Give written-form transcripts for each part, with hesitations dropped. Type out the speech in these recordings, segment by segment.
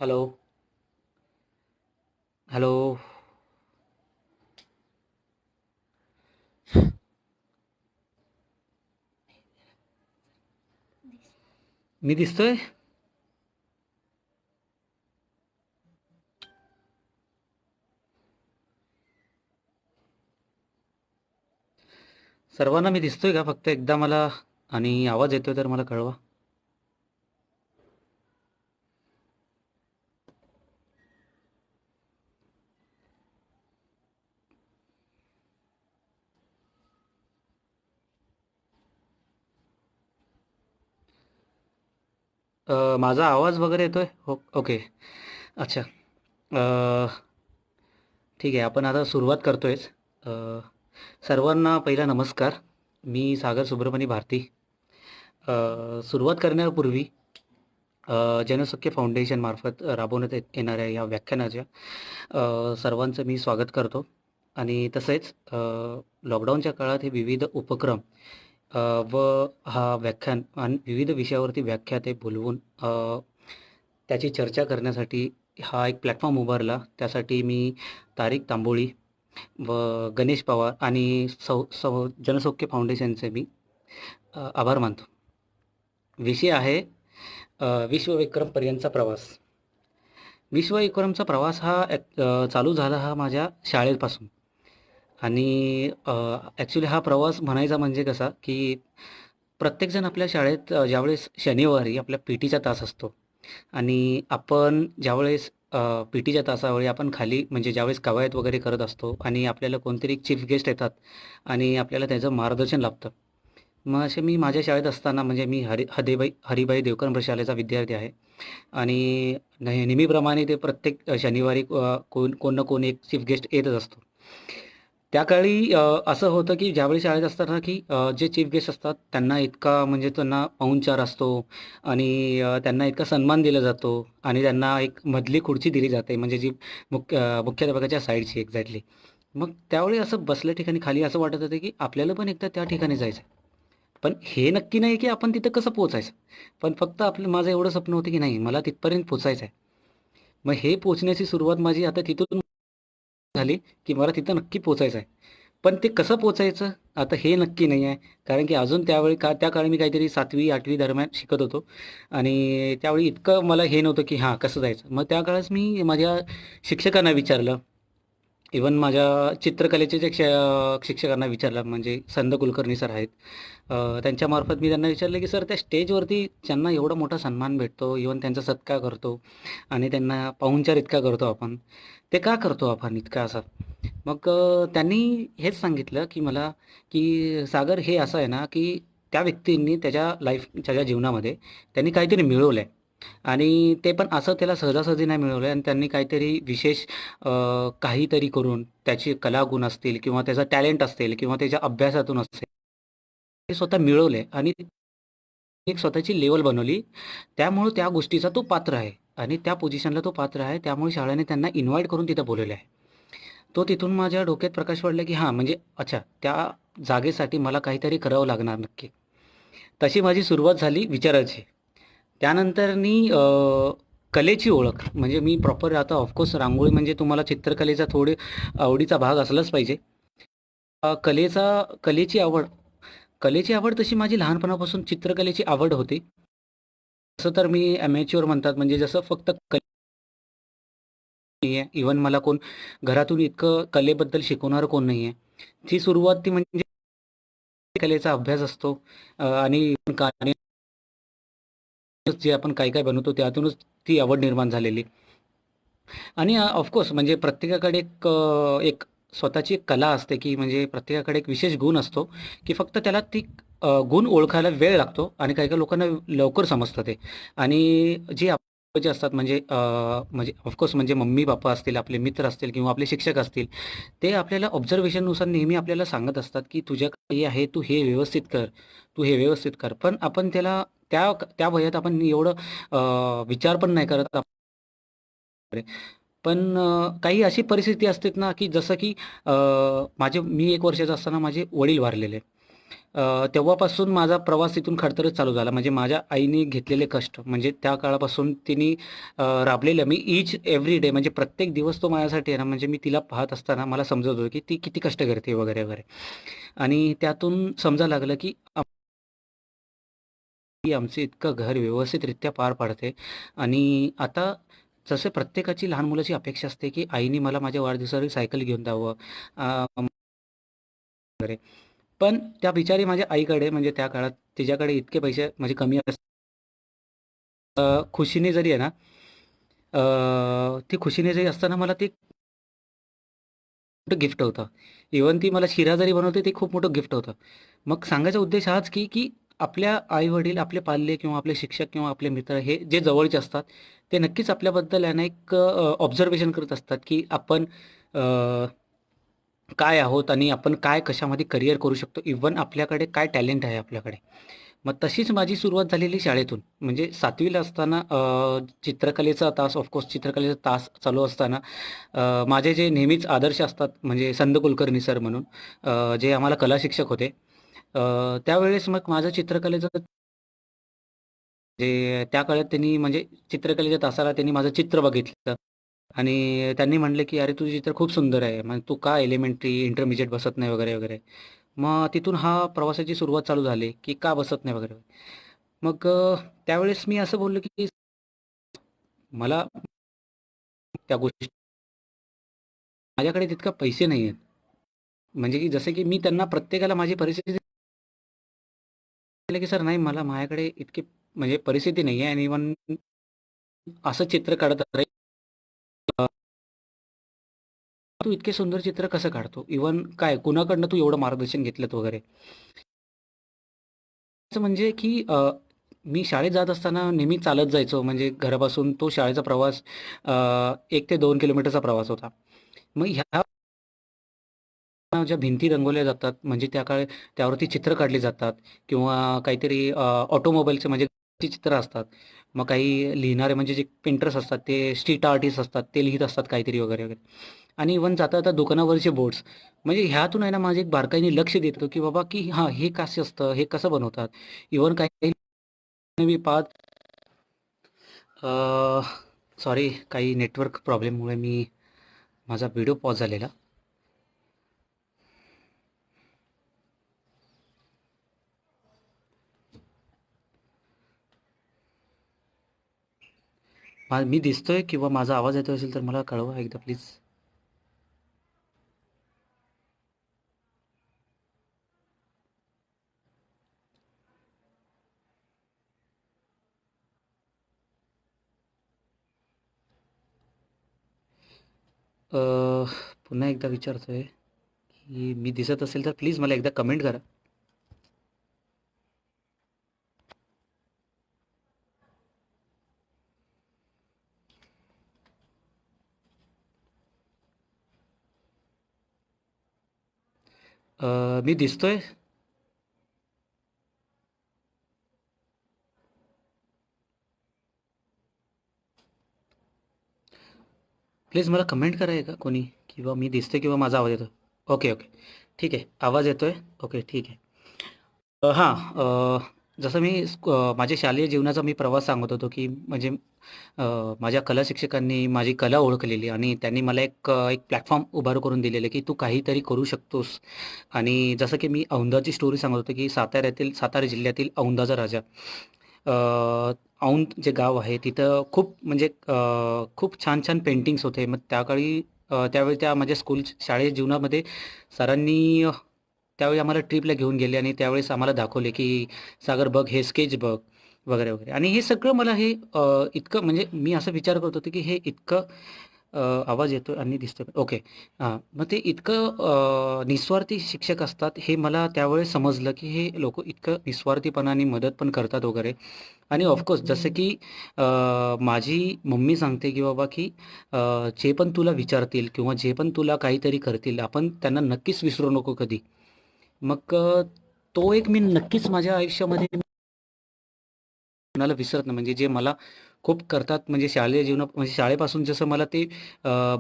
Hello. Hello. मी दिसतोय? सर्वांना मी दिसतोय का? फक्त एकदा मला आणि आवाज येतोय तर मला कळवा. माझा आवाज वगैरे येतोय? हो, ओके. अच्छा. ठीक आहे. आपण आता सुरुवात करतोयच. अ, सर्वांना पहिला नमस्कार. मी सागर सुब्रमणी भारती. सुरुवात करण्यापूर्वी जनसुखे फाउंडेशनमार्फत राबवण्यात येणाऱ्या या व्याख्यानाच्या सर्वांचं मी स्वागत करतो. आणि तसेच लॉकडाऊनच्या काळात हे विविध उपक्रम अ, व हा व्याख्यान आणि विविध विषयावरती व्याख्याते बोलवून त्याची चर्चा करण्यासाठी हा एक प्लॅटफॉर्म उभारला. त्यासाठी मी तारिक तांबोळी व गणेश पवार आणि सौ सौ जनसौख्य फाउंडेशनचे मी आभार मानतो. विषय आहे विश्वविक्रमपर्यंतचा प्रवास. विश्वविक्रमचा प्रवास हा चालू झाला हा माझ्या शाळेपासून. आणि ॲक्च्युली हा प्रवास म्हणायचा म्हणजे कसा, की प्रत्येकजण आपल्या शाळेत ज्यावेळेस शनिवारी आपल्या पीटीचा तास असतो आणि आपण ज्यावेळेस पीटीच्या तासावेळी आपण खाली म्हणजे ज्यावेळेस कवायत वगैरे करत असतो आणि आपल्याला कोणतरी चीफ गेस्ट येतात आणि आपल्याला त्याचं मार्गदर्शन लाभतं. मग असे मी माझ्या शाळेत असताना म्हणजे मी हरिभाई देवकर प्रशालेचा विद्यार्थी आहे. आणि नेहमीप्रमाणे ते प्रत्येक शनिवारी कोण कोण ना कोण एक चीफ गेस्ट येतच असतो. त्या काळी असं होतं की ज्यावेळी शाळेत असताना की जे चीफ गेस्ट असतात त्यांना इतका म्हणजे त्यांना पाहुणचार असतो आणि त्यांना इतका सन्मान दिला जातो आणि त्यांना एक मधली खुर्ची दिली जाते म्हणजे जी मुख्याध्यापकाच्या साईडची एक्झॅक्टली. मग त्यावेळी असं बसल्या ठिकाणी खाली असं वाटत होतं की आपल्याला पण एकदा त्या ठिकाणी जायचं. पण हे नक्की नाही की आपण तिथं कसं पोहोचायचं. पण फक्त आपलं माझं एवढं स्वप्न होतं की नाही मला तिथपर्यंत पोहोचायचं आहे. मग हे पोहोचण्याची सुरुवात माझी आता तिथून झाली की मला तिथं नक्की पोहोचायचं आहे. पण ते कसं पोहोचायचं आता हे नक्की नाही आहे. कारण की अजून त्यावेळी त्या काळी मी काहीतरी 7वी-8वी दरम्यान शिकत होतो आणि त्यावेळी इतकं मला हे नव्हतं की हां, कसं जायचं. मग त्या काळात मी माझ्या शिक्षकांना विचारलं. इवन माझ्या चित्रकलेचे जे शिक्षकांना विचारलं म्हणजे संद कुलकर्णी सर आहेत. त्यांच्यामार्फत मी त्यांना विचारलं की सर त्या स्टेजवरती ज्यांना एवढा मोठा सन्मान भेटतो, इवन त्यांचा सत्कार करतो आणि त्यांना पाहुणचार इतका करतो आपण, ते का करतो आपण इतका असा? मग त्यांनी हेच सांगितलं की मला की सागर हे असं आहे ना की त्या व्यक्तींनी त्याच्या जीवनामध्ये त्यांनी काहीतरी मिळवलं आहे आणि ते पण असं त्याला सहजासहजी नाही मिळवलं आहे आणि त्यांनी काहीतरी विशेष काहीतरी करून त्याची कलागुण असतील किंवा त्याचा टॅलेंट असेल किंवा त्याच्या अभ्यासातून असेल ते स्वतः मिळवले आणि एक स्वतःची लेवल बनवली. त्यामुळं त्या गोष्टीचा तो पात्र आहे आणि त्या पोझिशनला तो पात्र आहे. त्यामुळे शाळेने त्यांना इन्व्हाईट करून तिथं बोलवलं आहे. तो तिथून माझ्या डोक्यात प्रकाश पडला की हां, म्हणजे अच्छा त्या जागेसाठी मला काहीतरी करावं लागणार नक्की. तशी माझी सुरुवात झाली विचाराची. त्यानंतरनी कलेची ओळख म्हणजे मी प्रॉपर आता ऑफकोर्स रांगोळी म्हणजे तुम्हाला चित्रकलेचा थोडे आवडीचा भाग असलाच पाहिजे. कलेची आवड कलेची आवड तशी माझी लहानपणापासून चित्रकलेची आवड होती. तसं तर मी ॲमेच्युअर म्हणतात म्हणजे जसं फक्त कला नाही आहे. इव्हन मला कोण घरातून इतकं कलेबद्दल शिकवणारं कोण नाही आहे. ती सुरुवात ती म्हणजे कलेचा अभ्यास असतो आणि जे आपण काय-काय बनवतो त्यातूनच ती आवड निर्माण झालेली. आणि ऑफकोर्स म्हणजे प्रत्येकाकडे एक स्वतःची एक कला असते, की म्हणजे प्रत्येकाकडे एक विशेष गुण असतो, की फक्त त्याला ती गुण ओळखायला वेळ लागतो आणि काही-काही लोकांना लवकर समजतं ते. आणि जी जे असतात म्हणजे ऑफकोर्स म्हणजे मम्मी-पप्पा असतील, आपले मित्र असतील किंवा आपले शिक्षक असतील, ते आपल्याला ऑब्झर्वेशननुसार नेहमी आपल्याला सांगत असतात, की तुझ्याकडे हे आहे, तू हे व्यवस्थित कर, तू हे व्यवस्थित कर. पण आपण त्याला त्या त्या वयात आपण एवढं विचार पण नाही करत. पण काही अशी परिस्थिती असते ना, की जसं की मी 1 वर्षाचा असताना माझे वडील वारलेले. तेव्हापासून माझा प्रवास तिथून खडतरच चालू झाला. म्हणजे माझ्या आईने घेतलेले कष्ट, म्हणजे त्या काळापासून तिने राबलेलं मी ईच एव्हरी डे, म्हणजे प्रत्येक दिवस तो माझ्यासाठी आहे ना, म्हणजे मी तिला पाहत असताना मला समजत होतं की ती किती कष्ट करते वगैरे वगैरे. आणि त्यातून समजायला लागलं की ती आमचं इतकं घर व्यवस्थितरित्या पार पाडते. आणि आता जसं प्रत्येकाची लहान मुलाची अपेक्षा असते की आईने मला माझ्या वाढदिवसाला सायकल घेऊन द्यावं वगैरे. पण त्या बिचारी माझ्या आईकडे, म्हणजे त्या काळात तिच्याकडे इतके पैसे म्हणजे कमी खुशीने जरी आहे ना, ती खुशीने जरी असताना मला ते मोठं गिफ्ट होतं. इव्हन ती मला शिरा जरी बनवते ते खूप मोठं गिफ्ट होतं. मग सांगायचा उद्देश हाच की आपल्या आई-वडील, आपले पाल्य किंवा आपले शिक्षक किंवा आपले मित्र हे जे जवळचे असतात, ते नक्कीच आपल्याबद्दल आहे ना एक ऑब्झर्वेशन करत असतात की आपण अ, काय आहोत आणि आपण काय कशामध्ये करियर करू शकतो. इव्हन आपल्याकडे काय टॅलेंट आहे आपल्याकडे. मग तशीच माझी सुरुवात झालेली शाळेतून. म्हणजे 7वी असताना चित्रकलेचा तास, ऑफकोर्स चित्रकलेचा तास चालू असताना माझे जे नेहमीच आदर्श असतात म्हणजे संत कुलकर्णी सर म्हणून, जे आम्हाला कला शिक्षक होते. अ, त्यावेळेस मग माझं चित्रकलेचं जे त्या काळात त्यांनी म्हणजे चित्रकलेच्या तासाला त्यांनी माझं चित्र बघितलं आणि त्यांनी म्हटले, की "अरे, तुझं चित्र खूप सुंदर आहे. मग तू का एलिमेंटरी, इंटरमिजिएट बसत नाही?" वगैरे, वगैरे. मग तिथून हा प्रवासाची सुरुवात चालू झाली, की का बसत नाही वगैरे. मग त्यावेळेस मी असं बोललो, की मला त्या गोष्टी माझ्याकडे तितके पैसे नाहीयेत. म्हणजे की जसं की मी त्यांना प्रत्येकाला माझी परिस्थिती सांगितलं, की "सर नाही मला माझ्याकडे इतकी म्हणजे परिस्थिती नाहीये आणि इव्हन असं चित्र काढत आहे, तू इतके सुंदर चित्र कसं काढतो? इव्हन काय कुणाकडनं तू एवढं मार्गदर्शन घेतलंत वगैरे?" असं म्हणजे की मी शाळेत जात असताना नेहमी चालत जायचो. म्हणजे घरापासून तो शाळेचा प्रवास 1 ते 2 किलोमीटरचा प्रवास होता. मग ह्या ज्या भिंती रंगवल्या जातात म्हणजे त्या काळी त्यावरती चित्र काढली जातात किंवा काहीतरी ऑटोमोबाईलचे म्हणजे चित्र असतात. मग काही लिहिणारे म्हणजे जे पेंटर्स असतात ते स्ट्रीट आर्टिस्ट असतात ते लिहित असतात काहीतरी वगैरे वगैरे. आणि इव्हन जाता जाता दुकानावरचे बोर्ड्स, म्हणजे ह्यातून आहे ना माझं एक बारकाईने लक्ष देतो की बाबा की हां हे कसं असतं, हे कसं बनवतात. इव्हन काही मी पाहत सॉरी काही नेटवर्क प्रॉब्लेममुळे माझा व्हिडिओ पॉज झालेला. मी दिसतोय किंवा माझा आवाज येतो असेल तर मला कळवा एकदा प्लीज. अ, पुन्हा एकदा विचारतोय की मी दिसत असेल तर प्लीज मला एकदा कमेंट करा. मी दिसतोय? प्लीज मला कमेंट करा का कोणी, किंवा मी दिसतोय किंवा माझा आवाज येतो. ओके ओके, ठीक आहे, आवाज येतोय. ओके ठीक आहे. हां, जसं मी माझ्या शालेय जीवनाचा मी प्रवास सांगत होतो, की म्हणजे अ, माझ्या कला शिक्षकांनी माझी कला ओळखलेली आणि त्यांनी मला एक प्लॅटफॉर्म उभार करून दिलेलं, की तू काहीतरी करू शकतोस. आणि जसं की मी औंधाची स्टोरी सांगत होतो, की सातारा जिल्ह्यातील औंधाचा राजा. औंध जे गाव आहे तिथं खूप म्हणजे खूप छान-छान पेंटिंग्स होते. मग त्यावेळी त्या माझ्या शाळेच्या जीवनामध्ये सरांनी त्यावेळी आम्हाला ट्रिपला घेऊन गेले आणि त्यावेळेस आम्हाला दाखवले, की "सागर बघ, हे स्केच बघ" वगैरे, वगैरे. आणि हे सगळं मला हे इतकं म्हणजे मी असा विचार करत होतो, की हे इतकं आवाज येतोय आणि दिसतोय. ओके. हां. मग ते इतकं निस्वार्थी शिक्षक असतात हे मला त्यावेळेस समजलं, की हे लोकं इतकं निस्वार्थीपणाने मदत पण करतात वगैरे. आणि ऑफकोर्स जसं की अ, माझी मम्मी सांगते, की बाबा की अ, जे पण तुला विचारतील किंवा जे पण तुला काहीतरी करतील, आपण त्यांना नक्कीच विसरू नको कधी. मग तो एक मी नक्कीच माझ्या आयुष्यामध्ये कुणाला विसरत नाही. म्हणजे जे मला खूप करतात म्हणजे शालेय जीवनात म्हणजे शाळेपासून जसं मला ते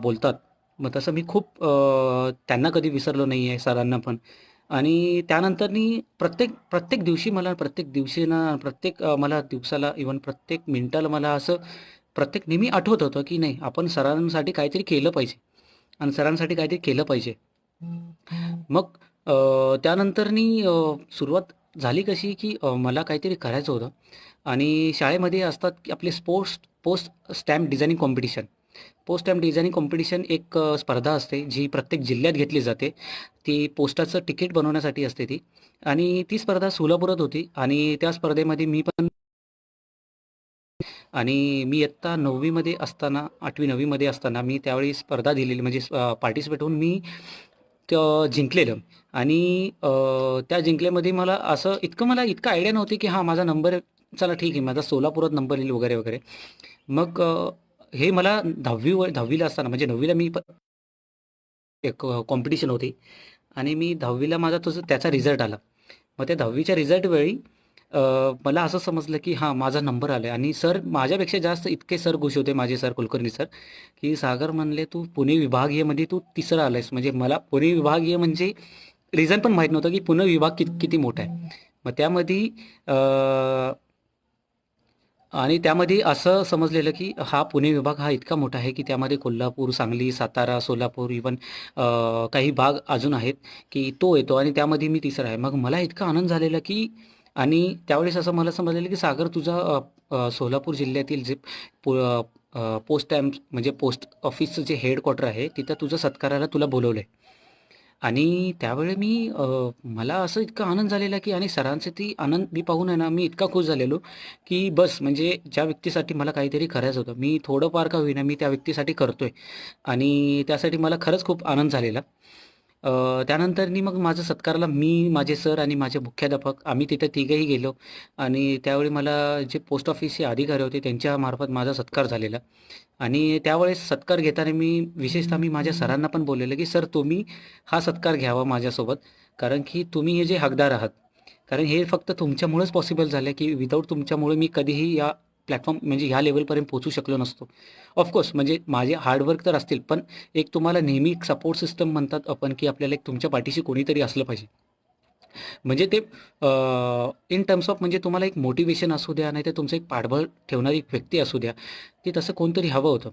बोलतात, मग तसं मी खूप त्यांना कधी विसरलो नाही आहे, सरांना पण. आणि त्यानंतरनी प्रत्येक प्रत्येक दिवशी मला प्रत्येक दिवशी ना प्रत्येक मला दिवसाला इव्हन प्रत्येक मिनिटाला मला असं प्रत्येक नेहमी आठवत होतं, की नाही आपण सरांसाठी काहीतरी केलं पाहिजे आणि सरांसाठी काहीतरी केलं पाहिजे. मग त्यानंतरनी सुरुवात झाली कशी, की मला काहीतरी करायचं होतं आणि शाळेमध्ये असतात, की आपले post stamp designing competition. Post stamp designing competition एक स्पर्धा असते, जी प्रत्येक जिल्ह्यात घेतली जाते. ती पोस्टाचं तिकीट बनवण्यासाठी असते ती आणि ती स्पर्धा सोलापुरात होती आणि त्या स्पर्धेमध्ये मी पण आणि मी इयत्ता 9वी असताना 8वी-9वीमध्ये असताना मी त्यावेळी स्पर्धा दिलेली म्हणजे पार्टिसिपेट होऊन मी जिंकलेलं आणि त्या जिंकल्यामध्ये मला असं मला इतकं आयडिया नव्हती, की हां, माझा नंबर चला ठीक आहे, माझा सोलापुरात नंबर येईल वगैरे, वगैरे. मग हे मला 10वीला असताना म्हणजे 9वीला मी एक कॉम्पिटिशन होती आणि मी 10वीला माझा त्याचा रिझल्ट आला. मग त्या 10वीच्या रिझल्ट वेळी अ, मला असं समजलं की हां, माझा नंबर आला आहे आणि सर माझ्यापेक्षा जास्त इतके सर खुश होते माझे सर, कुलकर्णी सर, की "सागर," म्हणले, "तू पुणे विभागीयमध्ये तू तिसरा आलायस." म्हणजे मला पुणे विभागीय म्हणजे रिझन पण माहीत नव्हतं की पुणे विभाग किती मोठा आहे. मग त्यामध्ये आणि त्यामध्ये असं समजलेलं, की हा पुणे विभाग हा इतका मोठा आहे, की त्यामध्ये कोल्हापूर, सांगली, सातारा, सोलापूर इव्हन काही भाग अजून आहेत, की तो येतो आणि त्यामध्ये मी तिसरा आहे. मग मला इतका आनंद झालेला, की आणि त्यावेळेस असं मला समजलेलं, की सागर तुझा सोलापूर जिल्ह्यातील जे पो पोस्ट स्टॅम्प म्हणजे पोस्ट ऑफिसचं जे हेडक्वार्टर आहे, तिथं तुझं सत्काराला तुला बोलवलंय. आणि त्यावेळी मला असं इतका आनंद झालेला, की आणि सरांचे ती आनंद मी पाहून आहे ना, मी इतका खुश झालेलो, की बस म्हणजे ज्या व्यक्तीसाठी मला काहीतरी करायचं होतं, मी थोडंफार का होईना मी त्या व्यक्तीसाठी करतोय आणि त्यासाठी मला खरंच खूप आनंद झालेला. त्यानंतरनी मग माझं सत्काराला माझे सर आणि माझे मुख्याध्यापक आम्ही तिथे तिघंही गेलो आणि त्यावेळी मला जे पोस्ट ऑफिसचे अधिकारी होते त्यांच्यामार्फत माझा सत्कार झालेला. आणि त्यावेळेस सत्कार घेताना विशेषतः मी माझ्या सरांना पण बोललेलं, की "सर तुम्ही हा सत्कार घ्यावा माझ्यासोबत. कारण की तुम्ही हे जे हकदार आहात. कारण हे फक्त तुमच्यामुळेच पॉसिबल झालं, की विदाऊट तुमच्यामुळे मी कधीही या प्लॅटफॉर्म म्हणजे ह्या लेव्हलपर्यंत पोहोचू शकलो नसतो." ऑफकोर्स म्हणजे माझे हार्डवर्क तर असतील, पण एक तुम्हाला नेहमी एक सपोर्ट सिस्टम म्हणतात आपण, की आपल्याला एक तुमच्या पाठीशी कोणीतरी असलं पाहिजे. म्हणजे ते इन टर्म्स ऑफ म्हणजे तुम्हाला एक मोटिव्हेशन असू द्या, नाहीतर तुमचं एक पाठबळ ठेवणारी एक व्यक्ती असू द्या, की तसं कोणतरी हवं होतं.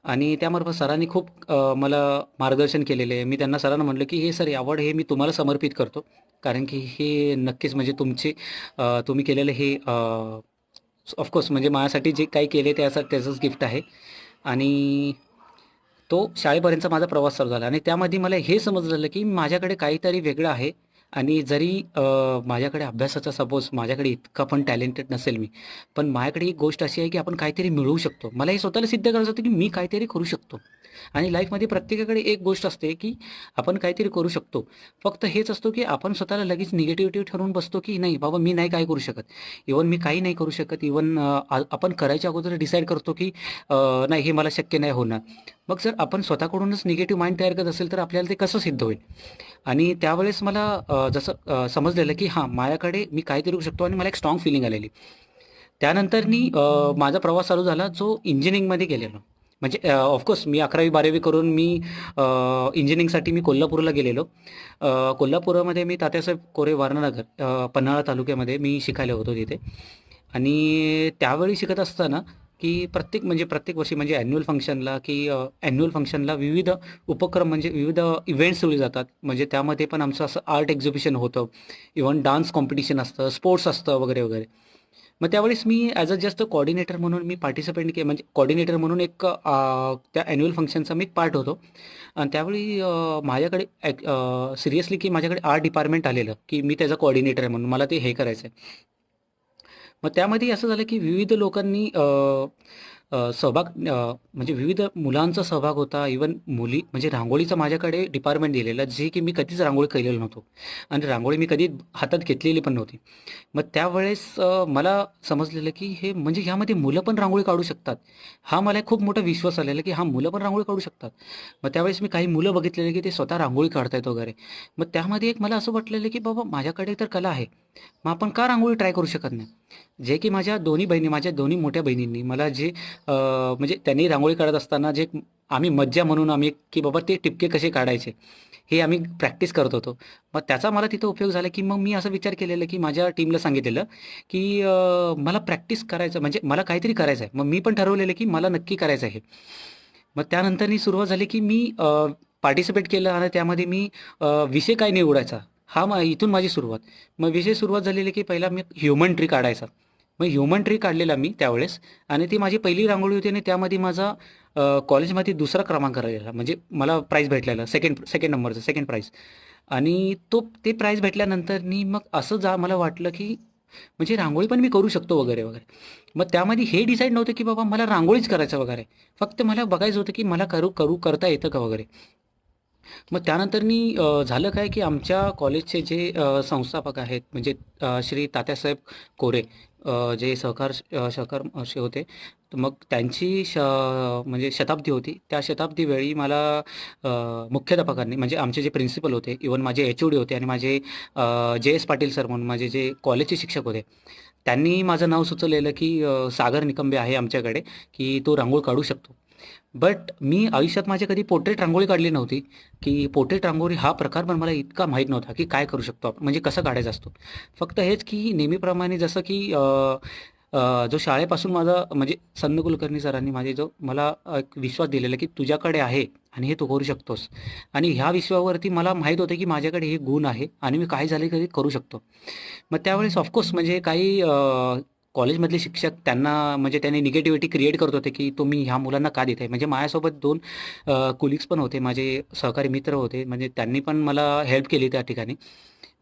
आणि त्यामार्फत सरांनी खूप मला मार्गदर्शन केलेलं आहे. मी त्यांना सरांना म्हटलं, की "हे सर, ही आवड हे मी तुम्हाला समर्पित करतो. कारण की हे नक्कीच म्हणजे तुम्ही केलेलं हे ऑफकोर्स म्हणजे माझ्यासाठी जे काही केले त्याचंच गिफ्ट आहे." आणि तो शाळेपर्यंतचा माझा प्रवास चालू झाला आणि त्यामध्ये मला हे समजलेलं, की माझ्याकडे काहीतरी वेगळं आहे आणि जरी माझ्याकडे अभ्यासाचा सपोज माझ्याकडे इतका पण टॅलेंटेड नसेल मी, पण माझ्याकडे एक गोष्ट अशी आहे, की आपण काहीतरी मिळवू शकतो. मला हे स्वतःला सिद्ध करायचं होतं, की मी काहीतरी करू शकतो आणि लाईफमध्ये प्रत्येकाकडे एक गोष्ट असते, की आपण काहीतरी करू शकतो. फक्त हेच असतो, की आपण स्वतःला लगेच निगेटिव्हिटी ठरवून बसतो, की नाही बाबा मी नाही काय करू शकत. इव्हन मी काही नाही करू शकत. इव्हन आपण करायच्या अगोदर डिसाईड करतो, की अ, नाही हे मला शक्य नाही होणार. मग जर आपण स्वतःकडूनच निगेटिव्ह माइंड तयार करत असेल, तर आपल्याला ते कसं सिद्ध होईल? आणि त्यावेळेस मला जसं समजलेलं, की हां, माझ्याकडे मी काहीतरी करू शकतो आणि मला एक स्ट्राँग फीलिंग आलेली. त्यानंतरनी माझा प्रवास चालू झाला जो इंजिनिअरिंगमध्ये गेलेलो. म्हणजे ऑफकोर्स मी 11वी-12वी करून इंजिनिअरिंगसाठी मी कोल्हापूरला गेलेलो. कोल्हापूरमध्ये मी तात्यासाहेब कोरे वारणानगर पन्हाळा तालुक्यामध्ये मी शिकायला होतो तिथे. आणि त्यावेळी शिकत असताना, की प्रत्येक वर्षी म्हणजे ॲन्युअल फंक्शनला विविध उपक्रम म्हणजे विविध इव्हेंट्स ठेवले जातात. म्हणजे त्यामध्ये पण आमचं असं आर्ट एक्झिबिशन होतं. इव्हन डान्स कॉम्पिटिशन असतं, स्पोर्ट्स असतं वगैरे, वगैरे. मग त्यावेळेस मी जस्ट कोऑर्डिनेटर म्हणून मी पार्टिसिपेंट केलं म्हणजे कोऑर्डिनेटर म्हणून त्या ॲन्युअल फंक्शनचा मी एक पार्ट होतो. आणि त्यावेळी माझ्याकडे सिरियसली की माझ्याकडे आर्ट डिपार्टमेंट आलेलं, की मी त्याचा कोऑर्डिनेटर आहे म्हणून मला ते हे करायचं आहे. मग त्यामध्ये असं झालं की विविध लोकांनी म्हणजे विविध मुलांचा सहभाग होता. इव्हन मुली म्हणजे रांगोळीचा माझ्याकडे डिपार्टमेंट दिलेला, जे की मी कधीच रांगोळी केलेलं नव्हतो आणि रांगोळी मी कधी हातात घेतलेली पण नव्हती. मग त्यावेळेस मला समजलेलं की हे म्हणजे ह्यामध्ये मुलं पण रांगोळी काढू शकतात. हा मला एक खूप मोठा विश्वास आलेला की हां, मुलं पण रांगोळी काढू शकतात. मग त्यावेळेस मी काही मुलं बघितलेली की ते स्वतः रांगोळी काढतायत वगैरे. मग त्यामध्ये एक मला असं वाटलेलं की बाबा माझ्याकडे तर कला आहे. मग आपण का रांगोळी ट्राय करू शकत नाही? जे की माझ्या दोन्ही मोठ्या बहिणींनी मला जे म्हणजे त्यांनी रांगोळी काढत असताना जे आम्ही मज्जा म्हणून आम्ही की बाबा ते टिपके कसे काढायचे हे आम्ही प्रॅक्टिस करत होतो. मग त्याचा मला तिथं उपयोग झाला, की मग मी असं विचार केलेलं, की माझ्या टीमला सांगितलेलं, की मला प्रॅक्टिस करायचं म्हणजे मला काहीतरी करायचं आहे. मग मी पण ठरवलेलं, की मला नक्की करायचं आहे. मग त्यानंतरनी सुरुवात झाली, की मी पार्टिसिपेट केलं आणि त्यामध्ये मी विषय काय निवडायचा इथून माझी सुरुवात. मग विषय सुरुवात झालेली, की पहिला मी ह्युमन ट्री काढायचा. मग ह्युमन ट्री काढलेला मी त्यावेळेस आणि ती माझी पहिली रांगोळी होती आणि त्यामध्ये माझा कॉलेजमध्ये दुसरा क्रमांक राहिलेला. म्हणजे मला प्राइज भेटलेला सेकंड सेकंड नंबरचं सेकंड प्राइज. आणि ते प्राइज भेटल्यानंतरनी मग असं मला वाटलं, की म्हणजे रांगोळी पण मी करू शकतो वगैरे, वगैरे. मग त्यामध्ये हे डिसाईड नव्हतं, की बाबा मला रांगोळीच करायचं वगैरे. फक्त मला बघायचं होतं, की मला करता येतं का वगैरे. मग त्यानंतरनी झालं काय, की आमच्या कॉलेजचे जे संस्थापक आहेत म्हणजे श्री तात्यासाहेब कोरे जे सहकार असे होते. तर मग त्यांची म्हणजे शताब्दी होती. त्या शताब्दी वेळी मला मुख्याध्यापकांनी म्हणजे आमचे जे प्रिन्सिपल होते, इव्हन माझे एच-ओ-डी होते आणि माझे जे-एस पाटील सर म्हणून माझे जे कॉलेजचे शिक्षक होते. त्यांनी माझं नाव सुचवलेलं, की सागर निकंबे आहे आमच्याकडे, की तो रांगोळी काढू शकतो. बट मी आयुष्यात माझ्या कधी पोर्ट्रेट रांगोळी काढली नव्हती, की पोर्ट्रेट रांगोळी हा प्रकार पण मला इतका माहीत नव्हता, की काय करू शकतो आपण, म्हणजे कसं काढायचा असतो. फक्त हेच की नेहमीप्रमाणे जसं की जो शाळेपासून माझा म्हणजे संत कुलकर्णी सरांनी जो मला एक विश्वास दिलेला, की तुझ्याकडे आहे आणि हे तू करू शकतोस. आणि ह्या विश्वावरती मला माहीत होतं, की माझ्याकडे हे गुण आहे आणि मी काही झाले तरी करू शकतो. मग त्यावेळेस ऑफकोर्स म्हणजे काही कॉलेजमधले शिक्षक त्यांना म्हणजे त्यांनी निगेटिव्हिटी क्रिएट करत होते, की तुम्ही ह्या मुलांना का देताय? म्हणजे माझ्यासोबत 2 कोलीग्स पण होते, माझे सहकारी मित्र होते. म्हणजे त्यांनी पण मला हेल्प केली त्या ठिकाणी.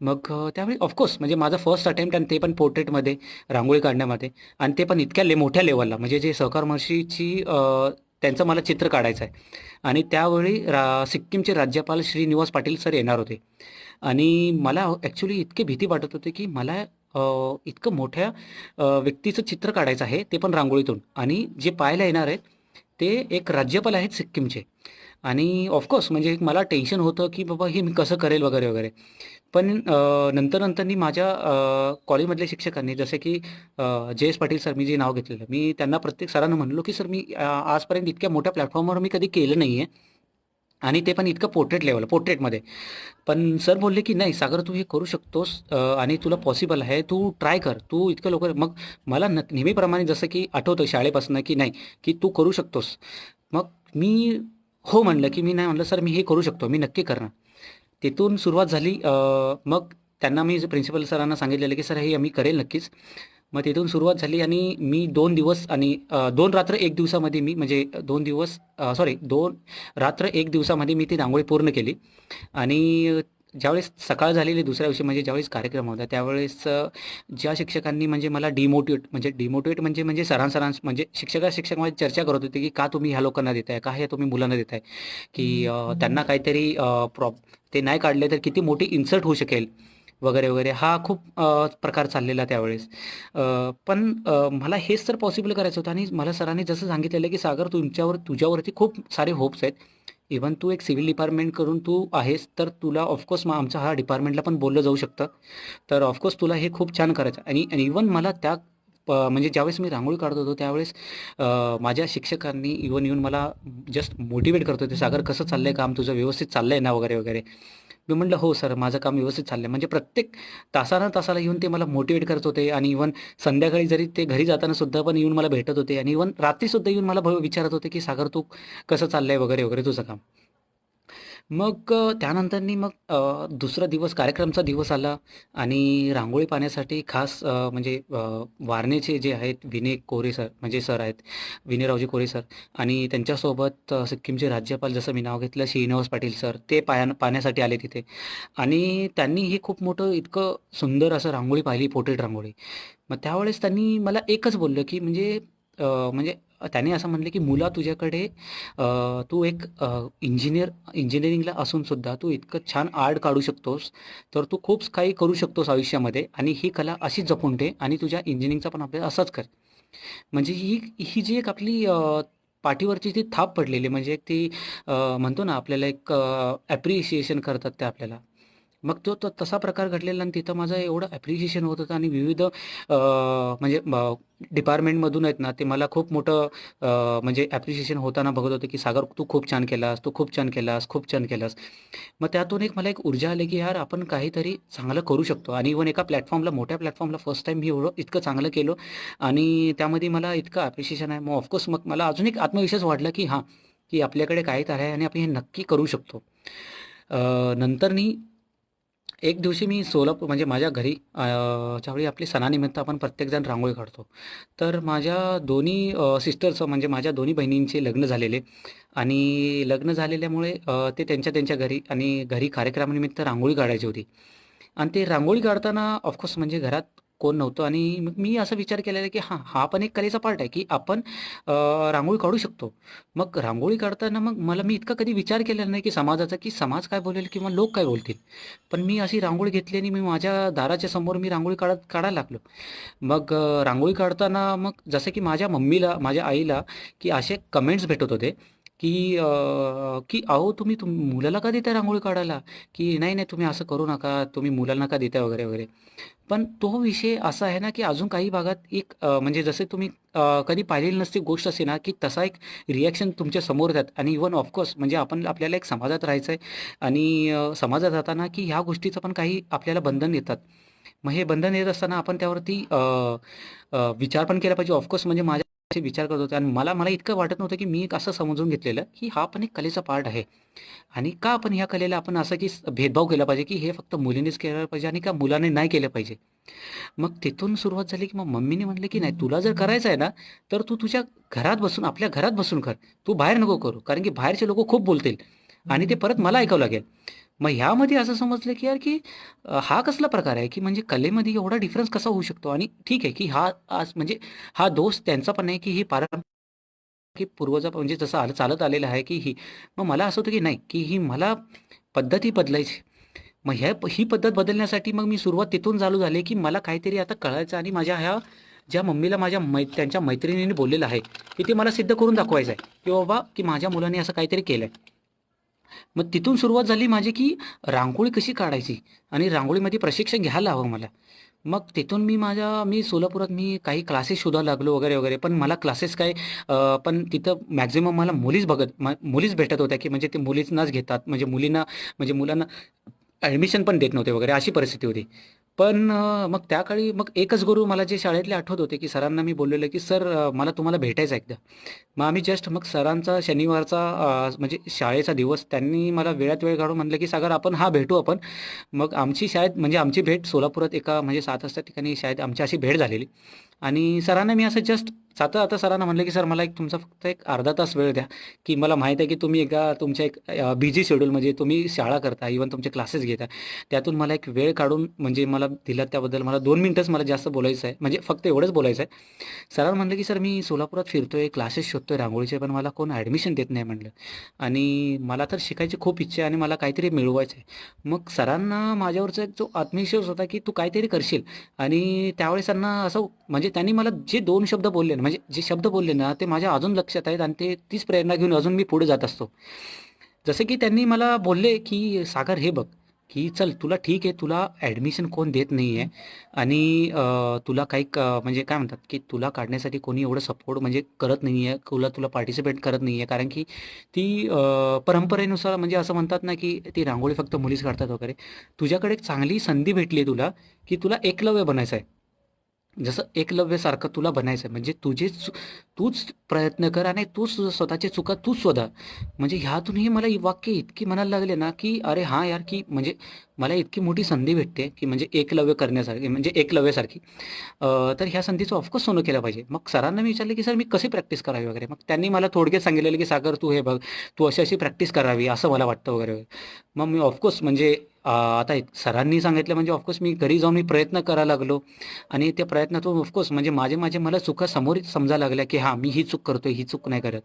मग त्यावेळी ऑफकोर्स म्हणजे माझा फर्स्ट अटेम्प्ट आणि ते पण पोर्ट्रेटमध्ये, रांगोळी काढण्यामध्ये आणि ते पण इतक्या मोठ्या लेव्हलला म्हणजे जे सहकार महर्षीची त्यांचं मला चित्र काढायचं आहे. आणि त्यावेळी सिक्कीमचे राज्यपाल श्रीनिवास पाटील सर येणार होते. आणि मला ॲक्चुअली इतकी भीती वाटत होती, की मला इतकं मोठ्या व्यक्तीचं चित्र काढायचं आहे, ते पण रांगोळीतून आणि जे पाहायला येणार आहेत, ते एक राज्यपाल आहेत सिक्कीमचे. आणि ऑफकोर्स म्हणजे एक मला टेन्शन होतं, की बाबा हे मी कसं करेल वगैरे, वगैरे. पण नंतर-नंतरनी माझ्या कॉलेजमधल्या शिक्षकांनी जसे की जे-एस पाटील सर मी जे नाव घेतलेलं, मी त्यांना प्रत्येक सरांना म्हणलो, की "सर मी आजपर्यंत इतक्या मोठ्या प्लॅटफॉर्मवर मी कधी केलं नाहीये आणि ते पण इतकं पोर्ट्रेटमध्ये." पण सर बोलले, की "नाही सागर तू हे करू शकतोस आणि तुला पॉसिबल आहे. तू ट्राय कर. तू इतकं लवकर." मग मला नेहमीप्रमाणे जसं की आठवतं शाळेपासून की नाही, की "तू करू शकतोस." मग मी हो म्हणलं, की मी नाही म्हणलं, "सर मी हे करू शकतो. मी नक्की करणार." तिथून सुरुवात झाली. मग त्यांना मी प्रिन्सिपल सरांना सांगितलेलं, की "सर हे मी करेल नक्कीच." मग तिथून सुरुवात झाली आणि मी 2 दिवस आणि 2 रात्र 1 दिवसामध्ये मी म्हणजे 2 दिवस सॉरी 2 रात्र 1 दिवसामध्ये मी ती रांगोळी पूर्ण केली. आणि ज्यावेळेस सकाळ झालेली दुसऱ्या दिवशी म्हणजे ज्यावेळेस कार्यक्रम होता त्यावेळेस ज्या शिक्षकांनी म्हणजे मला डिमोटिवेट म्हणजे म्हणजे म्हणजे शिक्षकांमध्ये चर्चा करत होते, की "का तुम्ही ह्या लोकांना देताय? का हे तुम्ही मुलांना देताय? की त्यांना काहीतरी ते नाही काढले तर किती मोठी इन्सल्ट होऊ शकेल." वगैरे, वगैरे. हा खूप प्रकार चाललेला त्यावेळेस. पण मला हेच तर पॉसिबल करायचं होतं आणि मला सरांनी जसं सांगितलेलं, की "सागर तुझ्यावरती खूप सारे होप्स आहेत. इव्हन तू एक सिव्हिल डिपार्टमेंट करून तू आहेस, तर तुला ऑफकोर्स मग आमच्या ह्या डिपार्टमेंटला पण बोललं जाऊ शकतं. तर ऑफकोर्स तुला हे खूप छान करायचं." आणि आणि इव्हन मला म्हणजे ज्यावेळेस मी रांगोळी काढत होतो त्यावेळेस माझ्या शिक्षकांनी येऊन मला जस्ट मोटिव्हेट करत होते, "सागर कसं चाललंय काम तुझं? व्यवस्थित चाललंय ना?" वगैरे, वगैरे. मी म्हटलं, "हो सर, माझं काम व्यवस्थित चाललंय." म्हणजे प्रत्येक तासाला येऊन ते मला मोटिव्हेट करत होते आणि इव्हन संध्याकाळी जरी ते घरी जाताना सुद्धा पण येऊन मला भेटत होते आणि इव्हन रात्रीसुद्धा येऊन मला विचारत होते, की "सागर तू कसं चाललंय?" वगैरे, वगैरे तुझं काम. मग त्यानंतरनी मग दुसरा दिवस कार्यक्रमचा दिवस आला आणि रांगोळी पाहण्यासाठी खास म्हणजे वारणेचे जे आहेत विनय कोरे सर म्हणजे सर आहेत, विनयरावजी कोरे सर आणि त्यांच्यासोबत सिक्कीमचे राज्यपाल जसं मी नाव घेतलं श्रीनिवास पाटील सर ते पाहण्यासाठी आले तिथे आणि त्यांनी हे खूप मोठं इतकं सुंदर असं रांगोळी पाहिली, पोर्ट्रेट रांगोळी. मग त्यावेळेस त्यांनी मला एकच बोललं, की म्हणजे त्याने असं म्हणलं, की "मुला तुझ्याकडे तू एक इंजिनिअरिंगला असून सुद्धा तू इतकं छान आर्ट काढू शकतोस, तर तू खूप काही करू शकतोस आयुष्यामध्ये आणि ही कला अशीच जपून ठेव आणि तुझ्या इंजिनिअरिंगचा पण अभ्यास असाच कर." म्हणजे ही ही जी एक आपली पाठीवरची ती थाप पडलेली म्हणजे एक ती म्हणतो ना आपल्याला एक ॲप्रिशिएशन करतात ते आपल्याला. मग तो तो तसा प्रकार घडलेला आणि तिथं माझं एवढं ॲप्रिशिएशन होत होतं आणि विविध म्हणजे डिपार्टमेंटमधून आहेत ना, ते मला खूप मोठं म्हणजे ॲप्रिशिएशन होताना बघत होते, की "सागर तू खूप छान केलास, तू खूप छान केलास, खूप छान केलास." मग त्यातून एक मला एक ऊर्जा आली, की यार आपण काहीतरी चांगलं करू शकतो आणि इव्हन एका प्लॅटफॉर्मला, मोठ्या प्लॅटफॉर्मला फर्स्ट टाईम मी एवढं इतकं चांगलं केलं आणि त्यामध्ये मला इतकं ॲप्रिशिएशन आहे. मग ऑफकोर्स मग मला अजून एक आत्मविश्वास वाढला, की हां, की आपल्याकडे काहीतरी आहे आणि आपण हे नक्की करू शकतो. नंतरनी एक दिवशी मी सोलापूर म्हणजे माझ्या घरी ज्यावेळी आपली सणानिमित्त आपण प्रत्येकजण रांगोळी काढतो. तर माझ्या दोन्ही सिस्टर्स म्हणजे माझ्या दोन्ही बहिणींचे लग्न झालेले आणि लग्न झालेल्यामुळे ते त्यांच्या त्यांच्या घरी आणि घरी कार्यक्रमानिमित्त रांगोळी काढायची होती. आणि ते रांगोळी काढताना ऑफकोर्स म्हणजे घरात कोण नव्हतं आणि मग मी असा विचार केलेला की हां, हा पण एक कलेचा पार्ट आहे की आपण रांगोळी काढू शकतो. मग रांगोळी काढताना मग मी इतका कधी विचार केलेला नाही की समाजाचा, की समाज काय बोलेल किंवा लोक काय बोलतील. पण मी अशी रांगोळी घेतली आणि मी माझ्या दाराच्या समोर मी रांगोळी काढायला लागलो. मग रांगोळी काढताना मग जसं की माझ्या मम्मीला, माझ्या आईला, की असे कमेंट्स भेटत होते, की की "अहो तुम्ही मुलाला का देताय रांगोळी काढायला?" की "नाही, नाही तुम्ही असं करू नका, तुम्ही मुलांना का देताय?" वगैरे, वगैरे. पण तो विषय असा आहे ना, की अजून काही भागात एक म्हणजे जसे तुम्ही कधी पाहिलेली नसती गोष्ट असते ना, की तसा एक रिएक्शन तुमच्या समोर येतात आणि इव्हन ऑफकोर्स म्हणजे आपल्याला एक समाजात राहायचं आहे आणि समाजात राहताना, की ह्या गोष्टीचं पण काही आपल्याला बंधन येतात. मग हे बंधन येत असताना आपण त्यावरती विचार पण केला पाहिजे. ऑफकोर्स म्हणजे माझे असे विचार करत होते आणि मला मला इतकं वाटत नव्हतं, की मी एक असं समजून घेतलेलं, की हा पण एक कलेचा पार्ट आहे आणि का आपण ह्या कलेला आपण असं की भेदभाव केला पाहिजे, की हे फक्त मुलींनीच केलं पाहिजे आणि का मुलांनी नाही केलं पाहिजे. मग तिथून सुरुवात झाली, की मग मम्मीने म्हटलं, की "नाही तुला जर करायचं आहे ना, तर तू तुझ्या घरात बसून आपल्या घरात बसून कर. तू बाहेर नको करू. कारण की बाहेरचे लोकं खूप बोलतील आणि ते परत मला ऐकावं लागेल." मग ह्यामध्ये असं समजलं, की यार की हा कसला प्रकार आहे, की म्हणजे कलेमध्ये एवढा डिफरन्स कसा होऊ शकतो आणि ठीक आहे, की हा आज म्हणजे हा दोष त्यांचा पण नाही, की ही की पूर्वजा म्हणजे जसं चालत आलेलं आहे, की ही मग मला असं होतं, की नाही, की ही मला पद्धती बदलायची. मग ही पद्धत बदलण्यासाठी मग मी सुरुवात तिथून चालू झाली, की मला काहीतरी आता कळायचं आणि माझ्या ह्या ज्या मम्मीला माझ्या त्यांच्या मैत्रिणीने बोललेलं आहे, की ते मला सिद्ध करून दाखवायचं आहे, की बाबा, की माझ्या मुलाने असं काहीतरी केलंय. मग तिथून सुरुवात झाली माझी, की रांगोळी कशी काढायची आणि रांगोळीमध्ये प्रशिक्षण घ्यायला हवं मला. मग तिथून मी सोलापुरात काही क्लासेस शोधायला लागलो वगैरे, वगैरे. पण मला क्लासेस काय पण तिथं मॅक्सिमम मला मुलीच भेटत होत्या, की म्हणजे ते मुलींनाच घेतात. म्हणजे मुलांना ॲडमिशन पण देत नव्हते वगैरे अशी परिस्थिती होती. पण मग त्या काळी मग एकच गुरु मला जे शाळेतले आठवत होते, की सरांना मी बोललेलो, की "सर मला तुम्हाला भेटायचं आहे एकदा." मग आम्ही जस्ट मग सरांचा शनिवारचा म्हणजे शाळेचा दिवस त्यांनी मला वेळात वेळ काढून म्हटलं, की "सागर आपण भेटू आपण." मग आमची शाळेत म्हणजे आमची भेट सोलापुरात एका म्हणजे 7 वाजता ठिकाणी शाळेत आमची अशी भेट झालेली आणि सरांना मी असं जस्ट जाता-जाता सरांना म्हटलं, की "सर मला एक तुमचा फक्त एक अर्धा तास वेळ द्या, की मला माहीत आहे, की तुम्ही एका तुमच्या एक बिझी शेड्यूल म्हणजे तुम्ही शाळा करता, इव्हन तुमचे क्लासेस घेता. त्यातून मला एक वेळ काढून म्हणजे मला दिला त्याबद्दल मला 2 मिनिटंच मला जास्त बोलायचं आहे. म्हणजे फक्त एवढंच बोलायचं आहे." सरांना म्हटलं, की "सर मी सोलापुरात फिरतोय, क्लासेस शोधतोय रांगोळीचे, पण मला कोण ॲडमिशन देत नाही," म्हटलं. "आणि मला तर शिकायची खूप इच्छा आहे आणि मला काहीतरी मिळवायचं आहे." मग सरांना माझ्यावरचा एक जो आत्मविश्वास होता, की "तू काहीतरी करशील." आणि त्यावेळेस त्यांना असं म्हणजे त्यांनी मला जे 2 शब्द बोलले ना, म्हणजे जे शब्द बोलले ना, ते माझ्या अजून लक्षात आहेत आणि तीच प्रेरणा घेऊन अजून मी पुढे जात असतो. जसं की त्यांनी मला बोलले, की "सागर हे बघ, की चल तुला ठीक आहे, तुला ॲडमिशन कोण देत नाहीये आणि तुला काही म्हणजे काय म्हणतात, की तुला काढण्यासाठी कोणी एवढं सपोर्ट म्हणजे करत नाहीये, तुला पार्टिसिपेट करत नाहीये. कारण की ती परंपरेनुसार म्हणजे असं म्हणतात ना, की ती रांगोळी फक्त मुलीच काढतात वगैरे. तुझ्याकडे एक चांगली संधी भेटली आहे तुला, की तुला एकलव्य बनायचं आहे. जसं एकलव्यासारखं तुला बनायचं आहे. म्हणजे तूच प्रयत्न कर आणि तूच स्वतःच्या चुका तूच शोधा. म्हणजे ह्यातूनही मला ही वाक्य इतकी म्हणायला लागले ना, की अरे हां यार, की म्हणजे मला इतकी मोठी संधी भेटते, की म्हणजे एकलव्य करण्यासारखी म्हणजे एकलव्यासारखी. तर ह्या संधीचं ऑफकोर्स सोनं केलं पाहिजे. मग सरांना मी विचारलं, की "सर मी कशी प्रॅक्टिस करावी?" वगैरे. मग त्यांनी मला थोडक्यात सांगितलेलं, की "सागर तू हे बघ, तू अशी-अशी प्रॅक्टिस करावी असं मला वाटतं" वगैरे, वगैरे. मग मी ऑफकोर्स म्हणजे आता सरांनी सांगितलं म्हणजे ऑफकोर्स मी घरी जाऊन मी प्रयत्न करायला लागलो आणि त्या प्रयत्नातून ऑफकोर्स म्हणजे माझे मला चुका समोर समजायला लागल्या, की हां, मी ही चूक करतोय, ही चूक नाही करत.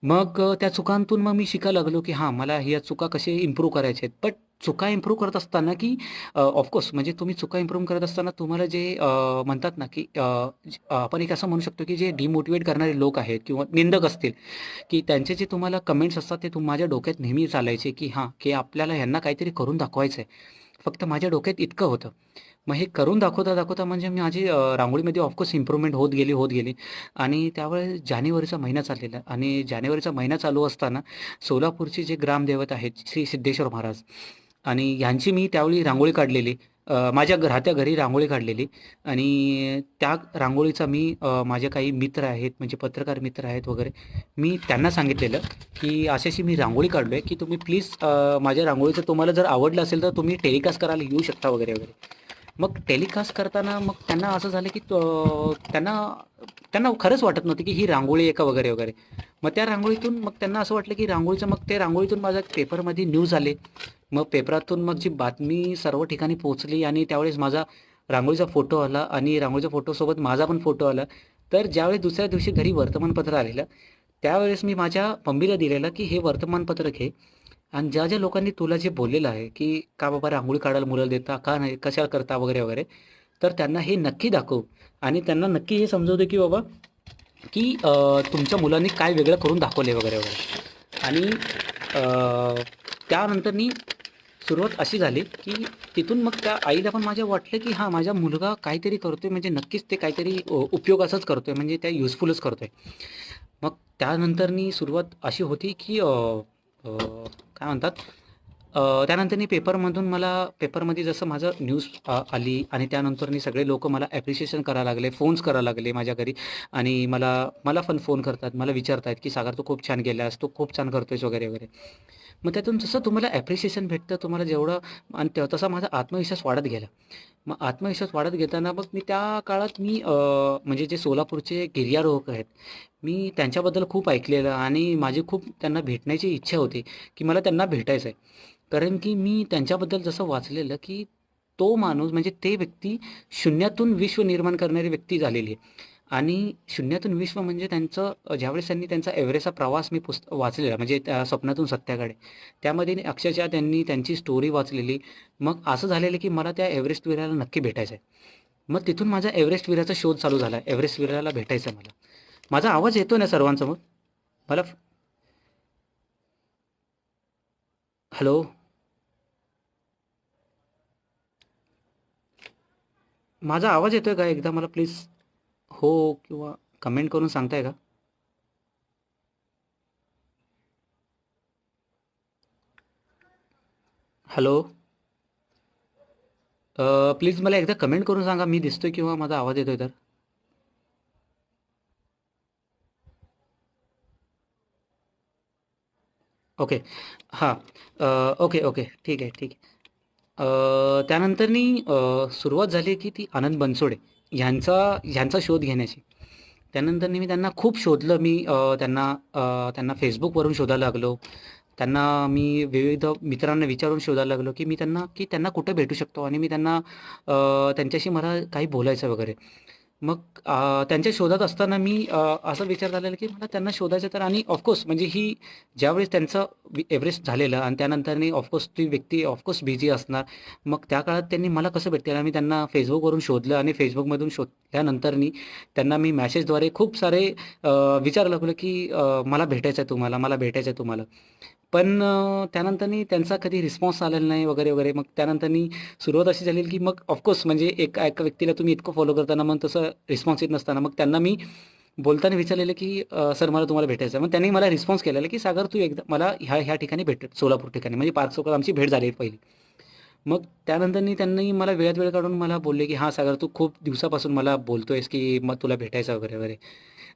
मग त्या चुकांतून मग मी शिकायला लागलो, की हां, मला ह्या चुका कसे इम्प्रूव्ह करायचे आहेत. बट चुका इम्प्रूव्ह करत असताना की ऑफकोर्स म्हणजे तुम्ही चुका इम्प्रूव्ह करत असताना तुम्हाला जे म्हणतात ना की आपण एक असं म्हणू शकतो की जे डिमोटिवेट करणारे लोक आहेत किंवा निंदक असतील की त्यांचे जे तुम्हाला कमेंट्स असतात ते माझ्या डोक्यात नेहमी चालायचे की हां की आपल्याला ह्यांना काहीतरी करून दाखवायचं आहे. फक्त माझ्या डोक्यात इतकं होतं. मग हे करून दाखवता दाखवता म्हणजे माझी रांगोळीमध्ये ऑफकोर्स इम्प्रूव्हमेंट होत गेली आणि त्यावेळेस जानेवारीचा महिना चाललेला आणि जानेवारीचा महिना चालू असताना सोलापूरचे जे ग्रामदैवत आहेत श्री सिद्धेश्वर महाराज आणि ह्यांची मी त्यावेळी रांगोळी काढलेली. माझ्या राहत्या घरी रांगोळी काढलेली आणि त्या रांगोळीचा मी माझे काही मित्र आहेत म्हणजे पत्रकार मित्र आहेत वगैरे, मी त्यांना सांगितलेलं की अशी मी रांगोळी काढलोय की तुम्ही प्लीज माझ्या रांगोळीचं तुम्हाला जर आवडलं असेल तर तुम्ही टेलिकास्ट करायला येऊ शकता वगैरे वगैरे. मग टेलिकास्ट करताना मग त्यांना असं झालं की त्यांना त्यांना खरंच वाटत नव्हतं की ही रांगोळी आहे का वगैरे वगैरे. मग त्या रांगोळीतून मग त्यांना असं वाटलं की रांगोळीचं मग ते रांगोळीतून माझ्या पेपरमध्ये न्यूज आले. मग पेपरातून मग जी बातमी सर्व ठिकाणी पोहोचली आणि त्यावेळेस माझा रांगोळीचा फोटो आला आणि रांगोळीच्या फोटोसोबत माझा पण फोटो आला. तर ज्यावेळेस दुसऱ्या दिवशी घरी वर्तमानपत्र आलेलं, त्यावेळेस मी माझ्या मम्मीला दिलेलं की हे वर्तमानपत्र घे आणि ज्या ज्या लोकांनी तुला जे बोललेलं आहे की का बाबा रांगोळी काढायला मुलं देता का नाही कशाला करता वगैरे वगैरे, तर त्यांना हे नक्की दाखव आणि त्यांना नक्की हे समजव दे की बाबा की तुमच्या मुलांनी काय वेगळं करून दाखवले वगैरे वगैरे. आणि त्यानंतरनी सुरुवात अशी झाली की तिथून मग त्या आईला पण माझ्या वाटलं की हां माझा मुलगा काहीतरी करतोय म्हणजे नक्कीच ते काहीतरी उपयोगाचंच करतोय म्हणजे त्या युजफुलच करतोय. मग त्यानंतरनी सुरुवात अशी होती की काय म्हणतात त्यानंतरनी पेपरमधून मला पेपरमध्ये जसं माझं न्यूज आली आणि त्यानंतरनी सगळे लोक मला ॲप्रिशिएशन करायला लागले, फोन्स करायला लागले माझ्या घरी आणि मला मला पण फोन करतात, मला विचारतात की सागर तू खूप छान गेलास, तू खूप छान करतोयस वगैरे वगैरे. मग त्यातून जसं तुम्हाला ॲप्रिशिएशन भेटतं तुम्हाला जेवढं आणि तसा माझा आत्मविश्वास वाढत गेला. मग आत्मविश्वास वाढत घेताना मग मी त्या काळात मी म्हणजे जे सोलापूरचे गिर्यारोहक आहेत, मी त्यांच्याबद्दल खूप ऐकलेलं आणि माझी खूप त्यांना भेटण्याची इच्छा होती की मला त्यांना भेटायचं आहे. कारण की मी त्यांच्याबद्दल जसं वाचलेलं की तो माणूस म्हणजे ते व्यक्ती शून्यातून विश्व निर्माण करणारी व्यक्ती झालेली आहे. आणि शून्यातून विश्व म्हणजे त्यांचं ज्यावेळेस त्यांनी त्यांचा एव्हरेस्टचा प्रवास मी वाचलेला म्हणजे त्या स्वप्नातून सत्याकडे. त्यामध्ये अक्षरशः त्यांनी त्यांची स्टोरी वाचलेली. मग असं झालेलं की मला त्या एव्हरेस्ट वीराला नक्की भेटायचं आहे. मग तिथून माझा एव्हरेस्ट वीराचा शोध चालू झाला. एव्हरेस्ट वीराला भेटायचं आहे मला. माझा आवाज येतो ना सर्वांसमोर? मला हॅलो? माझा आवाज येतोय का? एकदा मला प्लीज हो किंवा कमेंट करून सांगताय का? हॅलो? प्लीज मला एकदा कमेंट करून सांगा मी दिसतोय किंवा माझा आवाज येतोय तर. ओके. हां. Okay, okay. ठीक आहे, ठीक आहे. त्यानंतरनी सुरुवात झाली की ती आनंद बनसोडे ह्यांचा ह्यांचा शोध घेण्याची. त्यानंतरनी मी त्यांना खूप शोधलं. मी त्यांना Facebookवरून शोधायला लागलो. त्यांना मी विविध मित्रांना विचारून शोधायला लागलो की त्यांना कुठे भेटू शकतो आणि मी त्यांच्याशी मला काही बोलायचं वगैरे. मग त्यांच्या शोधात असताना मी असा विचार झालेला की मला त्यांना शोधायचं तर आणि ऑफकोर्स म्हणजे ही ज्यावेळेस त्यांचं एव्हरेस्ट झालेलं आणि त्यानंतरनी ऑफकोर्स ती व्यक्ती ऑफकोर्स बिझी असणार. मग त्या काळात त्यांनी मला कसं भेटतील आणि मी त्यांना Facebookवरून शोधलं आणि Facebookमधून शोधल्यानंतरनी त्यांना मी मेसेजद्वारे खूप सारे विचारायला लागलो की मला भेटायचं आहे तुम्हाला, मला भेटायचं आहे तुम्हाला. पण त्यानंतरनी त्यांचा कधी रिस्पॉन्स आलेला नाही वगैरे, वगैरे. मग त्यानंतरनी सुरुवात अशी झाली की मग ऑफकोर्स म्हणजे एका एका व्यक्तीला तुम्ही इतकं फॉलो करताना मग तसं रिस्पॉन्स येत नसताना मग त्यांना मी बोलताना विचारलेलं की "सर मला तुम्हाला भेटायचं आहे." मग त्यांनी मला रिस्पॉन्स केलेला की "सागर तू एकदा मला ह्या ठिकाणी भेट सोलापूर ठिकाणी." म्हणजे पार्क चौकात आमची भेट झाली पहिली. मग त्यानंतरनी त्यांनी मला वेळात वेळ काढून मला बोलले की "हां, सागर तू खूप दिवसापासून मला बोलतोयस की मग तुला भेटायचं वगैरे, वगैरे."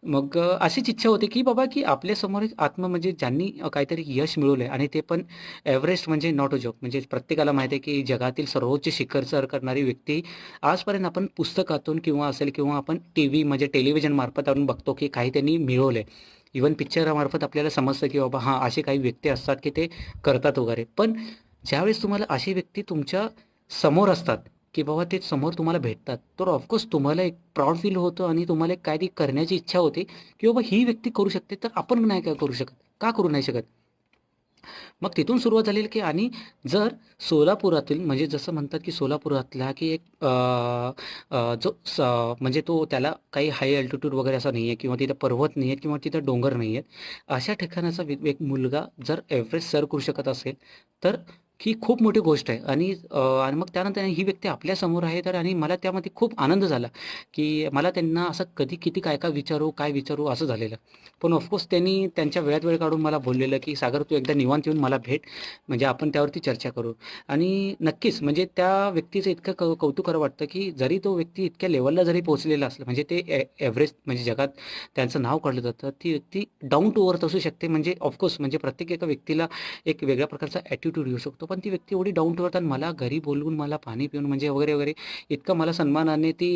मग अशीच इच्छा होती की बाबा की आपल्यासमोर एक म्हणजे ज्यांनी काहीतरी यश मिळवलंय आणि ते पण एव्हरेस्ट म्हणजे नॉट अ जोक म्हणजे प्रत्येकाला माहिती आहे की जगातील सर्वोच्च शिखर सर करणारी व्यक्ती आजपर्यंत आपण पुस्तकातून किंवा असेल किंवा आपण टीव्ही म्हणजे टेलिव्हिजन मार्फत आपण बघतो की काही त्यांनी मिळवलंय. इव्हन पिक्चरामार्फत आपल्याला समजतं की बाबा हां, असे काही व्यक्ती असतात की ते करतात वगैरे. पण ज्यावेळेस तुम्हाला अशी व्यक्ती तुमच्या समोर असतात की बाबा ते समोर तुम्हाला भेटतात, तर ऑफकोर्स तुम्हाला एक प्राउड फील होतं आणि तुम्हाला एक काहीतरी करण्याची इच्छा होते की बाबा ही व्यक्ती करू शकते, तर आपण नाही का करू शकत? का करू नाही शकत? मग तिथून सुरुवात झालेली की आणि जर सोलापुरातील म्हणजे जसं म्हणतात की सोलापुरातला की एक जो म्हणजे तो त्याला काही हाय अल्टिट्यूड वगैरे असं नाही आहे किंवा तिथं पर्वत नाही आहेत किंवा तिथं डोंगर नाही आहेत. अशा ठिकाणाचा एक मुलगा जर एव्हरेस्ट सर करू शकत असेल तर ही खूप मोठी गोष्ट आहे. आणि मग त्यानंतर ही व्यक्ती आपल्यासमोर आहे तर आणि मला त्यामध्ये खूप आनंद झाला की मला त्यांना असं कधी किती काय काय विचारू काय विचारू असं झालेलं. पण ऑफकोर्स त्यांनी त्यांच्या वेळात वेळ काढून मला बोललेलं की सागर तू एकदा निवांत येऊन मला भेट, म्हणजे आपण त्यावरती चर्चा करू. आणि नक्कीच म्हणजे त्या व्यक्तीचं इतकं कौतुकाला वाटतं की जरी तो व्यक्ती इतक्या लेवलला जरी पोहोचलेला असला म्हणजे ते एव्हरेस्ट म्हणजे जगात त्यांचं नाव काढलं जातं, ती व्यक्ती डाऊन टू अर्थ असू शकते. म्हणजे ऑफकोर्स म्हणजे प्रत्येक एका व्यक्तीला एक वेगळ्या प्रकारचा ॲटिट्यूड येऊ शकतो, पण ती व्यक्ती एवढी डाऊन टू अर्थ आणि मला घरी बोलवून मला पाणी पिऊन म्हणजे वगैरे वगैरे इतकं मला सन्मानाने ती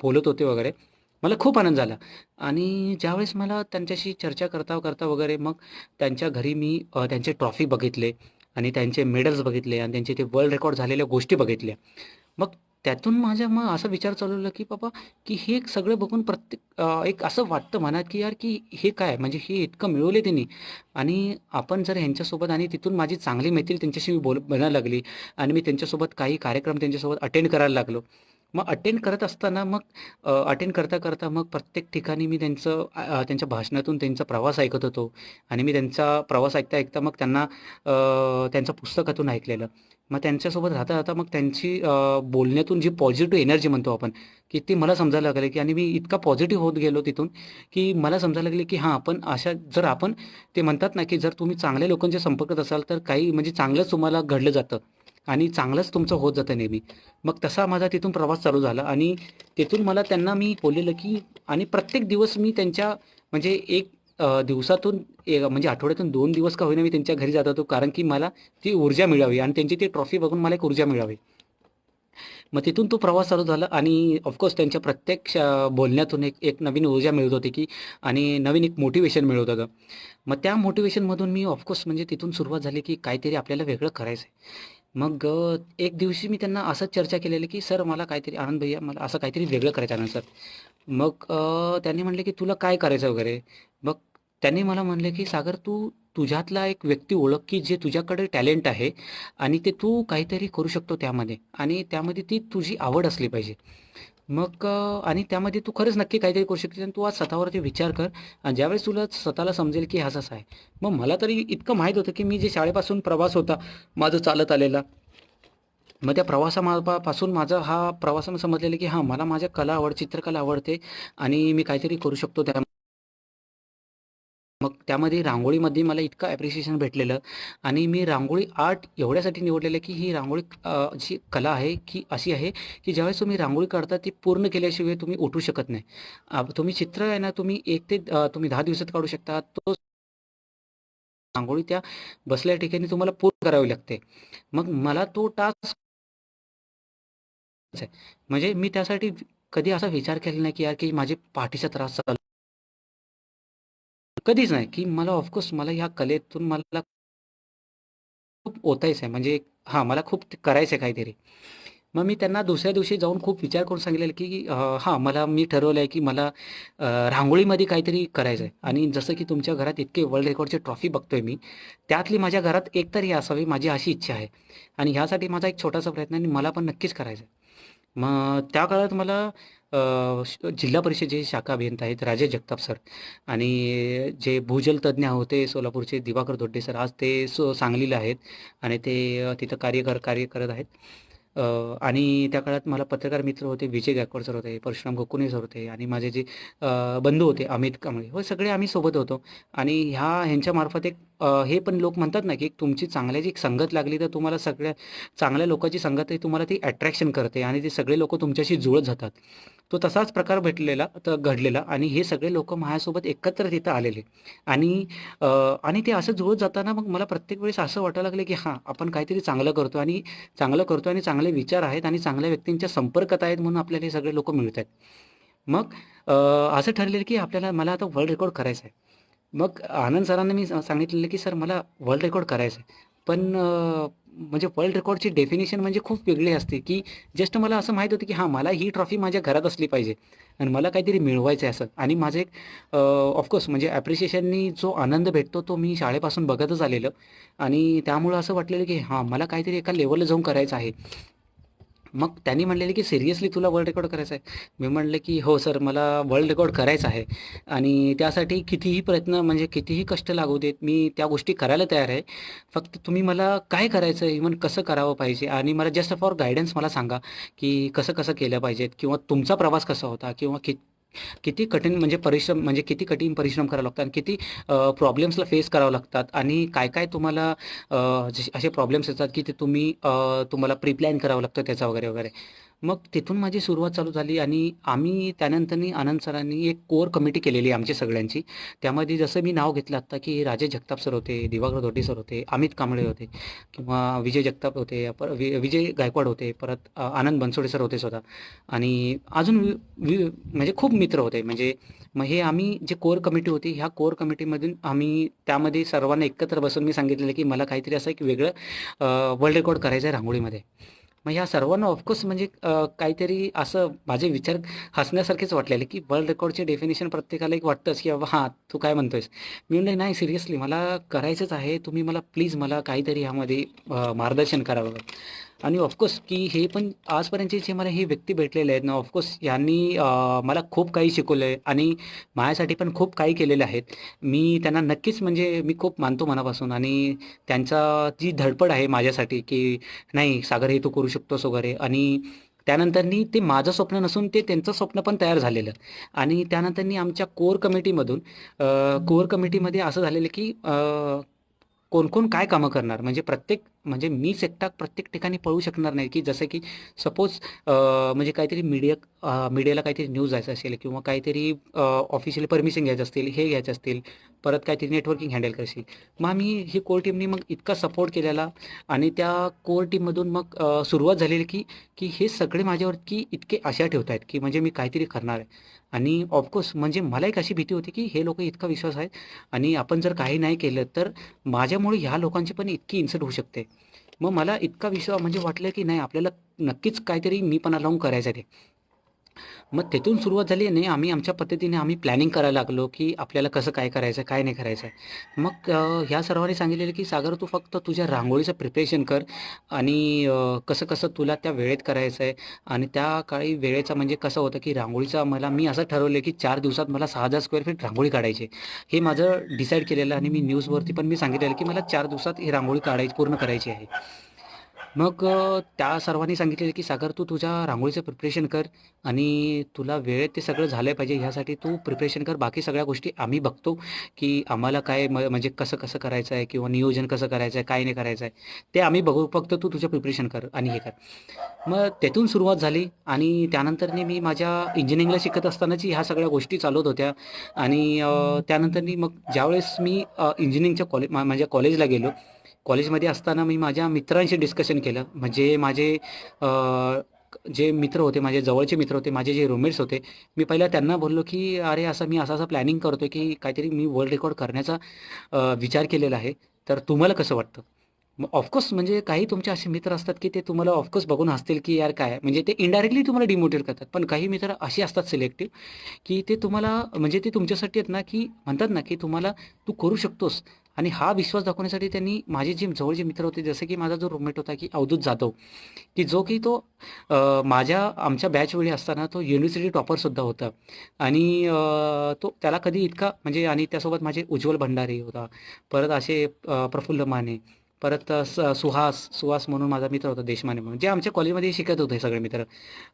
बोलत होते वगैरे. मला खूप आनंद झाला. आणि ज्यावेळेस मला त्यांच्याशी चर्चा करता करता वगैरे मग त्यांच्या घरी मी त्यांचे ट्रॉफी बघितले आणि त्यांचे मेडल्स बघितले आणि त्यांचे ते वर्ल्ड रेकॉर्ड झालेल्या गोष्टी बघितल्या. मग त्यातून माझ्या मग असा विचार चालवला की बाबा की हे सगळं बघून प्रत्येक एक असं वाटतं मनात की यार की हे काय म्हणजे हे इतकं मिळवले त्यांनी. आणि आपण जर ह्यांच्यासोबत आणि तिथून माझी चांगली मैत्री त्यांच्याशी मी बनायला लागली आणि मी त्यांच्यासोबत काही कार्यक्रम त्यांच्यासोबत अटेंड करायला लागलो. मग अटेंड करत असताना मग अटेंड करता करता मग प्रत्येक ठिकाणी मी त्यांच्या भाषणातून त्यांचा प्रवास ऐकत होतो आणि मी त्यांचा प्रवास ऐकता ऐकता मग त्यांना त्यांच्या पुस्तकातून ऐकलेलं. मग त्यांच्यासोबत राहता राहता मग त्यांची बोलण्यातून जी पॉझिटिव्ह एनर्जी म्हणतो आपण की ती मला समजायला लागली की आणि मी इतका पॉझिटिव्ह होत गेलो तिथून की मला समजायला लागले की हां आपण अशा जर आपण ते म्हणतात ना की जर तुम्ही चांगल्या लोकांच्या संपर्कात असाल तर काही म्हणजे चांगलंच तुम्हाला घडलं जातं आणि चांगलंच तुमचं होत जातं नेहमी. मग तसा माझा तिथून प्रवास चालू झाला आणि तिथून मला त्यांना मी बोललेलं की आणि प्रत्येक दिवस मी त्यांच्या म्हणजे एक दिवसातून म्हणजे आठवड्यातून 2 दिवस का होईना मी त्यांच्या घरी जात होतो कारण की मला ती ऊर्जा मिळावी आणि त्यांची ती ट्रॉफी बघून मला एक ऊर्जा मिळावी. मग तिथून तो प्रवास चालू झाला आणि ऑफकोर्स त्यांच्या प्रत्येक बोलण्यातून एक एक नवीन ऊर्जा मिळत होती की आणि नवीन एक मोटिवेशन मिळत होतं. मग त्या मोटिवेशनमधून मी ऑफकोर्स म्हणजे तिथून सुरुवात झाली की काहीतरी आपल्याला वेगळं करायचं आहे. मग एक दिवशी मी त्यांना असंच चर्चा केलेली की "सर मला काहीतरी आनंद भैया मला असं काहीतरी वेगळं करायचं आहे आनंद सर." मग त्यांनी म्हटले की "तुला काय करायचं वगैरे?" मग त्यांनी मला म्हणले की "सागर तू तुझ्यातला एक व्यक्ती ओळख की जे तुझ्याकडे टॅलेंट आहे आणि ते तू काहीतरी करू शकतो त्यामध्ये आणि त्यामध्ये ती तुझी आवड असली पाहिजे. मग आणि त्यामध्ये तू खरंच नक्की काहीतरी करू शकते आणि तू आज स्वतःवरती विचार कर आणि ज्यावेळेस तुला स्वतःला समजेल की हा असं आहे." मग मला तरी इतकं माहीत होतं की मी जे शाळेपासून प्रवास होता माझं चालत आलेला. मग त्या पासून माझा हा प्रवासानं समजलेलं की हां, मला माझ्या चित्रकला आवडते आणि मी काहीतरी करू शकतो त्या मग त्यामध्ये रांगोळीमध्ये मला इतकं ॲप्रिशिएशन भेटलेलं आणि मी रांगोळी आर्ट एवढ्यासाठी निवडलेलं की ही रांगोळी जी कला आहे की अशी आहे की ज्यावेळेस तुम्ही रांगोळी काढता ती पूर्ण केल्याशिवाय तुम्ही उठू शकत नाही. तुम्ही चित्र आहे ना तुम्ही 1 ते तुम्ही 10 दिवसात काढू शकता. तो रांगोळी त्या बसल्या ठिकाणी तुम्हाला पूर्ण करावी लागते. मग मला तो टास्क आहे. म्हणजे मी त्यासाठी कधी असा विचार केला नाही की यार की माझे पाठीचा त्रास चालू कधीच नाही, की मला ऑफकोर्स मला ह्या कलेतून मला खूप ओतायचं आहे. म्हणजे हां, मला खूप ते करायचं आहे काहीतरी. मग मी त्यांना दुसऱ्या दिवशी जाऊन खूप विचार करून सांगितलेलं, की हां, मी ठरवलं आहे, की मला रांगोळीमध्ये काहीतरी करायचं आहे आणि जसं की तुमच्या घरात इतके वर्ल्ड रेकॉर्डचे ट्रॉफी बघतोय मी, त्यातली माझ्या घरात एक तरी असावी, माझी अशी इच्छा आहे आणि ह्यासाठी माझा एक छोटासा प्रयत्न आहे आणि मला पण नक्कीच करायचं आहे. मग त्या काळात मला जिल्हा परिषदेचे शाखा अभियंता आहेत राजेश जगताप सर आणि जे भूजल तज्ञ होते सोलापूरचे दिवाकर दोड्डे सर आज ते सांगलीला आहेत आणि ते तिथं कार्य करत आहेत. अ, आणि त्या काळात मला पत्रकार मित्र होते विजय गायकवाड सर होते, परशुराम गोकुणे सर होते आणि माझे जे बंधू होते अमित कांबळे व सगळे आम्ही सोबत होतो आणि ह्यांच्यामार्फत एक हे पण लोक म्हणतात ना, की तुमची चांगल्याची एक संगत लागली तर तुम्हाला सगळ्या चांगल्या लोकांची संगत आहे तुम्हाला ती अट्रॅक्शन करते आणि ते सगळे लोकं तुमच्याशी जुळत जातात. तो तसाच प्रकार घडलेला आणि हे सगळे लोकं माझ्यासोबत एकत्र तिथं आलेले आणि अ, आणि ते असं जुळत जाताना मग मला प्रत्येक वेळेस असं वाटायला लागलं, की हां, आपण काहीतरी चांगलं करतोय आणि चांगले विचार आहेत आणि चांगल्या व्यक्तींच्या संपर्कात आहेत म्हणून आपल्याला हे सगळे लोकं मिळत आहेत. मग अ, असं ठरलेलं, की मला आता वर्ल्ड रेकॉर्ड करायचं आहे. मग आनंद सरांना मी सांगितलेलं, की "सर मला वर्ल्ड रेकॉर्ड करायचं आहे." पण म्हणजे वर्ल्ड रेकॉर्डची डेफिनेशन म्हणजे खूप वेगळी असते, की जस्ट मला असं माहीत होतं, की हां, मला ही ट्रॉफी माझ्या घरात असली पाहिजे आणि मला काहीतरी मिळवायचं आहे असं. आणि माझं एक ऑफकोर्स म्हणजे ॲप्रिशिएशननी जो आनंद भेटतो तो मी शाळेपासून बघतच आलेलो आणि त्यामुळं असं वाटलेलं, की हां, मला काहीतरी एका लेव्हलला जाऊन करायचं आहे. मग त्यांनी म्हणलेले, की "सिरियसली तुला वर्ल्ड रेकॉर्ड करायचं आहे?" मी म्हटलं, की "हो सर, मला वर्ल्ड रेकॉर्ड करायचं आहे आणि त्यासाठी कितीही प्रयत्न म्हणजे कितीही कष्ट लागू देत, मी त्या गोष्टी करायला तयार आहे. फक्त तुम्ही मला काय करायचं आहे, इव्हन कसं करावं पाहिजे आणि मला जस्ट फॉर गाईडन्स मला सांगा, की कसं-कसं केलं पाहिजेत किंवा तुमचा प्रवास कसा होता किंवा किती कठीण म्हणजे परिश्रम म्हणजे किती कठीण परिश्रम करावे लागतात आणि किती प्रॉब्लेम्सला फेस करावं लागतात आणि काय-काय तुम्हाला जसे असे प्रॉब्लेम्स येतात, की ते तुम्हाला प्री प्लॅन करावं लागतं त्याचा वगैरे, वगैरे. मग तिथून माझी सुरुवात चालू झाली आणि आम्ही त्यानंतरनी आनंद सरांनी एक कोर कमिटी केलेली आमची सगळ्यांची. त्यामध्ये जसं मी नाव घेतलं आत्ता, की राजेश जगताप सर होते, दिवाकर दोड्डी सर होते, अमित कांबळे होते किंवा विजय जगताप होते, विजय गायकवाड होते, परत आनंद बनसोडे सर होते स्वतः आणि अजून म्हणजे खूप मित्र होते. म्हणजे मग हे आम्ही जे कोर कमिटी होती, ह्या कोर कमिटीमधून आम्ही त्यामध्ये सर्वांना एकत्र बसून मी सांगितलेलं, की मला काहीतरी असं एक वेगळं वर्ल्ड रेकॉर्ड करायचं आहे रांगोळीमध्ये. मग ह्या सर्वांना ऑफकोर्स म्हणजे काहीतरी असं माझे विचार हसण्यासारखेच वाटलेले, की वर्ल्ड रेकॉर्डचे डेफिनेशन प्रत्येकाला एक वाटतंच, की बाबा हां, तू काय म्हणतोयस? मी म्हणलं, "नाही सिरियसली मला करायचंच आहे. तुम्ही मला प्लीज मला काहीतरी ह्यामध्ये मार्गदर्शन करावं." आणि ऑफकोर्स की हे पण आजपर्यंतचे जे मला हे व्यक्ती भेटलेले आहेत ना, ऑफकोर्स यांनी मला खूप काही शिकवलं आहे आणि माझ्यासाठी पण खूप काही केलेले आहेत. मी त्यांना नक्कीच म्हणजे मी खूप मानतो मनापासून आणि त्यांचा जी धडपड आहे माझ्यासाठी, की नाही सागर हे तू करू शकतोस वगैरे आणि त्यानंतरनी ते माझं स्वप्न नसून ते त्यांचं स्वप्न पण तयार झालेलं आणि त्यानंतरनी आमच्या कोर कमिटीमध्ये असं झालेलं की कोण-कोण काय कामं करणार? म्हणजे म्हणजे मीच एकटा प्रत्येक ठिकाणी पळू शकणार नाही, की जसं की सपोज म्हणजे काहीतरी मीडियाला काहीतरी न्यूज जायचं असेल किंवा काहीतरी ऑफिशियली परमिशन घ्यायचं असतील, हे घ्यायचं असतील, परत काहीतरी नेटवर्किंग हँडल करशील. मग आम्ही ही कोर टीमनी मग इतका सपोर्ट केलेला आणि त्या कोर टीममधून मग सुरुवात झालेली की की हे सगळे माझ्यावरती इतके आशा ठेवत आहेत, की म्हणजे मी काहीतरी करणार आहे. आणि ऑफकोर्स म्हणजे मला एक अशी भीती होती, की हे लोकं इतका विश्वास आहेत आणि आपण जर काही नाही केलं तर माझ्यामुळे ह्या लोकांची पण इतकी इन्सल्ट होऊ शकते. मग मला इतका विश्वास म्हणजे वाटलं की नाही आपल्याला नक्कीच काहीतरी मीपणा लावून करायचं आहे ते. मग तिथून सुरुवात झाली आणि आम्ही आमच्या पद्धतीने आम्ही प्लॅनिंग करायला लागलो, की आपल्याला कसं काय करायचं काय नाही करायचं मग ह्या सर्वांनी सांगितलेलं, की "सागर तू फक्त तुझ्या रांगोळीचं प्रिपरेशन कर आणि कसं-कसं तुला त्या वेळेत करायचं आहे." आणि त्या काळी वेळेचा म्हणजे कसं होतं, की रांगोळीचा मी असं ठरवलं, की 4 दिवसात मला 6,000 स्क्वेअर फीट रांगोळी काढायची आहे. हे माझं डिसाईड केलेलं आणि मी न्यूजवरती पण मी सांगितलेलं, की मला 4 दिवसात ही रांगोळी पूर्ण करायची आहे. मग त्या सर्वांनी सांगितलेलं, की "सागर तू तुझ्या रांगोळीचं प्रिपरेशन कर आणि तुला वेळेत ते सगळं झालं पाहिजे ह्यासाठी तू प्रिपरेशन कर. बाकी सगळ्या गोष्टी आम्ही बघतो, की आम्हाला काय म्हणजे कसं-कसं करायचं आहे किंवा नियोजन कसं करायचं आहे, काय नाही करायचं आहे. ते आम्ही बघू. फक्त तू तुझं प्रिपरेशन कर आणि हे कर." मग तिथून सुरुवात झाली आणि त्यानंतरनी मी माझ्या इंजिनिअरिंगला शिकत असतानाची ह्या सगळ्या गोष्टी चालू होत्या आणि त्यानंतरनी मग ज्यावेळेस मी इंजिनिअरिंगच्या माझ्या कॉलेजला गेलो. कॉलेजमध्ये असताना मी माझ्या मित्रांशी डिस्कशन केलं. म्हणजे माझे अ, जे मित्र होते, माझे जवळचे मित्र होते, माझे जे रूममेट्स होते. मी पहिला त्यांना बोललो, की "अरे, मी असं-असं प्लॅनिंग करतोय, की काहीतरी मी वर्ल्ड रेकॉर्ड करण्याचा विचार केलेला आहे. तर तुम्हाला कसं वाटतं?" मग ऑफकोर्स म्हणजे काही तुमचे असे मित्र असतात, की ते तुम्हाला ऑफकोर्स बघून हसतील, की यार काय म्हणजे ते इनडायरेक्टली तुम्हाला डिमोटिव्हेट करतात. पण काही मित्र असे असतात सिलेक्टिव्ह, की ते तुम्हाला म्हणजे ते तुमच्यासाठी आहेत ना, की म्हणतात ना, की तुम्हाला तू करू शकतोस आणि हा विश्वास दाखवण्यासाठी त्यांनी माझे जे जवळचे मित्र होते, जसे की माझा जो रूममेट होता, की अवधूत जाधव, की जो की तो आमच्या बॅचवेळी असताना तो युनिव्हर्सिटी टॉपरसुद्धा होता आणि त्याला कधी इतका म्हणजे आणि त्यासोबत माझे उज्ज्वल भंडारी होता. परत असे प्रफुल्ल माने, परत सुहास म्हणून माझा मित्र होता देशमाने म्हणून, जे आमच्या कॉलेजमध्ये शिकत होते सगळे मित्र.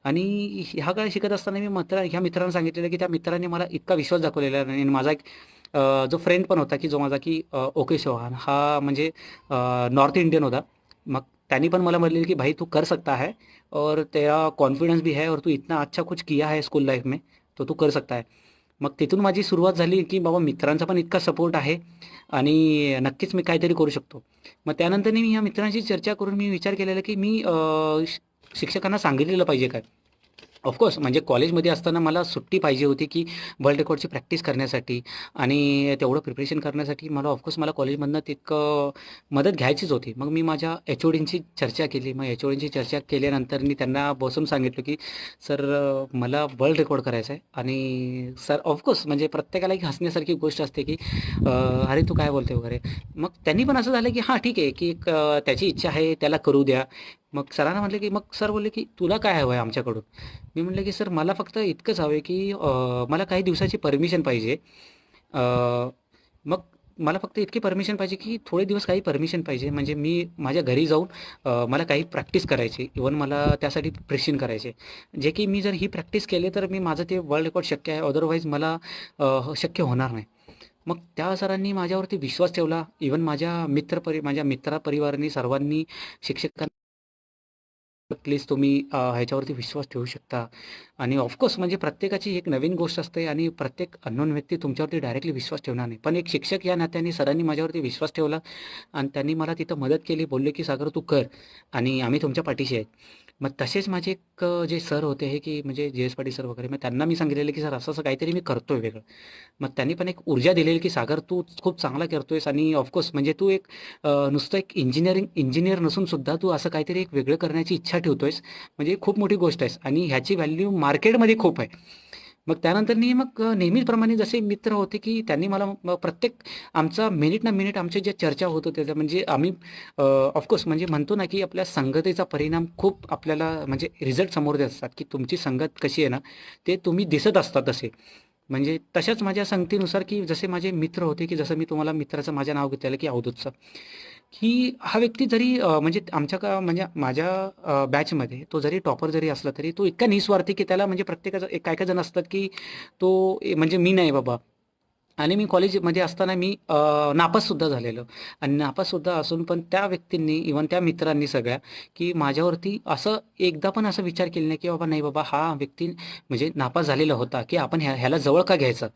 आणि ह्या काळी शिकत असताना मी ह्या मित्रांना सांगितलेलं, की त्या मित्राने मला इतका विश्वास दाखवलेला आणि माझा एक जो फ्रेंड पण होता, की जो माझा की ओके चौहान हा म्हणजे नॉर्थ इंडियन होता. मग त्यांनी पण मला म्हटलेलं, की "भाई तू कर सकता है और तेरा कॉन्फिडेंस भी है और तू इतना अच्छा कुछ किया है स्कूल लाईफ में, तो तू कर सकता है." मग तिथून माझी सुरुवात झाली, की बाबा मित्रांचा पण इतका सपोर्ट आहे आणि नक्कीच मी काहीतरी करू शकतो. मग त्यानंतर मी या मित्रांशी चर्चा करून मी विचार केलेला, की मी शिक्षकांना सांगितलेलं पाहिजे काय? ऑफकोर्स म्हणजे कॉलेजमध्ये असताना मला सुट्टी पाहिजे होती, की वर्ल्ड रेकॉर्डची प्रॅक्टिस करण्यासाठी आणि तेवढं प्रिपरेशन करण्यासाठी मला ऑफकोर्स मला कॉलेजमधनं तितकं मदत घ्यायचीच होती. मग मी माझ्या एच-ओ-डींची चर्चा केली. मग एच-ओ-डींची चर्चा केल्यानंतर मी त्यांना बसून सांगितलं, की "सर मला वर्ल्ड रेकॉर्ड करायचा आहे." आणि सर ऑफकोर्स म्हणजे प्रत्येकाला एक हसण्यासारखी गोष्ट असते, की "अरे तू काय बोलतोय?" वगैरे. मग त्यांनी पण असं झालं, की "हां, ठीक आहे, की त्याची इच्छा आहे, त्याला करू द्या." मग सरांना म्हटलं, की मग सर बोलले, की "तुला काय हवं आहे आमच्याकडून?" मी म्हटलं की सर मला फक्त इतकंच हवं आहे की मला काही दिवसाची परमिशन पाहिजे. अ, मग मला फक्त इतकी परमिशन पाहिजे की थोडे दिवस काही परमिशन पाहिजे. म्हणजे मी माझ्या घरी जाऊन मला काही प्रॅक्टिस करायची. इव्हन मला त्यासाठी प्रिपरेशन करायचे. जे की मी जर ही प्रॅक्टिस केली तर मी माझं ते वर्ल्ड रेकॉर्ड शक्य आहे. अदरवाईज मला शक्य होणार नाही. मग त्या सरांनी माझ्यावरती विश्वास ठेवला. इव्हन माझ्या मित्रपरिवारांनी सर्वांनी शिक्षकांनी प्लीज तुम्ही ह्याच्यावरती विश्वास ठेवू शकता आणि ऑफकोर्स म्हणजे प्रत्येकाची एक नवीन गोष्ट असते आणि प्रत्येक अननोन व्यक्ती तुमच्यावरती डायरेक्टली विश्वास ठेवणार नाही. पण एक शिक्षक या नात्याने सरांनी माझ्यावरती विश्वास ठेवला आणि त्यांनी मला तिथं मदत केली. बोलले, की "सागर तू कर आणि आम्ही तुमच्या पाठीशी आहे." मग तसेच माझे एक जे सर होते हे की म्हणजे जे.एस. पाटील सर वगैरे, मग त्यांना मी सांगितलेलं, की "सर असं-असं काहीतरी मी करतोय वेगळं." मग त्यांनी पण एक ऊर्जा दिलेली, की "सागर तू खूप चांगला करतोयस आणि ऑफकोर्स म्हणजे तू एक नुसतं एक इंजिनिअर नसून सुद्धा तू असं काहीतरी एक वेगळं करण्याची इच्छा ठेवतोयस. म्हणजे खूप मोठी गोष्ट आहे आणि ह्याची व्हॅल्यू मार्केटमध्ये खूप आहे." मग त्यानंतरनी मग नेहमीप्रमाणे जसे मित्र होते, की त्यांनी मला प्रत्येक आमचा मिनिट ना मिनिट आमच्या ज्या चर्चा होत होत्या म्हणजे आम्ही ऑफकोर्स म्हणजे म्हणतो ना, की आपल्या संगतीचा परिणाम खूप आपल्याला म्हणजे रिझल्ट समोर देत असतात, की तुमची संगत कशी आहे ना, ते तुम्ही दिसत असतात तसे. म्हणजे तशाच माझ्या संगतीनुसार, की जसे माझे मित्र होते, की जसं मी तुम्हाला मित्राचं माझं नाव घेतलेलं, की अवधूतचं, की हा व्यक्ती जरी म्हणजे आमच्या का म्हणजे माझ्या बॅचमध्ये तो जरी टॉपर जरी असला, तरी तो इतका निस्वार्थी, की त्याला म्हणजे प्रत्येकाचं काही-काही जण असतात, की तो म्हणजे मी नाही बाबा आणि मी कॉलेजमध्ये असताना मी नापाससुद्धा झालेलो आणि नापाससुद्धा असून पण त्या व्यक्तींनी इव्हन त्या मित्रांनी सगळ्या, की माझ्यावरती असं एकदा पण असा विचार केला नाही, की बाबा नाही बाबा हा व्यक्ती म्हणजे नापास झालेला होता, की आपण ह्याला जवळ का घ्यायचं?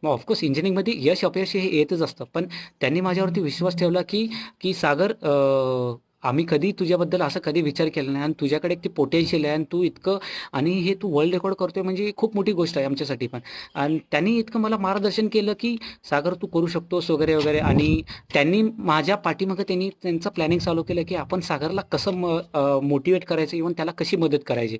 मग ऑफकोर्स इंजिनिअरिंगमध्ये यश अपयश हे येतच असतं. पण त्यांनी माझ्यावरती विश्वास ठेवला, की की "सागर आम्ही कधी तुझ्याबद्दल असं कधी विचार केला नाही आणि तुझ्याकडे एक ते पोटेन्शियल आहे आणि तू इतकं आणि हे तू वर्ल्ड रेकॉर्ड करतोय म्हणजे खूप मोठी गोष्ट आहे आमच्यासाठी पण." आणि त्यांनी इतकं मला मार्गदर्शन केलं, की "सागर तू करू शकतोस" वगैरे, वगैरे आणि त्यांनी माझ्या पाठीमागे त्यांनी त्यांचं प्लॅनिंग चालू केलं, की आपण सागरला कसं मोटिव्हेट करायचं इव्हन त्याला कशी मदत करायची.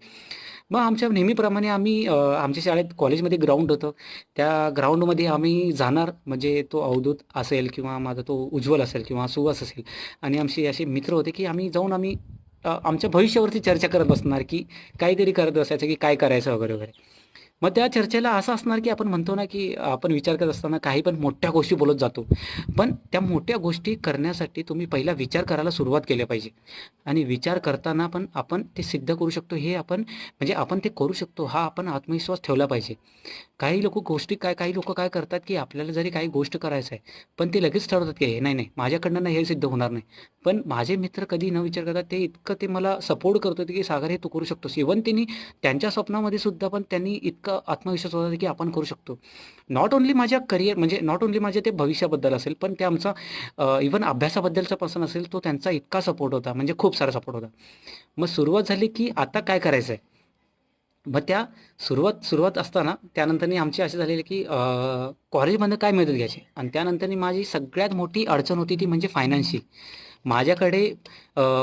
मग आमच्या नेहमीप्रमाणे आम्ही आमच्या शाळेत कॉलेजमध्ये ग्राउंड होतं. त्या ग्राउंडमध्ये आम्ही जाणार म्हणजे तो अवधूत असेल किंवा माझा तो उज्ज्वल असेल किंवा सुहास असेल आणि आमचे असे मित्र होते, की आम्ही जाऊन आमच्या भविष्यावरती चर्चा करत बसणार, की काहीतरी करत बसायचं, की काय करायचं वगैरे, वगैरे. मग त्या चर्चेला असं असणार, की आपण म्हणतो ना, की आपण विचार करत असताना काही पण मोठ्या गोष्टी बोलत जातो. पण त्या मोठ्या गोष्टी करण्यासाठी तुम्ही पहिला विचार करायला सुरुवात केल्या पाहिजे. आणि विचार करताना पण आपण ते सिद्ध करू शकतो हे आपण म्हणजे आपण ते करू शकतो हा आपण आत्मविश्वास ठेवला पाहिजे. काही लोकं काय करतात, की आपल्याला जरी काही गोष्ट करायचं आहे, पण ते लगेच ठरवतात, की "हे नाही, नाही, माझ्याकडनं नाही हे सिद्ध होणार नाही." पण माझे मित्र कधी न विचार करता ते इतकं ते मला सपोर्ट करत होते, की "सागर हे तू करू शकतोस." इव्हन त्यांनी त्यांच्या स्वप्नामध्ये सुद्धा पण त्यांनी इतका आत्मविश्वास होता, की आपण करू शकतो. नॉट ओन्ली माझ्या करियर म्हणजे नॉट ओन्ली माझ्या ते भविष्याबद्दल असेल, पण ते आमचा इव्हन अभ्यासाबद्दलचा पर्सन असेल, तो त्यांचा इतका सपोर्ट होता, म्हणजे खूप सारा सपोर्ट होता. मग सुरुवात झाली, की आता काय करायचंय? मग त्या सुरुवात असताना त्यानंतरनी आमची अशी झालेली, की कॉलेजमधनं काय मदत घ्यायची आणि त्यानंतरनी माझी सगळ्यात मोठी अडचण होती ती म्हणजे फायनान्सची. माझ्याकडे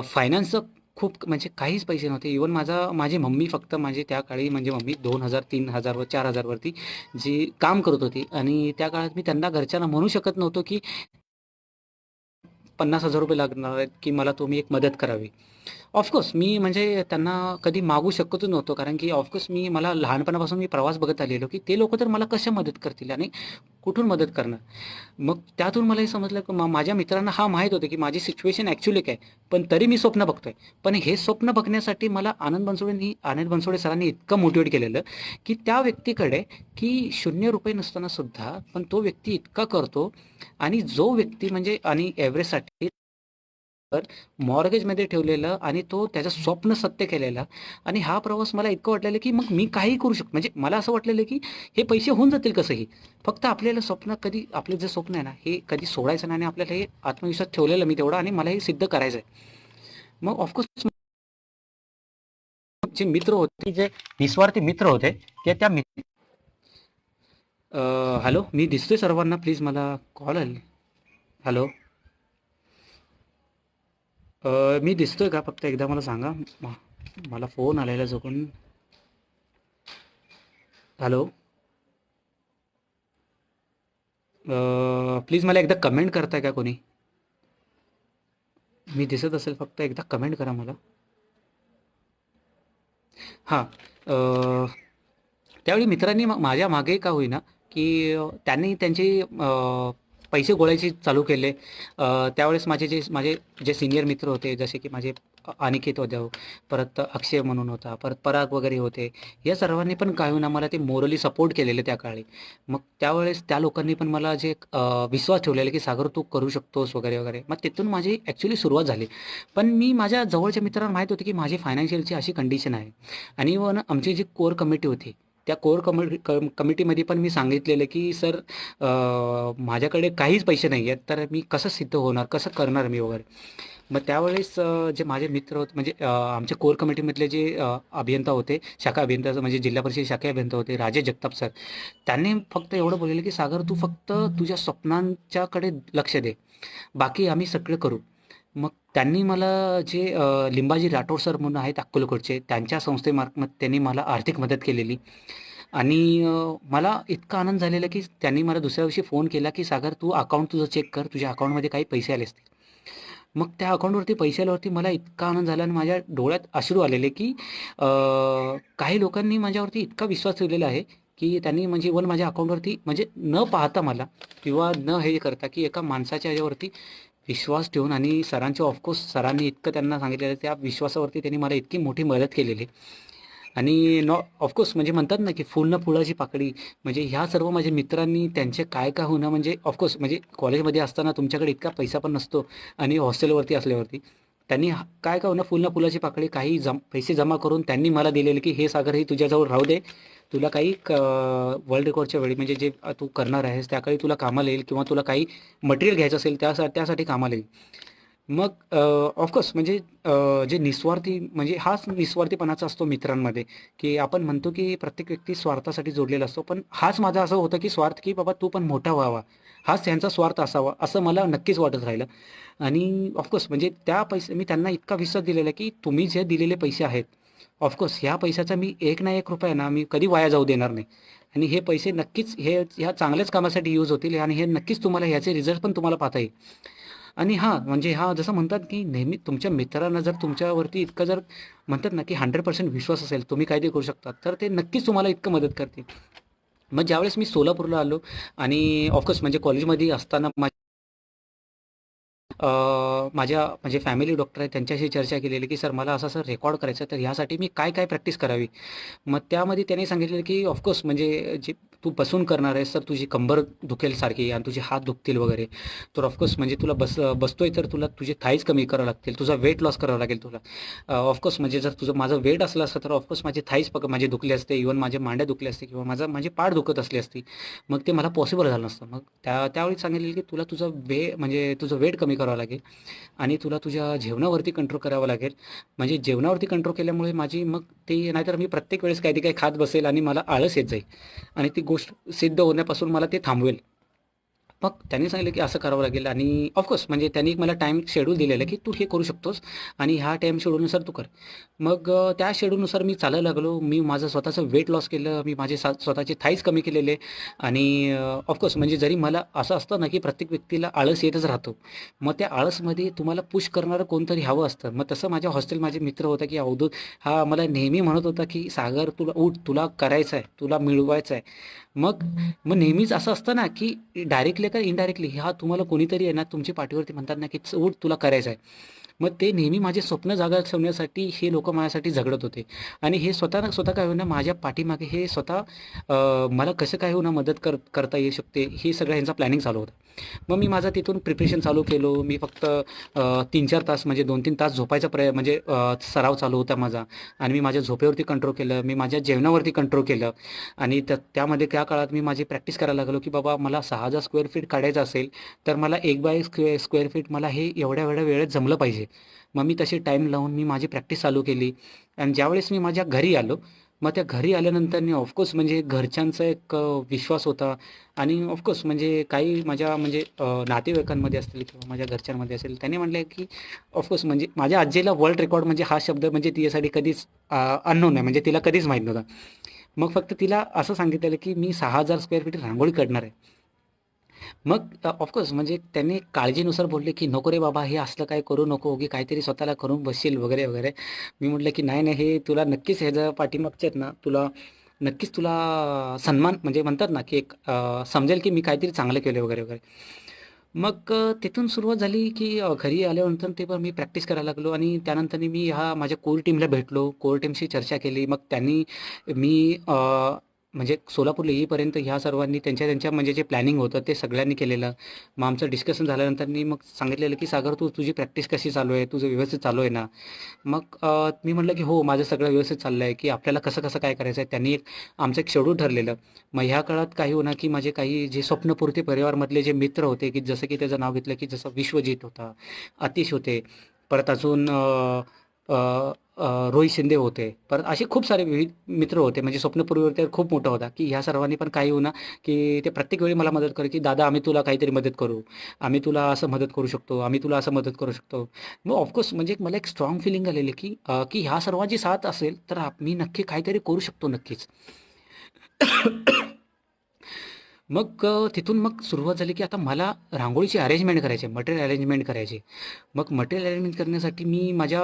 फायनान्सचं खूप म्हणजे काहीच पैसे नव्हते. इव्हन माझी मम्मी फक्त माझी त्या काळी म्हणजे मम्मी 2,000, 3,000 व 4,000 वरती जी काम करत होती आणि त्या काळात मी त्यांना घरच्यांना म्हणू शकत नव्हतो, की ₹50,000 लागणार आहेत, की मला तुम्ही एक मदत करावी. ऑफकोर्स मी म्हणजे त्यांना कधी मागू शकतच नव्हतो. कारण की ऑफकोर्स मला लहानपणापासून मी प्रवास बघत आलेलो, की ते लोकं तर मला कशा मदत करतील आणि कुठून मदत करणार? मग त्यातून मला हे समजलं, की माझ्या मित्रांना माहीत होतं, की माझी सिच्युएशन ॲक्चुअली काय. पण तरी मी स्वप्न बघतोय. पण हे स्वप्न बघण्यासाठी मला आनंद बनसोडे सरांनी इतकं मोटिव्हेट केलेलं, की त्या व्यक्तीकडे की ₹0 नसताना सुद्धा पण तो व्यक्ती इतका करतो आणि जो व्यक्ती म्हणजे आणि एव्हरेस्टसाठी तर मॉर्गेजमध्ये ठेवलेलं आणि तो त्याचं स्वप्न सत्य केलेलं आणि हा प्रवास मला इतकं वाटलेलं, की मग मी काहीही करू शकतो. म्हणजे मला असं वाटलेलं, की हे पैसे होऊन जातील कसंही. फक्त आपल्याला स्वप्न कधी आपलं जे स्वप्न आहे ना, हे कधी सोडायचं नाही आणि आपल्याला हे आत्मविश्वास ठेवलेला मी तेवढा आणि मला हे सिद्ध करायचं आहे. मग ऑफकोर्स जे मित्र होते, जे निस्वार्थी मित्र होते, ते त्या मित्र हॅलो, मी दिसतोय सर्वांना? प्लीज मला कॉल आली. हॅलो, मी दिसतोय का? फक्त एकदा मला सांगा. मला फोन आलेला चुकून. हॅलो, प्लीज मला एकदा कमेंट करताय का कोणी? मी दिसत असेल, फक्त एकदा कमेंट करा मला. हां. त्यावेळी मित्रांनी माझ्या मागे का होईना, की त्यांनी त्यांचे पैसे गोळायचे चालू केले. त्यावेळेस माझे सीनियर मित्र होते, जसे की माझे अनिकेत होते, परत अक्षय म्हणून होता, परत पराग वगैरे होते. या सर्वांनी पण काय होईना मला ते मोरली सपोर्ट केलेले त्या काळी. मग त्यावेळेस त्या लोकांनी पण मला जे विश्वास ठेवलेला, की "सागर तू करू शकतोस" वगैरे, वगैरे. मग तिथून माझी ॲक्चुअली सुरुवात झाली. पण मी माझ्या जवळच्या मित्रांना माहीत होतं, की माझी फायनान्शियलची अशी कंडिशन आहे. आणि इव्हन आमची जी कोर कमिटी होती, त्या कोर कमिटीमध्ये पण मी सांगितलेलं की सर, माझ्याकडे काहीच पैसे नाही आहेत, तर मी कसं सिद्ध होणार, कसं करणार मी वगैरे. मग त्यावेळेस जे माझे मित्र होते, म्हणजे आमच्या कोर कमिटीमधले जे अभियंता होते, शाखा अभियंता म्हणजे जिल्हा परिषद शाखा अभियंता होते, राजेश जगताप सर. त्यांनी फक्त एवढं बोललेलं की सागर तू फक्त तुझ्या स्वप्नांच्याकडे लक्ष दे, बाकी आम्ही सगळं करू. मग त्यांनी मला जे लिंबाजी राठोड सर म्हणून आहेत अक्कलकोटचे, त्यांच्या संस्थेमार्फत त्यांनी मला आर्थिक मदत केलेली. आणि मला इतका आनंद झालेला की त्यांनी मला दुसऱ्या दिवशी फोन केला की सागर तू अकाउंट तुझं चेक कर, तुझ्या अकाउंटमध्ये काही पैसे आले असतील. मग त्या अकाउंटवरती पैसे आल्यावरती मला इतका आनंद झाला आणि माझ्या डोळ्यात अश्रू आलेले की काही लोकांनी माझ्यावरती इतका विश्वास ठेवलेला आहे की त्यांनी म्हणजे इव्हन माझ्या अकाउंटवरती म्हणजे न पाहता मला किंवा न हे करता की एका माणसाच्या ह्याच्यावरती विश्वास ठेवून, आणि सरांचे ऑफकोर्स सरांनी इतकं त्यांना सांगितलेलं, त्या विश्वासावरती त्यांनी मला इतकी मोठी मदत केलेली. आणि ऑफकोर्स म्हणजे म्हणतात ना की फुल न फुलाची पाकळी. म्हणजे ह्या सर्व माझ्या मित्रांनी त्यांचे काय काय होणं, म्हणजे ऑफकोर्स म्हणजे कॉलेजमध्ये असताना तुमच्याकडे इतका पैसा पण नसतो, आणि हॉस्टेलवरती असल्यावरती त्यांनी काय काय होणं फुल न फुलाची पाकळी, काही पैसे जमा करून त्यांनी मला दिलेले की हे सागर, हे तुझ्याजवळ राहू दे, तुला काही वर्ल्ड रेकॉर्डच्या वेळी म्हणजे जे तू करणार आहेस त्याकाळी तुला कामाला येईल, किंवा तुला काही मटेरियल घ्यायचं असेल त्यासाठी कामाला येईल. मग ऑफकोर्स म्हणजे जे निस्वार्थी, म्हणजे हाच निस्वार्थीपणाचा असतो मित्रांमध्ये, की आपण म्हणतो की प्रत्येक व्यक्ती स्वार्थासाठी जोडलेला असतो, पण हाच माझा असं होतं की स्वार्थ, की बाबा तू पण मोठा व्हावा, हाच त्यांचा स्वार्थ असावा असं मला नक्कीच वाटत राहिलं. आणि ऑफकोर्स म्हणजे त्या पैसे मी त्यांना इतका विश्वास दिलेला की तुम्ही जे दिलेले पैसे आहेत, ऑफकोर्स ह्या पैशाचा मी एक ना एक रुपया ना मी कधी वाया जाऊ देणार नाही. आणि हे पैसे नक्कीच ह्या चांगल्याच कामासाठी यूज होतील, आणि हे नक्कीच तुम्हाला ह्याचे रिझल्ट पण तुम्हाला पाहता येईल. आणि हां, म्हणजे हां, जसं म्हणतात, की नेहमी तुमच्या मित्रांना जर तुमच्यावरती इतकं जर म्हणतात ना, की 100% विश्वास असेल, तुम्ही काहीतरी करू शकता, तर ते नक्कीच तुम्हाला इतकं मदत करतील. मग ज्यावेळेस मी सोलापूरला आलो, आणि ऑफकोर्स म्हणजे कॉलेजमध्ये असताना माझ्या म्हणजे फॅमिली डॉक्टर आहेत, त्यांच्याशी चर्चा केलेली, की "सर मला असं-असं रेकॉर्ड करायचं तर ह्यासाठी मी काय-काय प्रॅक्टिस करावी?" मग त्यामध्ये त्याने सांगितलेलं, की ऑफकोर्स म्हणजे जे तू बसून करणार आहेस तर तुझी कंबर दुखेल सारखी, आणि तुझे हात दुखतील वगैरे. तर ऑफकोर्स म्हणजे तुला बसतोय तर तुला तुझे थाईज कमी करावे लागतील, तुझा वेट लॉस करावा लागेल तुला. ऑफकोर्स म्हणजे जर तुझं माझं वेट असलं असतं तर ऑफकोर्स माझे थाईज माझे दुखले असते, इव्हन माझे मांड्या दुखले असते, किंवा माझी पाठ दुखत असली असती. मग ते मला पॉसिबल झालं नसतं. मग त्यावेळी सांगितलेलं, की तुला तुझं म्हणजे तुझं वेट कमी करावं लागेल, आणि तुला तुझ्या जेवणावरती कंट्रोल करावं लागेल. म्हणजे जेवणावरती कंट्रोल केल्यामुळे माझी मग ते, नाहीतर मी प्रत्येक वेळेस काही ते काही खात बसेल आणि मला आळस येत जाईल, आणि ती गोष्ट सिद्ध होण्यापासून मला ते थांबवेल. मग त्यांनी सांगितलं की असं करावं लागेल, आणि ऑफकोर्स म्हणजे त्यांनी एक मला टाईम शेड्यूल दिलेलं की तू हे करू शकतोस, आणि ह्या टाईम शेड्यूलनुसार तू कर. मग त्या शेड्यूलनुसार मी चालायला लागलो. मी माझं स्वतःचं वेट लॉस केलं. मी माझे स्वतःचे थाईज कमी केलेले. आणि ऑफकोर्स म्हणजे जरी मला असं असतं ना की प्रत्येक व्यक्तीला आळस येतच राहतो. मग त्या आळसमध्ये तुम्हाला पुश करणारं कोणतरी हवं असतं. मग तसं माझ्या हॉस्टेल माझे मित्र होता की अवधूत, हा मला नेहमी म्हणत होता की सागर तुला उठ, तुला करायचं आहे, तुला मिळवायचं आहे. मग मग नेहमीच असं असतं ना, की डायरेक्टली का इनडायरेक्टली हा तुम्हाला कोणीतरी आहे ना, तुमच्या पाठीवरती म्हणतात ना, की उठ तुला करायचं आहे. मग ते नेहमी माझे स्वप्न जागा ठेवण्यासाठी हे लोकं माझ्यासाठी झगडत होते. आणि हे स्वतः ना स्वतः काय होईना माझ्या पाठीमागे हे स्वतः मला कसं काय होईना मदत करता येऊ शकते, हे सगळं ह्यांचा प्लॅनिंग चालू होतं. मग मी माझं तिथून प्रिपरेशन चालू केलो. मी फक्त 3-4 तास म्हणजे 2-3 तास झोपायचा म्हणजे सराव चालू होता माझा. आणि मी माझ्या झोपेवरती कंट्रोल केलं. मी माझ्या जेवणावरती कंट्रोल केलं. आणि त्यामध्ये त्या काळात मी माझी प्रॅक्टिस करायला लागलो, की बाबा मला 6,000 स्क्वेअर फीट फीट काढायचं असेल तर मला 1 बाय फीट मला हे एवढ्या एवढ्या वेळेत जमलं पाहिजे. मग मी तशी टाईम लावून मी माझी प्रॅक्टिस चालू केली आणि ज्यावेळेस मी माझ्या घरी आलो, मग त्या घरी आल्यानंतर मी ऑफकोर्स म्हणजे घरच्यांचा एक विश्वास होता आणि ऑफकोर्स म्हणजे काही माझ्या म्हणजे नातेवाईकांमध्ये असतील किंवा माझ्या घरच्यांमध्ये असेल, त्यांनी म्हटलं की ऑफकोर्स म्हणजे माझ्या आजीला वर्ल्ड रेकॉर्ड म्हणजे हा शब्द म्हणजे तिच्यासाठी कधीच अननोन आहे, म्हणजे तिला कधीच माहीत नव्हता. मग फक्त तिला असं सांगितलेलं की मी 6,000 स्क्वेअर फीट रांगोळी काढणार आहे. मग ऑफकोर्स म्हणजे त्यांनी काळजीनुसार बोलले की नको रे बाबा, हे असलं काय करू नको, की काहीतरी स्वतःला करून बसशील वगैरे वगैरे. मी म्हटलं की नाही नाही, हे तुला नक्कीच ह्याच्या पाठीमागचे आहेत ना, तुला नक्कीच तुला सन्मान म्हणजे म्हणतात ना की एक समजेल की मी काहीतरी चांगलं केलं वगैरे वगैरे. मग तिथून सुरुवात झाली की घरी आल्यानंतर ते पण मी प्रॅक्टिस करायला लागलो आणि त्यानंतर मी ह्या माझ्या कोर टीमला भेटलो. कोर टीमशी चर्चा केली. मग त्यांनी मी म्हणजे सोलापूरला येईपर्यंत ह्या सर्वांनी त्यांच्या त्यांच्या म्हणजे जे प्लॅनिंग होतं ते सगळ्यांनी केलेलं. मग आमचं डिस्कशन झाल्यानंतर मी मग सांगितलेलं की सागर, तू तुझी प्रॅक्टिस कशी चालू आहे? तुझं व्यवस्थित चालू आहे ना? मग मी म्हटलं की हो, माझं सगळं व्यवस्थित चाललं आहे, की आपल्याला कसं-कसं काय करायचं आहे. त्यांनी आमचं एक शेड्यूल ठरलेलं. मग ह्या काळात काही होणार की माझे काही जे स्वप्नपूर्ती परिवारमधले जे मित्र होते, की जसं की त्याचं नाव घेतलं की जसं विश्वजित होता, आतिश होते, परत अजून अ, रोहित शिंदे होते. परत असे खूप सारे विविध मित्र होते. म्हणजे स्वप्नपूर्ती तर खूप मोठा होता, की ह्या सर्वांनी पण काही होईना, की ते प्रत्येक वेळी मला मदत करे, की "दादा, आम्ही तुला काहीतरी मदत करू. आम्ही तुला असं मदत करू शकतो. आम्ही तुला असं मदत करू शकतो." मग ऑफकोर्स म्हणजे मला एक स्ट्राँग फिलिंग आलेली, की ह्या सर्वांची साथ असेल, तर मी नक्की काहीतरी करू शकतो नक्कीच. मग तिथून मग सुरुवात झाली, की आता मला रांगोळीची अरेंजमेंट करायची आहे, मटेरियल अरेंजमेंट करायची. मग मटेरियल अरेंजमेंट करण्यासाठी मी माझ्या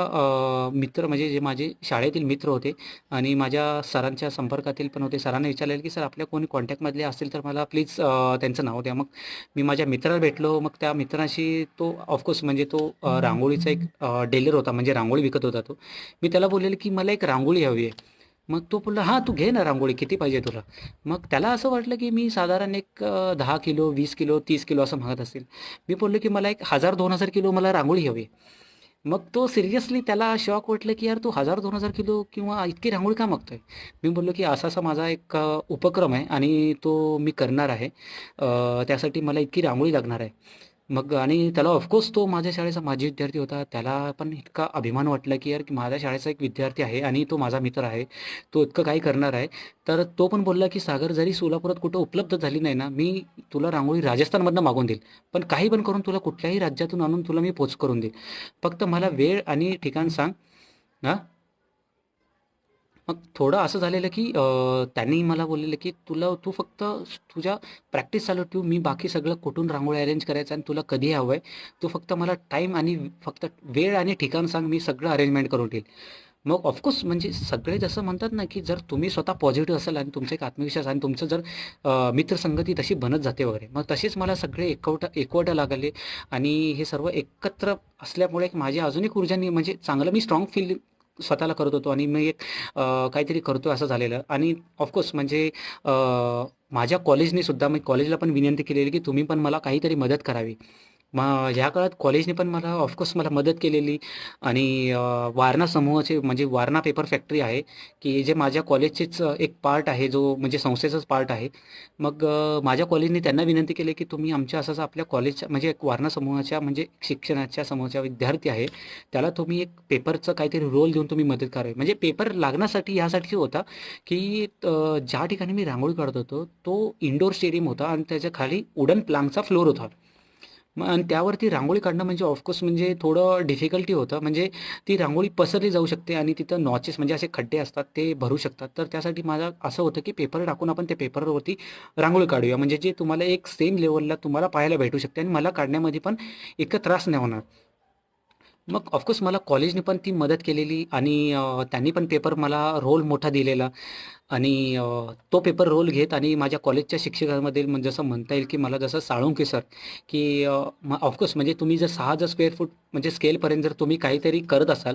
मित्र म्हणजे जे माझे शाळेतील मित्र होते आणि माझ्या सरांच्या संपर्कातील पण होते. सरांना विचारलेलं, की "सर, आपल्या कोणी कॉन्टॅक्टमधले असतील तर मला प्लीज त्यांचं नाव द्या." मग मी माझ्या मित्राला भेटलो. मग त्या मित्राशी तो ऑफकोर्स म्हणजे तो रांगोळीचा एक डीलर होता, म्हणजे रांगोळी विकत होता तो. मी त्याला बोललेलं, की "मला एक रांगोळी हवी आहे." मग तो बोलला, "हां, तू घे ना रांगोळी, किती पाहिजे तुला?" मग त्याला असं वाटलं, की मी साधारण एक 10 किलो, 20 किलो, 30 किलो असं मागत असेल. मी बोललो, की "मला एक 1000-2000 किलो मला रांगोळी हवी आहे." मग तो सिरियसली त्याला शॉक वाटलं, की "यार, तू 1000-2000 किलो किंवा इतकी रांगोळी का मागतोय?" मी बोललो, की "असा-असा माझा एक उपक्रम आहे आणि तो मी करणार आहे. त्यासाठी मला इतकी रांगोळी लागणार आहे." मग आणि त्याला ऑफकोर्स तो माझ्या शाळेचा माजी विद्यार्थी होता. त्याला पण इतका अभिमान वाटला, की यार की माझ्या शाळेचा एक विद्यार्थी आहे आणि तो माझा मित्र आहे. तो इतकं काही करणार आहे. तर तो पण बोलला, की "सागर, जरी सोलापुरात कुठं उपलब्ध झाली नाही ना, मी तुला रांगोळी राजस्थानमधनं मागवून देईल. पण काही पण करून तुला कुठल्याही राज्यातून आणून तुला मी पोच करून देईल. फक्त मला वेळ आणि ठिकाण सांग." हां. मग थोडं असं झालेलं, की त्यांनी मला बोललेलं, की तू फक्त तुझ्या प्रॅक्टिस चालू ठेव. मी बाकी सगळं कुठून रांगोळी अरेंज करायचं आणि तुला कधी हवं आहे. तू फक्त मला टाईम आणि फक्त वेळ आणि ठिकाण सांग. मी सगळं अरेंजमेंट करून ठेईल. मग ऑफकोर्स म्हणजे सगळे जसं म्हणतात ना, की जर तुम्ही स्वतः पॉझिटिव्ह असाल आणि तुमचा एक आत्मविश्वास आणि तुमचं जर मित्रसंगती तशी बनत जाते वगैरे. मग तसेच मला सगळे एकवटा लागले आणि हे सर्व एकत्र असल्यामुळे एक माझी अजून एक ऊर्जा म्हणजे चांगलं मी स्ट्राँग फील स्वतःला करत होतो आणि मी एक काहीतरी करतोय असं झालेलं आणि ऑफकोर्स म्हणजे अ, माझ्या कॉलेजने सुद्धा मी कॉलेजला पण विनंती केलेली, की तुम्ही पण मला काहीतरी मदत करावी. मग ह्या काळात कॉलेजने पण मला ऑफकोर्स मला मदत केलेली आणि वारणा समूहाचे म्हणजे वारणा पेपर फॅक्टरी आहे, की जे माझ्या कॉलेजचेच एक पार्ट आहे, जो म्हणजे संस्थेचाच पार्ट आहे. मग माझ्या कॉलेजने त्यांना विनंती केली, की तुम्ही आमच्या असं-असं आपल्या कॉलेजच्या म्हणजे एक वारणा समूहाच्या म्हणजे शिक्षणाच्या समूहाचा विद्यार्थी आहे. त्याला तुम्ही एक पेपरचं काहीतरी रोल देऊन तुम्ही मदत करावी. म्हणजे पेपर लागण्यासाठी यासाठी होता, की ज्या ठिकाणी मी रांगोळी काढत होतो, तो इंडोर स्टेडियम होता आणि त्याच्या खाली वुडन प्लांकचा फ्लोर होता. मग आणि त्यावरती रांगोळी काढणं म्हणजे ऑफकोर्स म्हणजे थोडं डिफिकल्टी होतं. म्हणजे ती रांगोळी पसरली जाऊ शकते आणि तिथं नॉचेस म्हणजे असे खड्डे असतात, ते भरू शकतात. तर त्यासाठी माझं असं होतं, की पेपर टाकून आपण त्या पेपरवरती रांगोळी काढूया. म्हणजे जे तुम्हाला एक सेम लेव्हलला तुम्हाला पाहायला भेटू शकते आणि मला काढण्यामध्ये पण इतका त्रास नाही होणार. मग ऑफकोर्स मला कॉलेजने पण ती मदत केलेली आणि त्यांनी पण पेपर मला रोल मोठा दिलेला. आणि तो पेपर रोल घेत आणि माझ्या कॉलेजच्या शिक्षकांमध्ये म्हणजे जसं म्हणता येईल, की मला जसं साळुंखे सर, की ऑफकोर्स म्हणजे तुम्ही जर 6,000 स्क्वेअर फूट म्हणजे स्केलपर्यंत जर तुम्ही काहीतरी करत असाल,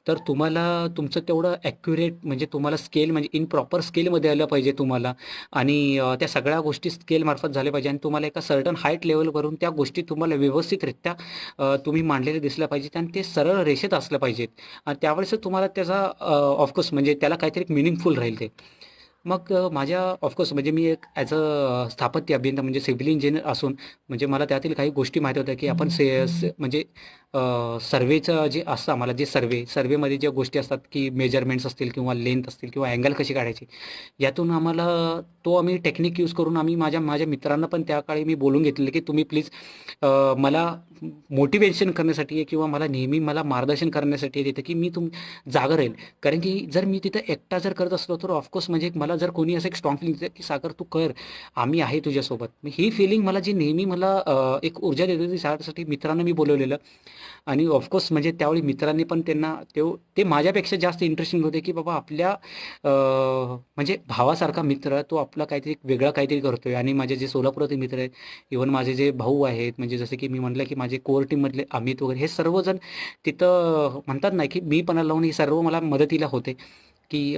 तर तुम्हाला तुमचं तेवढं ॲक्युरेट म्हणजे तुम्हाला स्केल म्हणजे इन प्रॉपर स्केलमध्ये आलं पाहिजे तुम्हाला आणि त्या सगळ्या गोष्टी स्केलमार्फत झाल्या पाहिजे आणि तुम्हाला एका सर्टन हाईट लेव्हलवरून त्या गोष्टी तुम्हाला व्यवस्थितरित्या तुम्ही मांडलेल्या दिसल्या पाहिजेत आणि ते सरळ रेषेत असलं पाहिजेत आणि त्यावेळेस तुम्हाला त्याचा ऑफकोर्स म्हणजे त्याला काहीतरी मिनिंगफुल राहील ते. मग माझ्या ऑफकोर्स म्हणजे मी एक ॲज अ स्थापत्य अभियंता म्हणजे सिव्हिल इंजिनियर असून म्हणजे मला त्यातील काही गोष्टी माहीत होत्या, की आपण म्हणजे सर्व्हेचं जे असतं आम्हाला जे सर्व्हेमध्ये ज्या गोष्टी असतात, की मेजरमेंट्स असतील किंवा लेंथ असतील किंवा अँगल कशी काढायची. यातून आम्हाला तो आम्ही टेक्निक यूज करून आम्ही माझ्या माझ्या मित्रांना पण त्या काळी मी बोलून घेतलेलं, की तुम्ही प्लीज मला मोटिव्हेशन करण्यासाठी आहे किंवा मला नेहमी मला मार्गदर्शन करण्यासाठी आहे तिथे, की मी जागा राहील. कारण की जर मी तिथं एकटा जर करत असलो तर ऑफकोर्स म्हणजे मला जर कोणी असं एक स्ट्रॉंग फिलिंग देतं की सागर तू कर, आम्ही आहे तुझ्यासोबत. मग ही फिलिंग मला जी नेहमी मला एक ऊर्जा देत होती त्यासाठी मित्रांना मी बोलवलेलं. आणि ऑफकोर्स म्हणजे त्यावेळी मित्रांनी पण त्यांना ते माझ्यापेक्षा जास्त इंटरेस्टिंग होते, की बाबा आपल्या म्हणजे भावासारखा मित्र तो आपला काहीतरी वेगळा काहीतरी करतोय. आणि माझे जे सोलापुरातील मित्र आहेत, इव्हन माझे जे भाऊ आहेत, म्हणजे जसं की मी म्हटलं की माझे कोर टीममधले अमित वगैरे हे सर्वजण तिथं म्हणतात ना, की मी पणा लावून हे सर्व मला मदतीला होते. की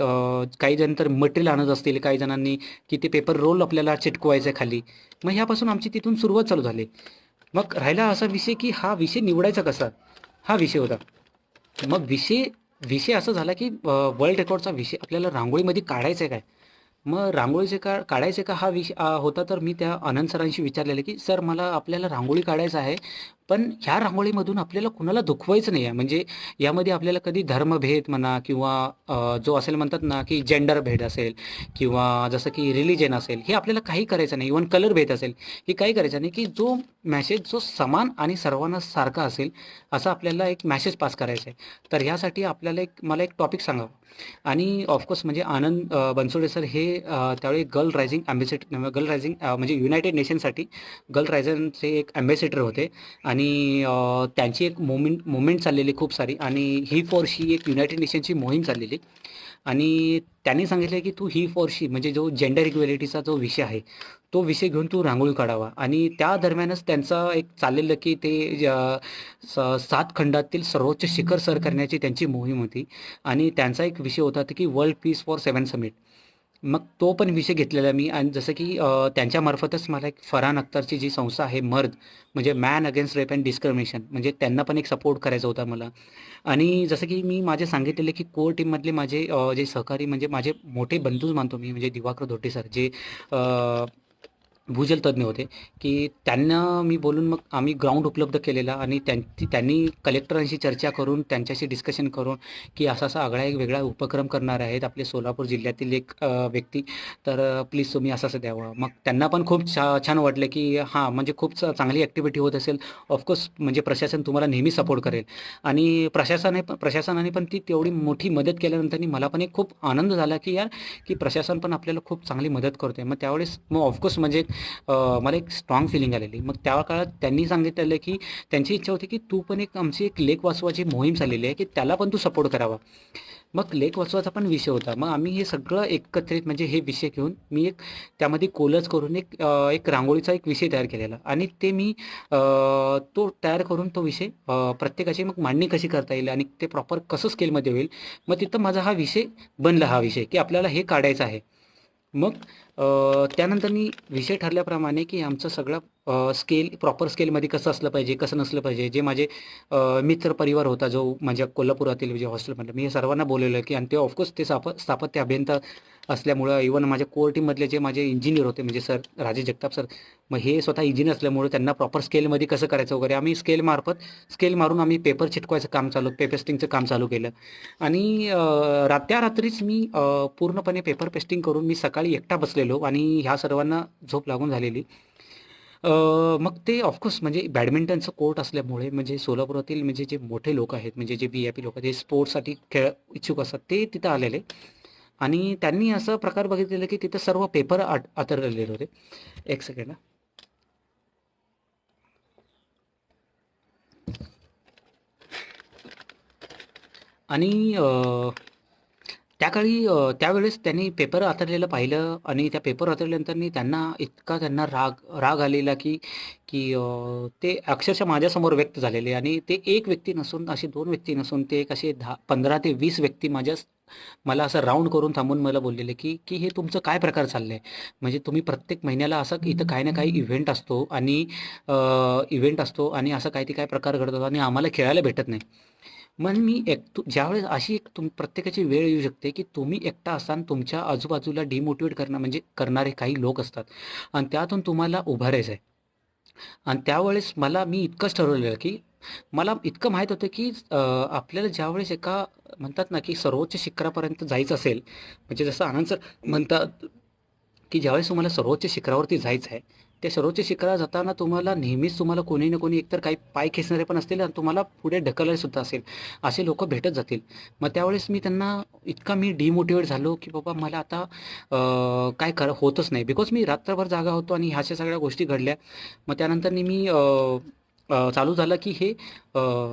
काही जण तर मटेरियल आणत असतील, काही जणांनी की ते पेपर रोल आपल्याला चिटकवायचं आहे खाली. मग ह्यापासून आमची तिथून सुरुवात चालू झाली. मग राहिला असा विषय, की हा विषय निवडायचा कसा? हा विषय होता. मग विषय विषय असा झाला, की वर्ल्ड रेकॉर्डचा विषय आपल्याला रांगोळीमध्ये काढायचा आहे काय? मग रांगोळीचे काढायचे का हा विषय होता. तर मी त्या आनंद सरांशी विचारलेलं, की "सर मला आपल्याला रांगोळी काढायचं आहे, पण ह्या रांगोळीमधून आपल्याला कुणाला दुखवायचं नाही आहे. म्हणजे यामध्ये आपल्याला कधी धर्मभेद म्हणा किंवा जो असेल म्हणतात ना, की जेंडर भेद असेल किंवा जसं की रिलिजन असेल, हे आपल्याला काही करायचं नाही. इव्हन कलर भेद असेल, हे काही करायचं नाही, की जो मेसेज जो समान आणि सर्वांना सारखा असेल, असा आपल्याला एक मेसेज पास करायचा आहे. तर ह्यासाठी आपल्याला मला एक टॉपिक सांगावा." आणि ऑफकोर्स म्हणजे आनंद बनसोडे सर हे त्यावेळी गर्ल रायझिंग म्हणजे युनायटेड नेशनसाठी गर्ल रायझिंगचे एक अँबॅसेडर होते. आणि त्यांची एक मूव्हमेंट चाललेली खूप सारी, आणि ही फॉर शी एक युनायटेड नेशनची मोहीम चाललेली. आणि त्यांनी सांगितलं की तू ही फॉर शी म्हणजे जो जेंडर इक्वेलिटीचा जो विषय आहे, तो विषय घेऊन तू रांगोळी काढावा. आणि त्या दरम्यानच त्यांचं एक चाललेलं की ते 7 खंडातील सर्वोच्च शिखर सर करण्याची त्यांची मोहीम होती. आणि त्यांचा एक विषय होता की वर्ल्ड पीस फॉर 7 समिट. मग तो पण विषय घेतलेला मी. आणि जसं की त्यांच्यामार्फतच मला एक फरहान अख्तरची जी संस्था आहे मर्द, म्हणजे man against rape and discrimination, म्हणजे त्यांना पण एक सपोर्ट करायचा होता मला. आणि जसं की मी माझे सांगितलेले की कोर टीममधले माझे जे सहकारी म्हणजे माझे मोठे बंधूच मानतो मी, म्हणजे दिवाकर धोटे सर जे भूजल तज्ञ होते, की त्यांना मी बोलून मग आम्ही ग्राउंड उपलब्ध केलेला. आणि त्यांनी कलेक्टरांशी चर्चा करून त्यांच्याशी डिस्कशन करून, की असा-असा आगळा एक वेगळा उपक्रम करणार आहेत आपले सोलापूर जिल्ह्यातील एक व्यक्ती, तर प्लीज तुम्ही असं-असं द्यावं. मग त्यांना पण खूप छान वाटलं, की हां, म्हणजे खूप चांगली ॲक्टिव्हिटी होत असेल. ऑफकोर्स म्हणजे प्रशासन तुम्हाला नेहमी सपोर्ट करेल. आणि प्रशासनाने पण ती तेवढी मोठी मदत केल्यानंतर मला पण एक खूप आनंद झाला, की यार की प्रशासन पण आपल्याला खूप चांगली मदत करतोय. मग त्यावेळेस मग ऑफकोर्स म्हणजे मला एक स्ट्राँग फिलिंग आलेली. मग त्या काळात त्यांनी सांगितलेलं, की त्यांची इच्छा होती, की तू पण एक आमची एक लेक वाचवाची मोहीम चाललेली आहे, की त्याला पण तू सपोर्ट करावा. मग लेख वाचवायचा पण विषय होता. मग आम्ही हे सगळं एकत्रित म्हणजे हे विषय घेऊन मी एक त्यामध्ये कोलच करून एक रांगोळीचा एक विषय तयार केलेला. आणि ते मी तो तयार करून तो विषय प्रत्येकाची मग मांडणी कशी करता येईल आणि ते प्रॉपर कसं स्केलमध्ये होईल. मग तिथं माझा हा विषय बनला, हा विषय की आपल्याला हे काढायचं आहे. मग त्यानंतर मी विषय ठरल्याप्रमाणे की आमचं सगळं स्केल प्रॉपर स्केलमध्ये कसं असलं पाहिजे, कसं नसलं पाहिजे. जे माझे मित्र परिवार होता जो माझ्या कोल्हापुरातील जे हॉस्टेलमधलं, मी हे सर्वांना बोलवलं, की आणि ते ऑफकोर्स ते स्थापत्य अभियंता असल्यामुळं इव्हन माझ्या कोर टीममधले जे माझे इंजिनियर होते म्हणजे सर राजेश जगताप सर, मग हे स्वतः इंजिनियर असल्यामुळे त्यांना प्रॉपर स्केलमध्ये कसं करायचं वगैरे आम्ही स्केल मारून आम्ही पेपर चिटकवायचं काम चालू, पेस्टिंगचं काम चालू केलं. आणि त्या रात्रीच मी पूर्णपणे पेपर पेस्टिंग करून मी सकाळी एकटा बसलेलो आणि ह्या सर्वांना झोप लागून झालेली. अ, मग ते ऑफकोर्स म्हणजे बॅडमिंटनचं कोर्ट असल्यामुळे म्हणजे सोलापुरातील म्हणजे जे मोठे लोक आहेत, म्हणजे जे व्ही-आय-पी लोक आहेत, जे स्पोर्ट्ससाठी खेळ इच्छुक असतात, ते तिथं आलेले. आणि त्यांनी असं प्रकार बघितलेलं की तिथं सर्व पेपर आतरलेले होते. एक सेकंड हां. आणि त्या काळी त्यावेळेस त्यांनी पेपर हाताळलेलं पाहिलं आणि त्या पेपर हाताळल्यानंतर त्यांना राग राग आलेला, की ते अक्षरशः माझ्यासमोर व्यक्त झालेले. आणि ते एक व्यक्ती नसून, असे 2 व्यक्ती नसून, ते एक असे 15 ते 20 व्यक्ती मला असं राउंड करून थांबून मला बोललेले, की "हे तुमचं काय प्रकार चाललंय? म्हणजे तुम्ही प्रत्येक महिन्याला असं इथं काही ना काही इव्हेंट असतो आणि असं काही ते काही प्रकार घडतात आणि आम्हाला खेळायला भेटत नाही." मग मी ज्यावेळेस अशी एक प्रत्येकाची वेळ येऊ शकते, की तुम्ही एकटा असाल, तुमच्या आजूबाजूला डिमोटिव्हेट म्हणजे करणारे काही लोक असतात आणि त्यातून तुम्हाला उभारायचं आहे. आणि त्यावेळेस मी इतकंच ठरवलेलं, की मला इतकं माहीत होतं, की आपल्याला ज्यावेळेस एका म्हणतात ना, की सर्वोच्च शिखरापर्यंत जायचं असेल, म्हणजे जसं आनंद सर म्हणतात, की ज्यावेळेस तुम्हाला सर्वोच्च शिखरावरती जायचं आहे, त्या सर्वोच्च शिखरावर जाताना तुम्हाला कोणी ना कोणी एकतर काही पाय खेचणारे पण असतील आणि तुम्हाला पुढे ढकलणारे सुद्धा असेल. असे लोकं भेटत जातील. मग त्यावेळेस मी डिमोटिव्हेट झालो, की बाबा मला आता काय होतच नाही. बिकॉज मी रात्रभर जागा होतो आणि ह्याच्या सगळ्या गोष्टी घडल्या. मग त्यानंतरनी मी चालू झालं, की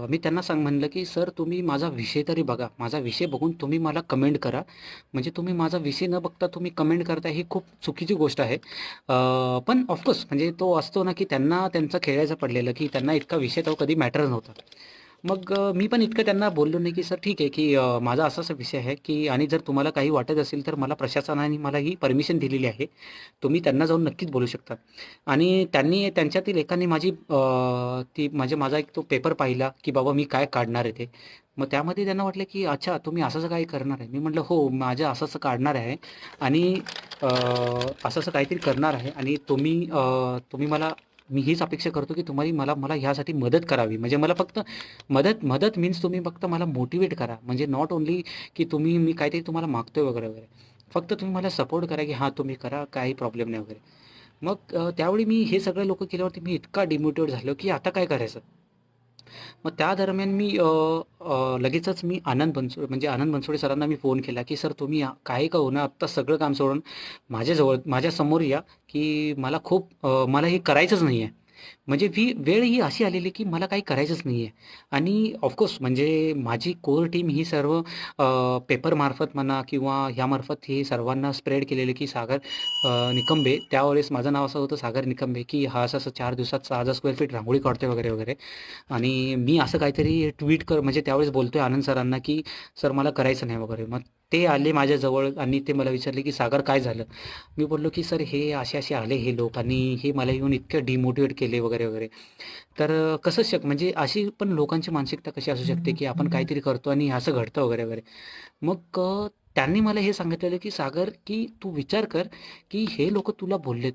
मी त्यांना म्हणलं, की "सर तुम्ही माझा विषय तरी बघा. माझा विषय बघून तुम्ही मला कमेंट करा. म्हणजे तुम्ही माझा विषय न बघता तुम्ही कमेंट करताय ही खूप चुकीची गोष्ट आहे." पण ऑफकोर्स म्हणजे तो असतो ना, की त्यांना त्यांचं खेळायचं पडलेलं, की त्यांना इतका विषय तो कधी मॅटर नव्हता. मग मी पण इतकं त्यांना बोललो नाही, की "सर ठीक आहे, की माझा असा-असा विषय आहे, की आणि जर तुम्हाला काही वाटत असेल तर मला प्रशासनाने मला ही परमिशन दिलेली आहे. तुम्ही त्यांना जाऊन नक्कीच बोलू शकता." आणि त्यांच्यातील एकाने माझा एक तो पेपर पाहिला, की बाबा मी काय काढणार आहे ते. मग त्यामध्ये त्यांना वाटलं, की "अच्छा तुम्ही असं-असं काही करणार आहे." मी म्हटलं, "हो, माझं असं-असं काढणार आहे आणि अ, असं-असं काहीतरी करणार आहे आणि तुम्ही मी हीच अपेक्षा करतो, की तुम्ही मला मला ह्यासाठी मदत करावी. म्हणजे मला फक्त मदत मदत मीन्स तुम्ही फक्त मला मोटिव्हेट करा. म्हणजे नॉट ओन्ली की मी काहीतरी तुम्हाला मागतोय वगैरे, वगैरे. फक्त तुम्ही मला सपोर्ट करा, की हां, तुम्ही करा, काही प्रॉब्लेम नाही वगैरे." मग त्यावेळी मी हे सगळे लोकं केल्यावरती मी इतका डिमोटिव्हेट झालो, की आता काय करायचं? मग त्या दरम्यान लगेचच मी आनंद बनसोडे सरांना मी फोन केला, की "सर तुम्ही काही का होईना आत्ता सगळं काम सोडून माझ्यासमोर या, की मला हे करायचंच नाहीये." म्हणजे वेळ ही अशी आलेली, की मला काही करायचंच नाहीये आणि ऑफकोर्स म्हणजे माझी कोर टीम ही सर्व पेपरमार्फत म्हणा किंवा ह्यामार्फत हे सर्वांना स्प्रेड केलेलं, की सागर निकंबे, त्यावेळेस माझं नाव असं होतं सागर निकंबे, की हा असं-असं 4 दिवसात 6,000 स्क्वेअर फीट रांगोळी काढतोय वगैरे, वगैरे. आणि मी असं काहीतरी म्हणजे त्यावेळेस बोलतोय आनंद सरांना, की "सर मला करायचं नाही" वगैरे. मग ते आले माझ्याजवळ आणि ते मला विचारले, की "सागर काय झालं?" मी बोललो, की "सर हे असे-असे आले हे लोक आणि हे मला येऊन इतकं डिमोटिव्हेट केले" वगैरे, वगैरे. तर कसं म्हणजे अशी पण लोकांची मानसिकता कशी असू शकते, की आपण काहीतरी करतो आणि असं घडतं वगैरे, वगैरे. मग त्यांनी मला हे सांगितलेलं, की "सागर, की तू विचार कर, की हे लोकं तुला बोललेत,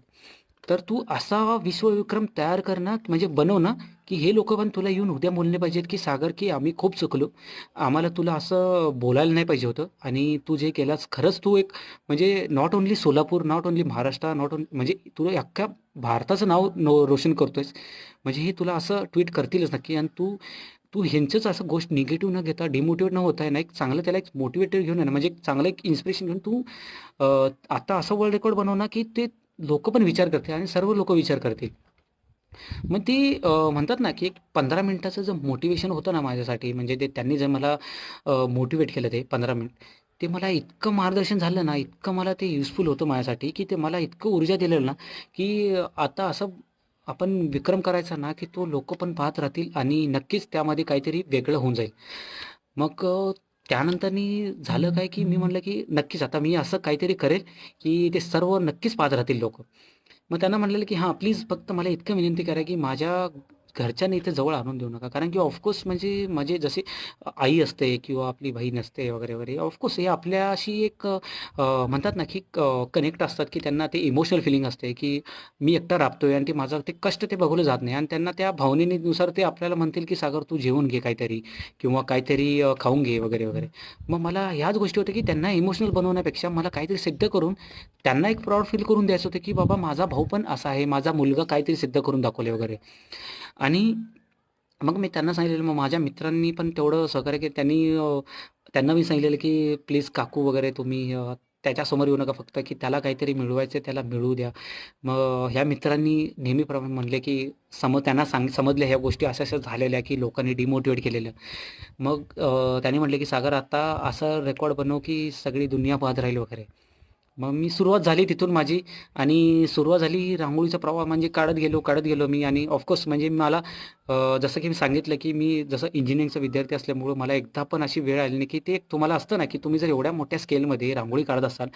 तर तू असा विश्वविक्रम तयार कर ना, म्हणजे बनव ना, की हे लोकं पण तुला येऊन उद्या बोलले पाहिजेत, की 'सागर, की आम्ही खूप चुकलो. आम्हाला तुला असं बोलायला नाही पाहिजे होतं आणि तू जे केलंस खरंच तू एक म्हणजे not only Solapur, not only Maharashtra, not only म्हणजे तुला अख्ख्या भारताचं नाव रोशन करतोयस. म्हणजे हे तुला असं ट्वीट करतीलच नक्की आणि तू तू ह्यांचंच असं गोष्ट निगेटिव्ह न घेता, डिमोटिव्हेट न होता आहे ना, एक चांगलं त्याला एक मोटिवेटर घेऊन आहे ना, म्हणजे एक चांगलं एक इन्स्पिरेशन घेऊन तू अ, आता असं वर्ल्ड रेकॉर्ड बनव ना, की ते लोकं पण विचार करतील आणि सर्व लोकं विचार करतील." मग म्हणतात ना, की एक 15 मिनिटाचं जे मोटिव्हेशन होतं ना माझ्यासाठी, म्हणजे त्यांनी जे मला मोटिव्हेट केलं ते 15 मिनिट, ते मला इतकं मार्गदर्शन झालं ना, इतकं मला ते युजफुल होतं माझ्यासाठी, की ते मला इतकं ऊर्जा दिलेलं ना, की आता असं आपण विक्रम करायचा ना, की तो लोकं पण पाहत राहतील आणि नक्कीच त्यामध्ये काहीतरी वेगळं होऊन जाईल. मग त्यानंतरनी झालं काय, की मी म्हटलं, की नक्कीच आता मी असं काहीतरी करेल, की ते सर्व नक्कीच पाहत राहतील लोकं. मग त्यांना म्हटलेलं, की "हां, प्लीज फक्त मला इतकं विनंती करा, की माझ्या घरच्यांना इथे जवळ आणून देऊ नका." कारण की ऑफकोर्स म्हणजे माझे जसे आई असते किंवा आपली बहीण असते वगैरे, वगैरे. ऑफकोर्स हे आपल्याशी एक म्हणतात ना, की कनेक्ट असतात, की त्यांना ते इमोशनल फिलिंग असते, की मी एकटा राबतोय आणि माझं ते कष्ट ते बघवलं जात नाही आणि त्यांना त्या भावनेनुसार ते आपल्याला म्हणतील, की "सागर तू जेवून घे काहीतरी किंवा काहीतरी खाऊन घे" वगैरे, वगैरे. मग मला ह्याच गोष्टी होत्या, की त्यांना इमोशनल बनवण्यापेक्षा मला काहीतरी सिद्ध करून त्यांना एक प्राउड फील करून द्यायचं होतं, की बाबा माझा भाऊ पण असा आहे, माझा मुलगा काहीतरी सिद्ध करून दाखवले वगैरे. आणि मग मी त्यांना सांगितलेलं, मग माझ्या मित्रांनी पण तेवढं सहकार्य केलं. त्यांना मी सांगितलेलं, की "प्लीज काकू वगैरे तुम्ही त्याच्यासमोर येऊ नका फक्त, की त्याला काहीतरी मिळवायचं त्याला मिळवू द्या." मग ह्या मित्रांनी नेहमीप्रमाणे म्हणले, की त्यांना समजल्या ह्या गोष्टी अशा-अशा झालेल्या, की लोकांनी डिमोटिव्हेट केलेलं. मग त्यांनी म्हटले, की "सागर आता असा रेकॉर्ड बनव, की सगळी दुनिया पाहत राहील वगैरे." मग मी सुरुवात झाली तिथून माझी आणि सुरुवात झाली रांगोळीचा प्रवाह म्हणजे काढत गेलो मी आणि ऑफकोर्स म्हणजे मला जसं की मी सांगितलं की मी जसं इंजिनिअरिंगचा विद्यार्थी असल्यामुळं मला एकदा पण अशी वेळ आली नाही की ते तुम्हाला असतं ना की तुम्ही जर एवढ्या मोठ्या स्केलमध्ये रांगोळी काढत असाल,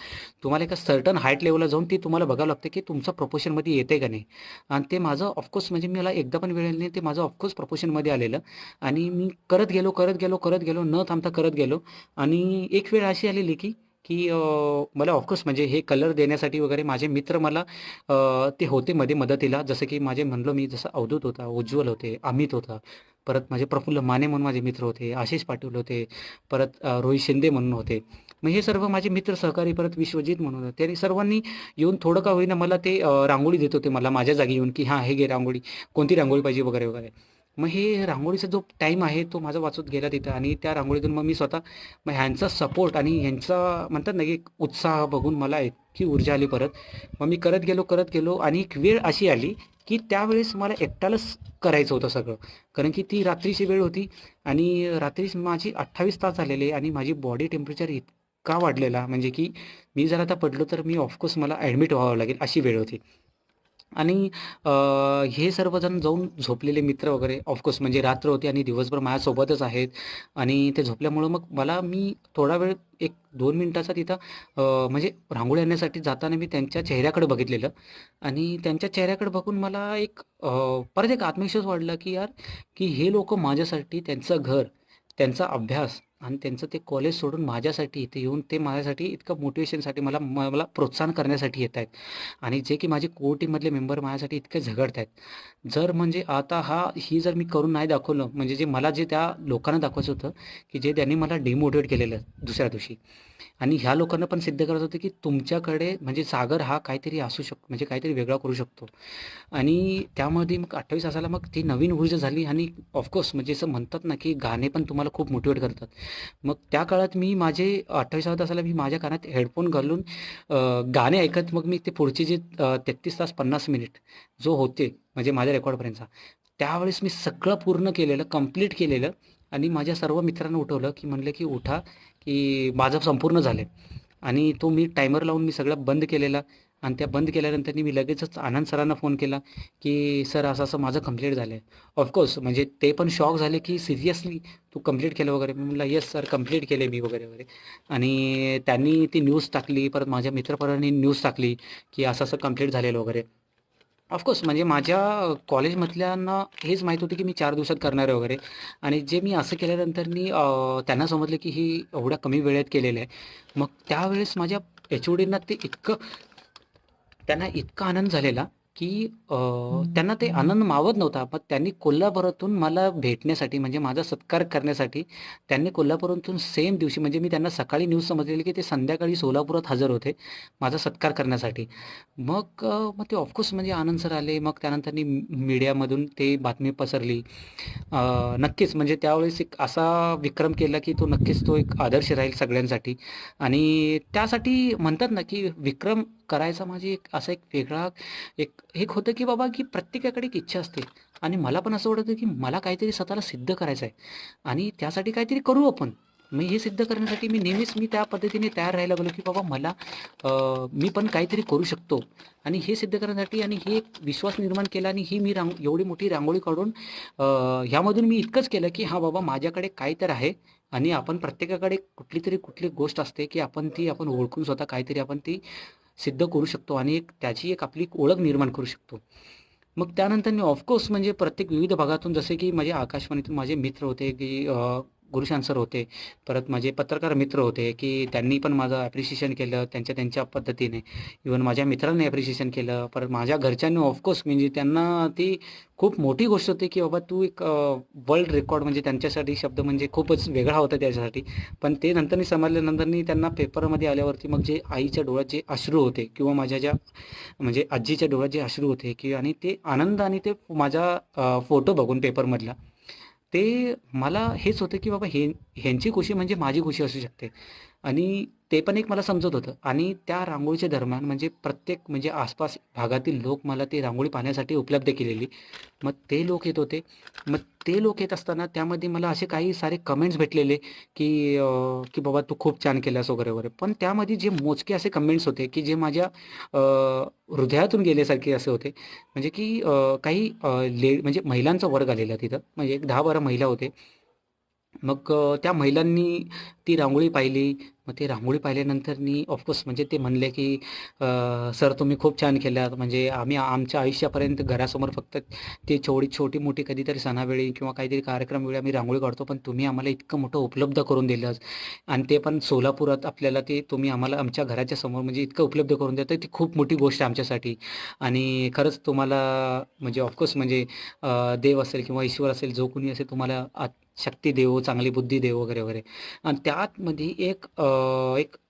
तुम्हाला एका सर्टन हाईट लेवलला जाऊन ती तुम्हाला बघावं लागतं की तुमचं प्रपोर्शनमध्ये येतंय का नाही. आणि ते माझं ऑफकोर्स म्हणजे मला एकदा पण वेळ आली नाही, ते माझं ऑफकोर्स प्रपोर्शनमध्ये आलेलं आणि मी करत गेलो, न थांबता करत गेलो आणि एक वेळ अशी आलेली की की मला ऑफकोर्स म्हणजे हे कलर देण्यासाठी वगैरे माझे मित्र मला ते होते मध्ये मदतीला. जसं की माझे म्हणलो मी जसं अवधूत होता, उज्ज्वल होते, अमित होता. परत माझे प्रफुल्ल माने म्हणून माझे मित्र होते, आशिष पाटील होते, परत रोहित शिंदे म्हणून होते. मग हे सर्व माझे मित्र सहकारी परत विश्वजित म्हणून होते. त्यांनी सर्वांनी येऊन थोडं का होईना मला ते रांगोळी देत होते मला माझ्या जागी येऊन, की "हां, हे घे रांगोळी. कोणती रांगोळी पाहिजे?" वगैरे, वगैरे. मग हे रांगोळीचा जो टाईम आहे तो माझा वाचत गेला तिथं आणि त्या रांगोळीतून मग मी स्वतः मग ह्यांचा सपोर्ट आणि ह्यांचा म्हणतात ना, की एक उत्साह बघून मला इतकी ऊर्जा आली परत. मग मी करत गेलो आणि एक वेळ अशी आली, की त्यावेळेस मला एकट्यालाच करायचं होतं सगळं. कारण की ती रात्रीची वेळ होती आणि रात्रीच माझी 28 तास झालेले आणि माझी बॉडी टेम्परेचर इतका वाढलेला म्हणजे की मी जर आता पडलो तर मी ऑफकोर्स मला ॲडमिट व्हावं लागेल अशी वेळ होती. आणि अ, हे सर्वजण जाऊन झोपलेले मित्र वगैरे ऑफकोर्स म्हणजे रात्र होती आणि दिवसभर माझ्यासोबतच आहेत आणि ते झोपल्यामुळं मग मी थोडा वेळ एक 2 मिनिटाचा तिथं म्हणजे रांगोळी आणण्यासाठी जाताना मी त्यांच्या चेहऱ्याकडे बघितलेलं आणि त्यांच्या चेहऱ्याकडे बघून मला एक परत एक आत्मविश्वास वाढला, की यार, की हे लोकं माझ्यासाठी त्यांचं घर, त्यांचा अभ्यास आणि त्यांचं ते कॉलेज सोडून माझ्यासाठी इथे येऊन ते माझ्यासाठी इतकं मोटिव्हेशनसाठी मला प्रोत्साहन करण्यासाठी येत आहेत. आणि जे की माझे कोर टीममधले मेंबर माझ्यासाठी इतके झगडतायत. जर म्हणजे आता ही जर मी करून नाही दाखवलं, म्हणजे जे त्या लोकांना दाखवायचं होतं, की जे त्यांनी मला डिमोटिव्हेट केलेलं दुसऱ्या दिवशी. आणि ह्या लोकांना पण सिद्ध करायचं होतं, की तुमच्याकडे म्हणजे सागर हा काहीतरी असू शकतो, म्हणजे काहीतरी वेगळा करू शकतो. आणि त्यामध्ये मग 28 तासाला मग ती नवीन ऊर्जा झाली आणि ऑफकोर्स म्हणजे असं म्हणतात ना, की गाणे पण तुम्हाला खूप मोटिव्हेट करतात. मग त्या काळात मी माझे 28व्या तासाला मी माझ्या कानात हेडफोन घालून गाणे ऐकत मग मी ते पुढचे जे 33 तास 50 मिनिट जो होते म्हणजे माझ्या रेकॉर्डपर्यंतचा, त्यावेळेस मी सगळं पूर्ण केलेलं, कंप्लीट केलेलं आणि माझ्या सर्व मित्रांना उठवलं, की म्हणलं, की "उठा, की माझं संपूर्ण झालंय." आणि तो मी टायमर लावून मी सगळं बंद केलेला आणि त्या बंद केल्यानंतर मी लगेचच आनंद सरांना फोन केला, की "सर असं-असं माझं कंप्लीट झालंय." ऑफकोर्स म्हणजे ते पण शॉक झाले, की "सिरियसली तू कंप्लीट केलं वगैरे?" मी म्हटलं, "येस सर, कंप्लीट केले मी." वगैरे, वगैरे. आणि त्यांनी ती न्यूज टाकली. परत माझ्या मित्रपरांनी न्यूज टाकली, की असं-असं कंप्लीट झालेलं वगैरे. ऑफकोर्स म्हणजे माझ्या कॉलेजमधल्यांना हेच माहीत होतं, की मी 4 दिवसात करणार आहे वगैरे आणि जे मी असं केल्यानंतरनी त्यांना समजलं, की ही एवढ्या कमी वेळेत केलेलं आहे. मग त्यावेळेस माझ्या एच-ओ-डींना ते इतकं त्यांना इतका आनंद झालेला, की त्यांना ते आनंद मावत नव्हता. मग त्यांनी कोल्हापुरातून मला भेटण्यासाठी म्हणजे माझा सत्कार करण्यासाठी त्यांनी कोल्हापुरातून सेम दिवशी म्हणजे मी त्यांना सकाळी न्यूज समजलेली, की ते संध्याकाळी सोलापुरात हजर होते माझा सत्कार करण्यासाठी. मग ते ऑफकोर्स म्हणजे आनंद सर आले. मग त्यानंतरनी मीडियामधून ते बातमी पसरली. नक्कीच म्हणजे त्यावेळेस एक असा विक्रम केला, की तो एक आदर्श राहील सगळ्यांसाठी आणि त्यासाठी म्हणतात ना, की विक्रम करायचा माझी एक असा एक वेगळा एक एक होतं, की बाबा की प्रत्येकाकडे एक इच्छा असते आणि मला पण असं वाटतं, की मला काहीतरी स्वतःला सिद्ध करायचं आहे आणि त्यासाठी काहीतरी करू आपण. मग हे सिद्ध करण्यासाठी मी त्या पद्धतीने तयार राहायला लागलो, की बाबा मी पण काहीतरी करू शकतो आणि हे सिद्ध करण्यासाठी आणि हे एक विश्वास निर्माण केला आणि ही मी एवढी मोठी रांगोळी काढून ह्यामधून मी इतकंच केलं, की हां बाबा माझ्याकडे काही तर आहे आणि आपण प्रत्येकाकडे कुठली गोष्ट असते, की आपण ओळखून स्वतः काहीतरी आपण ती सिद्ध करू शकतो आणि त्याची एक आपली ओळख निर्माण करू शकतो. मग त्यानंतर ऑफकोर्स म्हणजे प्रत्येक विविध भागातून जसे की माझे आकाशवाणीतून माझे मित्र होते, की गुरुशांत सर होते. परत माझे पत्रकार मित्र होते, की त्यांनी पण माझं ॲप्रिशिएशन केलं त्यांच्या त्यांच्या पद्धतीने. इव्हन माझ्या मित्रांनी ॲप्रिशिएशन केलं. परत माझ्या घरच्यांनी ऑफकोर्स म्हणजे त्यांना ती खूप मोठी गोष्ट होती, की बाबा तू एक वर्ल्ड रेकॉर्ड म्हणजे त्यांच्यासाठी शब्द म्हणजे खूपच वेगळा होता त्याच्यासाठी. पण ते नंतरनी समजल्यानंतरनी त्यांना पेपरमध्ये आल्यावरती मग जे आईच्या डोळ्यात जे अश्रू होते किंवा माझ्या ज्या म्हणजे आजीच्या डोळ्यात जे अश्रू होते, की आणि ते आनंद आणि ते माझा फोटो बघून पेपरमधला, ते मला हेच होतं, की बाबा ह्यांची खुशी म्हणजे माझी खुशी असू शकते. आणि ते पण एक मला समजत होतं आणि त्या रांगोळीच्या दरम्यान म्हणजे प्रत्येक म्हणजे आसपास भागातील लोक मला ती रांगोळी पाहण्यासाठी उपलब्ध केलेली. मग ते लोक येत होते. मग ते लोक येत असताना त्यामध्ये मला असे काही सारे कमेंट्स भेटलेले, की बाबा तू खूप छान केलास वगैरे, वगैरे. पण त्यामध्ये जे मोजके असे कमेंट्स होते, की जे माझ्या हृदयातून गेल्यासारखे असे होते. म्हणजे की काही म्हणजे महिलांचा वर्ग आलेला तिथं. म्हणजे एक 10-12 महिला होते. मग त्या महिलांनी ती रांगोळी पाहिली. मग ती रांगोळी पाहिल्यानंतरनी ऑफकोर्स म्हणजे ते म्हणले, की "सर तुम्ही खूप छान केलात. म्हणजे आम्ही आमच्या आयुष्यापर्यंत घरासमोर फक्त ती छोटी-मोठी कधीतरी सणावेळी किंवा काहीतरी कार्यक्रमवेळी आम्ही रांगोळी काढतो. पण तुम्ही आम्हाला इतकं मोठं उपलब्ध करून दिलं आणि ते पण सोलापुरात आपल्याला ते तुम्ही आम्हाला आमच्या घराच्या समोर म्हणजे इतकं उपलब्ध करून देताय, ती खूप मोठी गोष्ट आहे आमच्यासाठी आणि खरंच तुम्हाला म्हणजे ऑफकोर्स म्हणजे देव असेल किंवा ईश्वर असेल, जो कोणी असेल तुम्हाला शक्ती देवो, चांगली बुद्धी देवो वगैरे, वगैरे. आणि त्यातमध्ये एक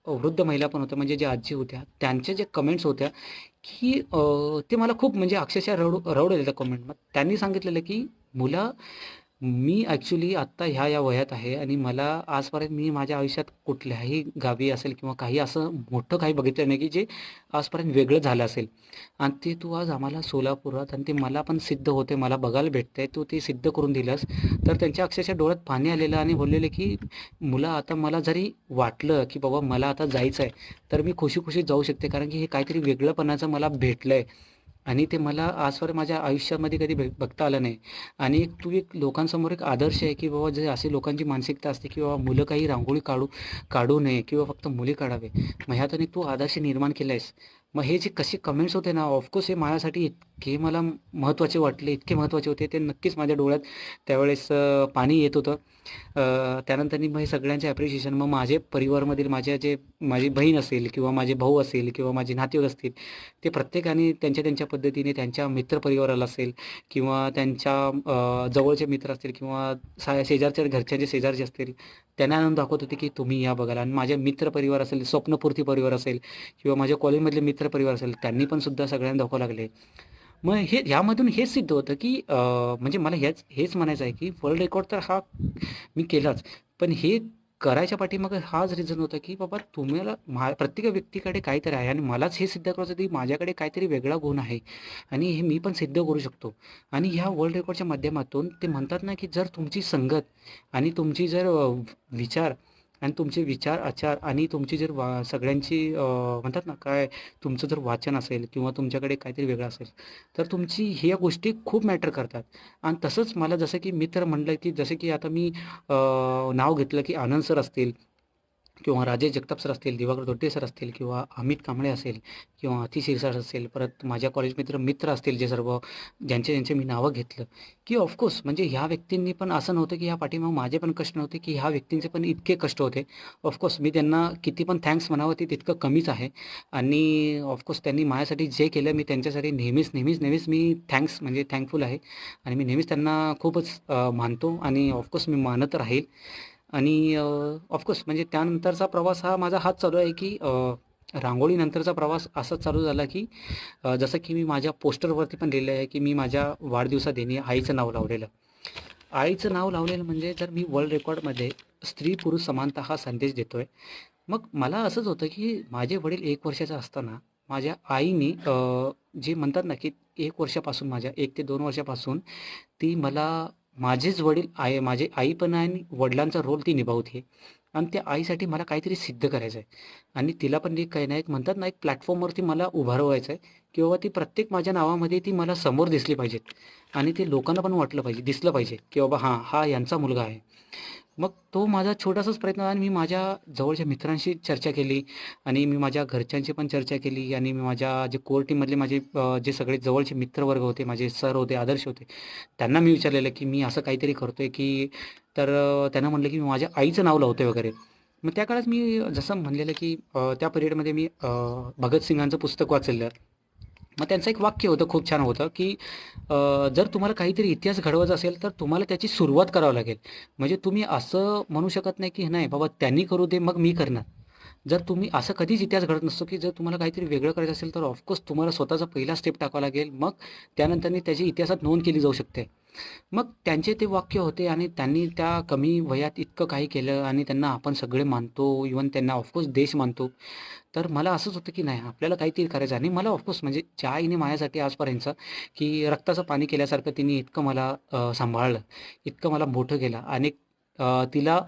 वृद्ध महिला पण होत्या म्हणजे ज्या आजी होत्या. त्यांच्या ज्या कमेंट्स होत्या, की ते मला खूप म्हणजे अक्षरशः रडू त्या कमेंट. मग त्यांनी सांगितलेलं, की "मुला मी ॲक्चुअली आत्ता ह्या वयात आहे आणि मला आजपर्यंत मी माझ्या आयुष्यात कुठल्याही गावी असेल किंवा काही असं मोठं काही बघितलं नाही, की जे आजपर्यंत वेगळं झालं असेल. आणि ते तू आज आम्हाला सोलापुरात आणि ते मला पण सिद्ध होते, मला बघायला भेटतंय, तू ते सिद्ध करून दिलंस." तर त्यांच्या अक्षरशः डोळ्यात पाणी आलेलं आणि बोललेले, की "मुला आता मला जरी वाटलं, की बाबा मला आता जायचं आहे, तर मी खुशी-खुशीत जाऊ शकते कारण की हे काहीतरी वेगळेपणाचं मला भेटलंय. आणि ते मला आजवर माझ्या आयुष्यामध्ये कधी बघता आलं नाही. आणि एक लोकांसमोर एक आदर्श आहे, की बाबा जे असे लोकांची मानसिकता असते, की बाबा मुलं काही रांगोळी काढू नये किंवा फक्त मुली काढावे. मग ह्यातून एक तू आदर्श निर्माण केला आहेस. मग हे जे कसे कमेंट्स होते ना, ऑफकोर्स हे माझ्यासाठी इतके मला महत्त्वाचे वाटले, इतके महत्त्वाचे होते. ते नक्कीच माझ्या डोळ्यात त्यावेळेस पाणी येत होतं. त्यानंतरनी मग हे सगळ्यांचे ॲप्रिशिएशन मग माझे परिवारमधील माझी बहीण असेल किंवा माझे भाऊ असेल किंवा माझे नातेवाईक असतील, ते प्रत्येकाने त्यांच्या पद्धतीने त्यांच्या मित्रपरिवाराला असेल किंवा त्यांच्या जवळचे मित्र असतील किंवा शेजारच्या घरच्यांचे शेजारचे असतील, त्यांना आणून दाखवत होते, की तुम्ही या बघायला. आणि माझे मित्रपरिवार असेल, स्वप्नपूर्ती परिवार असेल किंवा माझ्या कॉलेजमधले मित्रपरिवार असेल, त्यांनी पण सुद्धा सगळ्यांना दाखवावं लागले. मग ह्यामधून हेच सिद्ध होतं, की म्हणजे मला हेच म्हणायचं आहे, की वर्ल्ड रेकॉर्ड तर हा मी केलाच. पण हे करायच्या पाठीमागे हाच रिझन होता, की बाबा तुम्हाला प्रत्येक व्यक्तीकडे काहीतरी आहे आणि मलाच हे सिद्ध करायचं होतं, की माझ्याकडे काहीतरी वेगळा गुण आहे आणि हे मी पण सिद्ध करू शकतो. आणि ह्या वर्ल्ड रेकॉर्डच्या माध्यमातून ते म्हणतात ना, की जर तुमची संगत आणि तुमची जर विचार आणि तुमचे विचार, आचार आणि तुमची जर सगळ्यांची म्हणतात ना, काय तुमचं जर वाचन असेल किंवा तुमच्याकडे काहीतरी वेगळं असेल, तर तुमची ह्या गोष्टी खूप मॅटर करतात. आणि तसंच मला जसं की मी तर म्हटलं, की जसं की आता मी नाव घेतलं, की आनंद सर असतील किंवा राजेश जगताप सर असतील, दिवाकर दोड्डे सर असतील किंवा अमित कांबळे असेल किंवा अति शिरसाट असेल, परत माझ्या कॉलेज मित्र असतील जे सर्व ज्यांचे मी नावं घेतलं, की ऑफकोर्स म्हणजे ह्या व्यक्तींनी पण असं नव्हतं, की ह्या पाठीमागे माझे पण कष्ट नव्हते, की ह्या व्यक्तींचे पण इतके कष्ट होते. ऑफकोर्स मी त्यांना किती पण थँक्स म्हणावं ते तितकं कमीच आहे. आणि ऑफकोर्स त्यांनी माझ्यासाठी जे केलं मी त्यांच्यासाठी नेहमीच मी म्हणजे थँकफुल आहे आणि मी नेहमीच त्यांना खूपच मानतो आणि ऑफकोर्स मी मानत राहील. आणि ऑफकोर्स म्हणजे त्यानंतरचा प्रवास हा माझा हाच चालू आहे, की रांगोळीनंतरचा प्रवास असाच चालू झाला, की जसं की मी माझ्या पोस्टरवरती पण लिहिलं आहे, की मी माझ्या वाढदिवसादिनी आईचं नाव लावलेलं. आईचं नाव लावलेलं म्हणजे जर मी वर्ल्ड रेकॉर्डमध्ये स्त्री-पुरुष समानता हा संदेश देतोय. मग मला असंच होतं, की माझे वडील 1 वर्षाचा असताना माझ्या आईनी जे म्हणतात ना, की 1 वर्षापासून माझ्या 1 ते 2 वर्षापासून ती मला माझेच वडील माझे आई पण आहे आणि वडिलांचा रोल ती निभावते आणि त्या आईसाठी मला काहीतरी सिद्ध करायचं आहे आणि तिला पण एक काही ना एक म्हणतात ना, एक प्लॅटफॉर्मवरती मला उभारवायचं आहे किंवा ती प्रत्येक माझ्या नावामध्ये ती मला समोर दिसली पाहिजेत आणि ते लोकांना पण दिसलं पाहिजे, की बाबा हां, हा यांचा मुलगा आहे. मग तो माझा छोटासाच प्रयत्न आणि मी माझ्या जवळच्या मित्रांशी चर्चा केली आणि मी माझ्या घरच्यांशी पण चर्चा केली आणि मी माझ्या जे कोर टीममधले माझे जे सगळे जवळचे मित्रवर्ग होते, माझे सर होते, आदर्श होते, त्यांना मी विचारलेलं, की मी असं काहीतरी करतोय, की तर त्यांना म्हटलं, की मी माझ्या आईचं नाव लावतोय वगैरे. मग त्या काळात मी जसं म्हणलेलं, की त्या पिरियडमध्ये मी भगतसिंगांचं पुस्तक वाचलेलं. मग त्यांचं एक वाक्य होतं, खूप छान होतं, की जर तुम्हाला काहीतरी इतिहास घडवायचा असेल, तर तुम्हाला त्याची सुरुवात करावी लागेल. म्हणजे तुम्ही असं म्हणू शकत नाही, की नाही बाबा त्यांनी करू दे, मग मी करणार. जर तुम्ही असं कधीच इतिहास घडत नसतो, की जर तुम्हाला काहीतरी वेगळं करायचं असेल, तर ऑफकोर्स तुम्हाला स्वतःचा पहिला स्टेप टाकावा लागेल. मग त्यानंतरनी त्याची इतिहासात नोंद केली जाऊ शकते. मग त्यांचे ते वाक्य होते आणि त्यांनी त्या कमी वयात इतकं काही केलं आणि त्यांना आपण सगळे मानतो, इव्हन त्यांना ऑफकोर्स देश मानतो. तर मला असंच होतं की नाही आपल्याला काहीतरी करायचं आणि मला ऑफकोर्स म्हणजे ज्या आईने माझ्यासाठी आजपर्यंत की रक्ताचं पाणी केल्यासारखं तिने इतकं मला सांभाळलं, इतकं मला मोठं केलं आणि तिला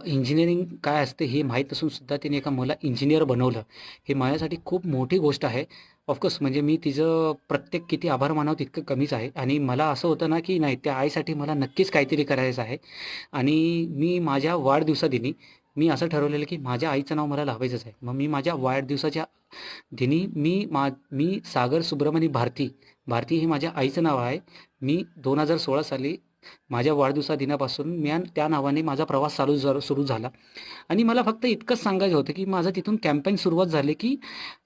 इंजिनिअरिंग काय असते हे माहीत असून सुद्धा तिने एका मला इंजिनिअर बनवलं. हे माझ्यासाठी खूप मोठी गोष्ट आहे. ऑफकोर्स म्हणजे मी तिचं प्रत्येक किती आभार मानावं तितकं कमीच आहे आणि मला असं होतं ना की नाही त्या आईसाठी मला नक्कीच काहीतरी करायचं आहे आणि मी माझ्या वाढदिवसादिनी मी असं ठरवलेलं की माझ्या आईचं नाव मला लावायचंच आहे. मग मी माझ्या वाढदिवसाच्या दिनी मी सागर सुब्रमणी भारती, भारती हे माझ्या आईचं नाव आहे. मी 2016 साली माझ्या वाढदिवसा दिनापासून त्या नावाने माझा प्रवास सुरू झाला आणि मला फक्त इतकंच सांगायचं होतं की माझं तिथून कॅम्पेन सुरुवात झाली की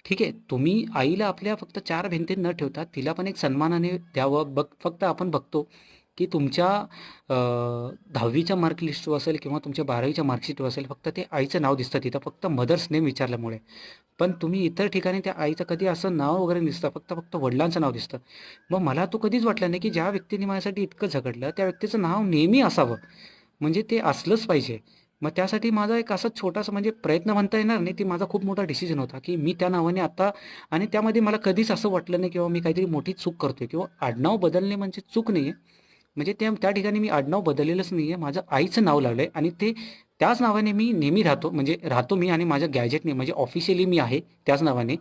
ठीक आहे तुम्ही आईला आपल्या फक्त 4 भिंतीत न ठेवता तिला पण एक सन्मानाने द्यावं. फक्त आपण बघतो की तुमच्या 10वीच्या मार्क लिस्टवर असेल किंवा तुमच्या 12वीच्या मार्कशीटवर असेल फक्त ते आईचं नाव दिसतं तिथं फक्त मदर्स नेम विचारल्यामुळे. पण तुम्ही इतर ठिकाणी त्या आईचं कधी असं नाव वगैरे दिसतं फक्त फक्त वडिलांचं नाव दिसतं. मग मला तो कधीच वाटला नाही की ज्या व्यक्तीने माझ्यासाठी इतकं झगडलं त्या व्यक्तीचं नाव नेहमी असावं. म्हणजे ते असलंच पाहिजे. मग त्यासाठी माझा एक असा छोटासा म्हणजे प्रयत्न म्हणता येणार नाही, ती माझा खूप मोठा डिसिजन होता, की मी त्या नावाने आता आणि त्यामध्ये मला कधीच असं वाटलं नाही किंवा मी काहीतरी मोठी चूक करतोय किंवा आडनाव बदलणे म्हणजे चूक नाहीये. म्हणजे त्या ठिकाणी मी आडनाव बदललेलंच नाहीये. माझं आईचं नाव लावलंय आणि ते त्याच नावाने मी नेहमी राहतो. म्हणजे राहतो मी आणि माझ्या गॅजेटने म्हणजे ऑफिशियली मी आहे त्याच नावाने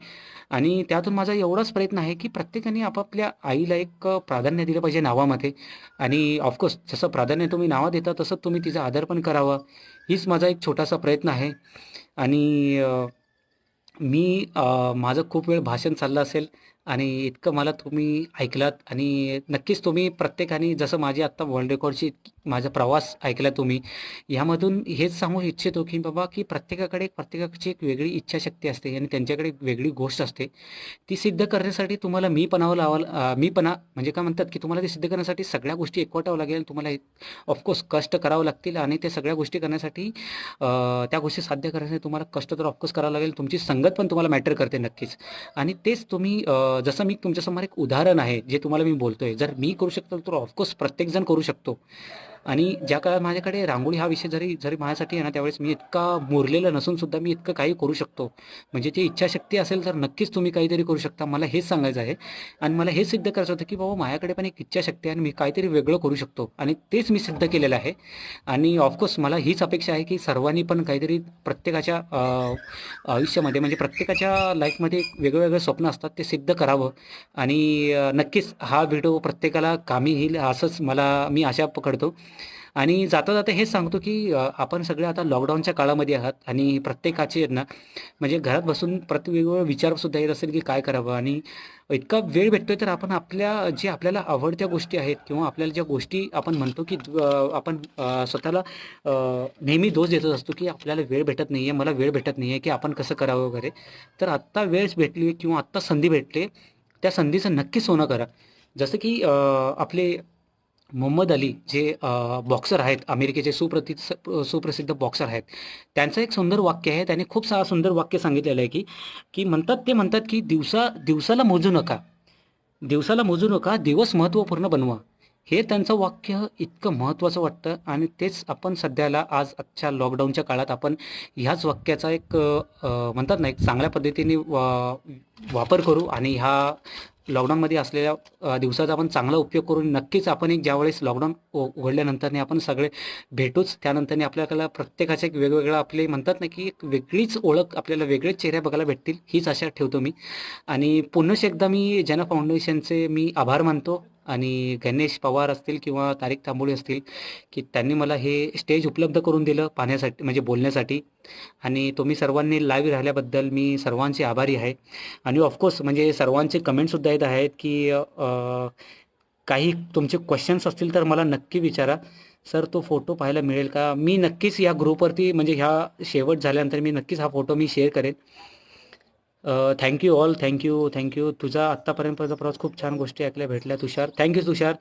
आणि त्यातून माझा एवढाच प्रयत्न आहे, की प्रत्येकाने आपापल्या आईला एक प्राधान्य दिलं पाहिजे नावामध्ये आणि ऑफकोर्स जसं प्राधान्य तुम्ही नावात देता तसंच तुम्ही तिचा आदर पण करावा. हीच माझा एक छोटासा प्रयत्न आहे आणि मी माझं खूप वेळ भाषण चाललं असेल आणि इतकं मला तुम्ही ऐकलात आणि नक्कीच तुम्ही प्रत्येकाने जसं माझी आत्ता वर्ल्ड रेकॉर्डची माझा प्रवास ऐकला तुम्ही. ह्यामधून हेच सांगू इच्छितो, की बाबा की प्रत्येकाची एक वेगळी इच्छाशक्ती असते आणि त्यांच्याकडे एक वेगळी गोष्ट असते. ती सिद्ध करण्यासाठी तुम्हाला मीपणा म्हणजे काय म्हणतात, की तुम्हाला ते सिद्ध करण्यासाठी सगळ्या गोष्टी एकवटावं लागेल. तुम्हाला ऑफकोर्स कष्ट करावं लागतील आणि त्या सगळ्या गोष्टी करण्यासाठी त्या गोष्टी साध्य करण्यासाठी तुम्हाला कष्ट तर ऑफकोर्स करावं लागेल. तुमची संगत पण तुम्हाला मॅटर करते नक्कीच. आणि तेच तुम्ही जसं मी तुमच्यासमोर एक उदाहरण आहे, जे तुम्हाला मी बोलतोय. जर मी करू शकतो, तर ऑफकोर्स प्रत्येकजण करू शकतो. आणि ज्या काळात माझ्याकडे रांगोळी हा विषय जरी जरी माझ्यासाठी आहे ना, त्यावेळेस मी इतका मुरलेला नसून सुद्धा मी इतकं काही करू शकतो. म्हणजे ती इच्छाशक्ती असेल, तर नक्कीच तुम्ही काहीतरी करू शकता. मला हेच सांगायचं आहे आणि मला हेच सिद्ध करायचं होतं, की बाबा माझ्याकडे पण एक इच्छाशक्ती आहे आणि मी काहीतरी वेगळं करू शकतो आणि तेच मी सिद्ध केलेलं आहे. आणि ऑफकोर्स मला हीच अपेक्षा आहे, की सर्वांनी पण काहीतरी प्रत्येकाच्या आयुष्यामध्ये म्हणजे प्रत्येकाच्या लाईफमध्ये वेगवेगळे स्वप्न असतात, ते सिद्ध करावं आणि नक्कीच हा व्हिडिओ प्रत्येकाला कामी येईल असंच मी आशा पकडतो. आणि जाता-जाता हेच सांगतो, की आपण सगळे आता लॉकडाऊनच्या काळामध्ये आहात आणि प्रत्येकाचे आहेत ना, म्हणजे घरात बसून वेगवेगळे विचारसुद्धा येत असेल, की काय करावं आणि इतका वेळ भेटतोय तर आपण जे आपल्याला आवडत्या गोष्टी आहेत किंवा आपल्याला ज्या गोष्टी आपण म्हणतो, की आपण स्वतःला नेहमी दोष देतच असतो, की आपल्याला वेळ भेटत नाहीये, मला वेळ भेटत नाहीये, की आपण कसं करावं वगैरे. तर आत्ता वेळ भेटली किंवा आत्ता संधी भेटली, त्या संधीचं नक्की सोनं करा. जसं की आपले मोहम्मद अली जे बॉक्सर आहेत, अमेरिकेचे सुप्रसिद्ध बॉक्सर आहेत. त्यांचं एक सुंदर वाक्य आहे. त्यांनी खूप सुंदर वाक्य सांगितलेलं आहे, ते म्हणतात, की दिवसाला मोजू नका. दिवसाला मोजू नका, दिवस महत्त्वपूर्ण बनवा. हे त्यांचं वाक्य इतकं महत्त्वाचं वाटतं आणि तेच आपण सध्याला आजच्या लॉकडाऊनच्या काळात आपण ह्याच वाक्याचा एक म्हणतात ना, एक चांगल्या पद्धतीने वापर करू आणि ह्या लॉकडाऊनमध्ये असलेल्या दिवसाचा आपण चांगला उपयोग करून नक्कीच आपण एक ज्यावेळेस लॉकडाऊन उघडल्यानंतरने आपण सगळे भेटूच. त्यानंतरने आपल्याला प्रत्येकाचे एक वेगवेगळं आपले म्हणतात ना, की एक वेगळीच ओळख, आपल्याला वेगळेच चेहरे बघायला भेटतील, हीच आशा ठेवतो मी. आणि पुन्हा एकदा मी जन फाउंडेशनचे मी आभार मानतो आणि गणेश पवार असतील किंवा तारिक तांबोळी असतील, की त्यांनी मला हे स्टेज उपलब्ध करून दिलं पाहण्यासाठी म्हणजे बोलण्यासाठी आणि तुम्ही सर्वांनी लाईव्ह राहिल्याबद्दल मी सर्वांचे आभारी आहे. आणि ऑफकोर्स म्हणजे सर्वांचे कमेंटसुद्धा येत आहेत, की काही तुमचे क्वेश्चन्स असतील तर मला नक्की विचारा. सर तो फोटो पाहायला मिळेल का? मी नक्कीच या ग्रुपवरती म्हणजे ह्या शेवट झाल्यानंतर मी नक्कीच हा फोटो शेअर करेन. Thank you all. Thank you. तुझा आत्तापर्यंतचा प्रवास खूप छान गोष्टी ऐकल्या भेटल्या तुषार. थँक यू तुषार.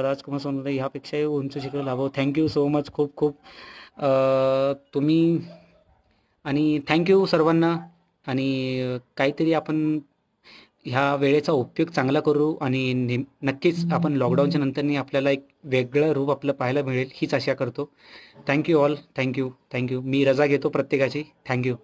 राजकुमार सोनवणे ह्यापेक्षाही उंच शिखर लाभो. Thank you so much. खूप खूप तुम्ही आणि थँक यू सर्वांना आणि काहीतरी आपण ह्या वेळेचा उपयोग चांगला करू आणि नक्कीच आपण लॉकडाऊनच्या नंतरनी आपल्याला एक वेगळं रूप आपलं पाहायला मिळेल हीच आशा करतो. Thank you all. Thank you. Thank you. मी रजा घेतो प्रत्येकाची. Thank you.